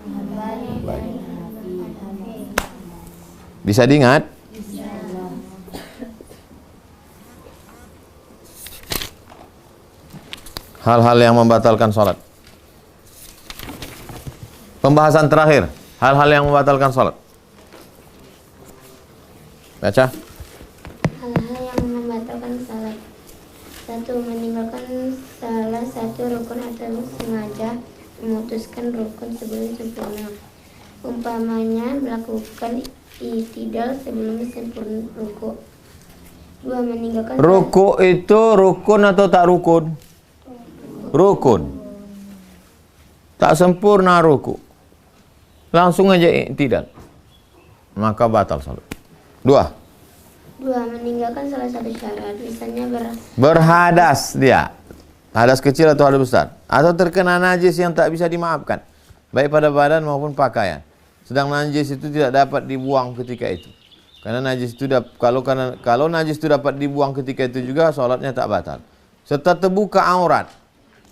Hambali. Bisa diingat? Hal-hal yang membatalkan sholat. Pembahasan terakhir, hal-hal yang membatalkan sholat. Baca. Hal-hal yang membatalkan salat. 1. Meninggalkan salah satu rukun atau sengaja memutuskan rukun sebelum sempurna. Umpamanya melakukan i'tidal sebelum sempurna ruku. 2. Meninggalkan ruku itu rukun atau tak rukun? Rukun. Tak sempurna ruku. langsung aja tidak, maka batal salat. 2. Meninggalkan salah satu syarat, misalnya berhadas dia, hadas kecil atau hadas besar, atau terkena najis yang tak bisa dimaafkan, baik pada badan maupun pakaian. Sedang najis itu tidak dapat dibuang ketika itu. Karena najis itu kalau najis itu dapat dibuang ketika itu juga, salatnya tak batal. Serta terbuka aurat,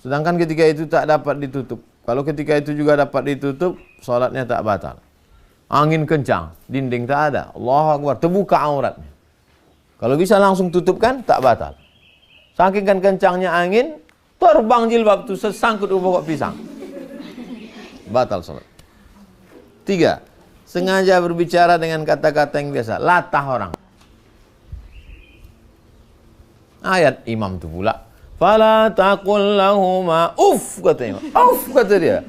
sedangkan ketika itu tak dapat ditutup. Kalau ketika itu juga dapat ditutup, salatnya tak batal. Angin kencang, dinding tak ada, Allahu Akbar, terbuka auratnya. Kalau bisa langsung tutupkan, tak batal. Saking kan kencangnya angin, terbang jilbab itu sesangkut pokok pisang. Batal salat. 3. Sengaja berbicara dengan kata-kata yang biasa, latah orang. Ayat imam itu pula, fala taqul lahuma uff, kata imam. Uff, kata dia.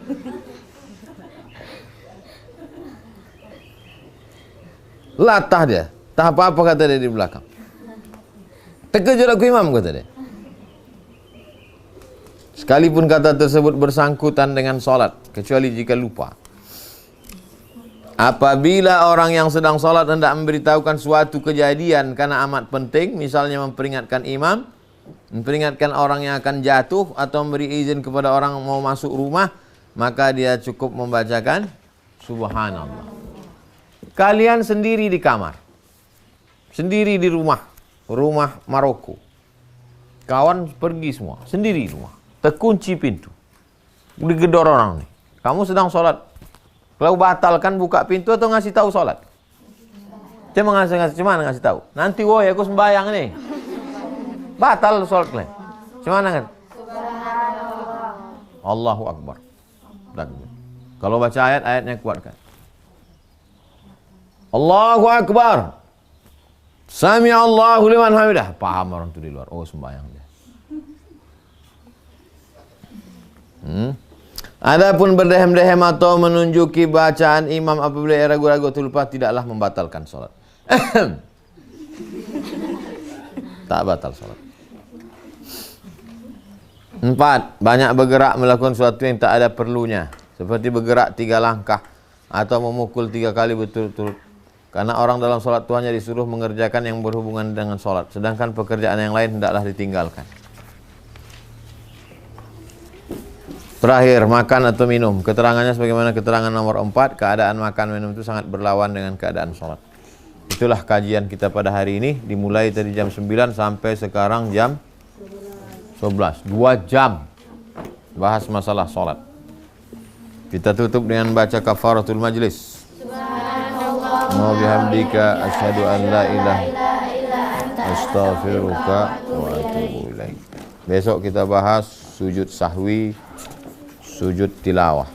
Latah dia. Tak apa-apa kata dia di belakang. Terkejut aku imam, kata dia. Sekalipun kata tersebut bersangkutan dengan salat, kecuali jika lupa. Apabila orang yang sedang salat hendak memberitahukan suatu kejadian karena amat penting, misalnya memperingatkan imam, memperingatkan orang yang akan jatuh, atau memberi izin kepada orang mau masuk rumah, maka dia cukup membacakan subhanallah. Kalian sendiri di kamar, sendiri di rumah Maroko. Kawan pergi semua, sendiri di rumah. Terkunci pintu. Digedor orang nih. Kamu sedang sholat. Kalau batalkan buka pintu atau ngasih tahu sholat? Cuma ngasih tahu. Nanti woy aku sembahyang nih. Batal sholat kalian. Gimana kan? Allahu Akbar. Kalau baca ayatnya kuatkan. Allahu Akbar. Sami Allahu liman hamidah. Paham orang itu di luar. Oh, sembahyang dia. Adapun berdehem-dehem atau menunjuki bacaan imam apabila ia ragu-ragu atau lupa, tidaklah membatalkan sholat. Tak batal sholat. 4. Banyak bergerak melakukan sesuatu yang tak ada perlunya, seperti bergerak 3 langkah atau memukul 3 kali berturut-turut. Karena orang dalam sholat itu hanya disuruh mengerjakan yang berhubungan dengan sholat, sedangkan pekerjaan yang lain hendaklah ditinggalkan. Terakhir, makan atau minum. Keterangannya sebagaimana keterangan nomor 4, keadaan makan minum itu sangat berlawan dengan keadaan sholat. Itulah kajian kita pada hari ini, dimulai dari jam 9 sampai sekarang jam 11. 2 jam bahas masalah sholat. Kita tutup dengan baca kafaratul majlis. Wa bihamdika asyhadu an la ilaha illa anta astaghfiruka wa atubu ilaik. Besok kita bahas sujud sahwi, sujud tilawah.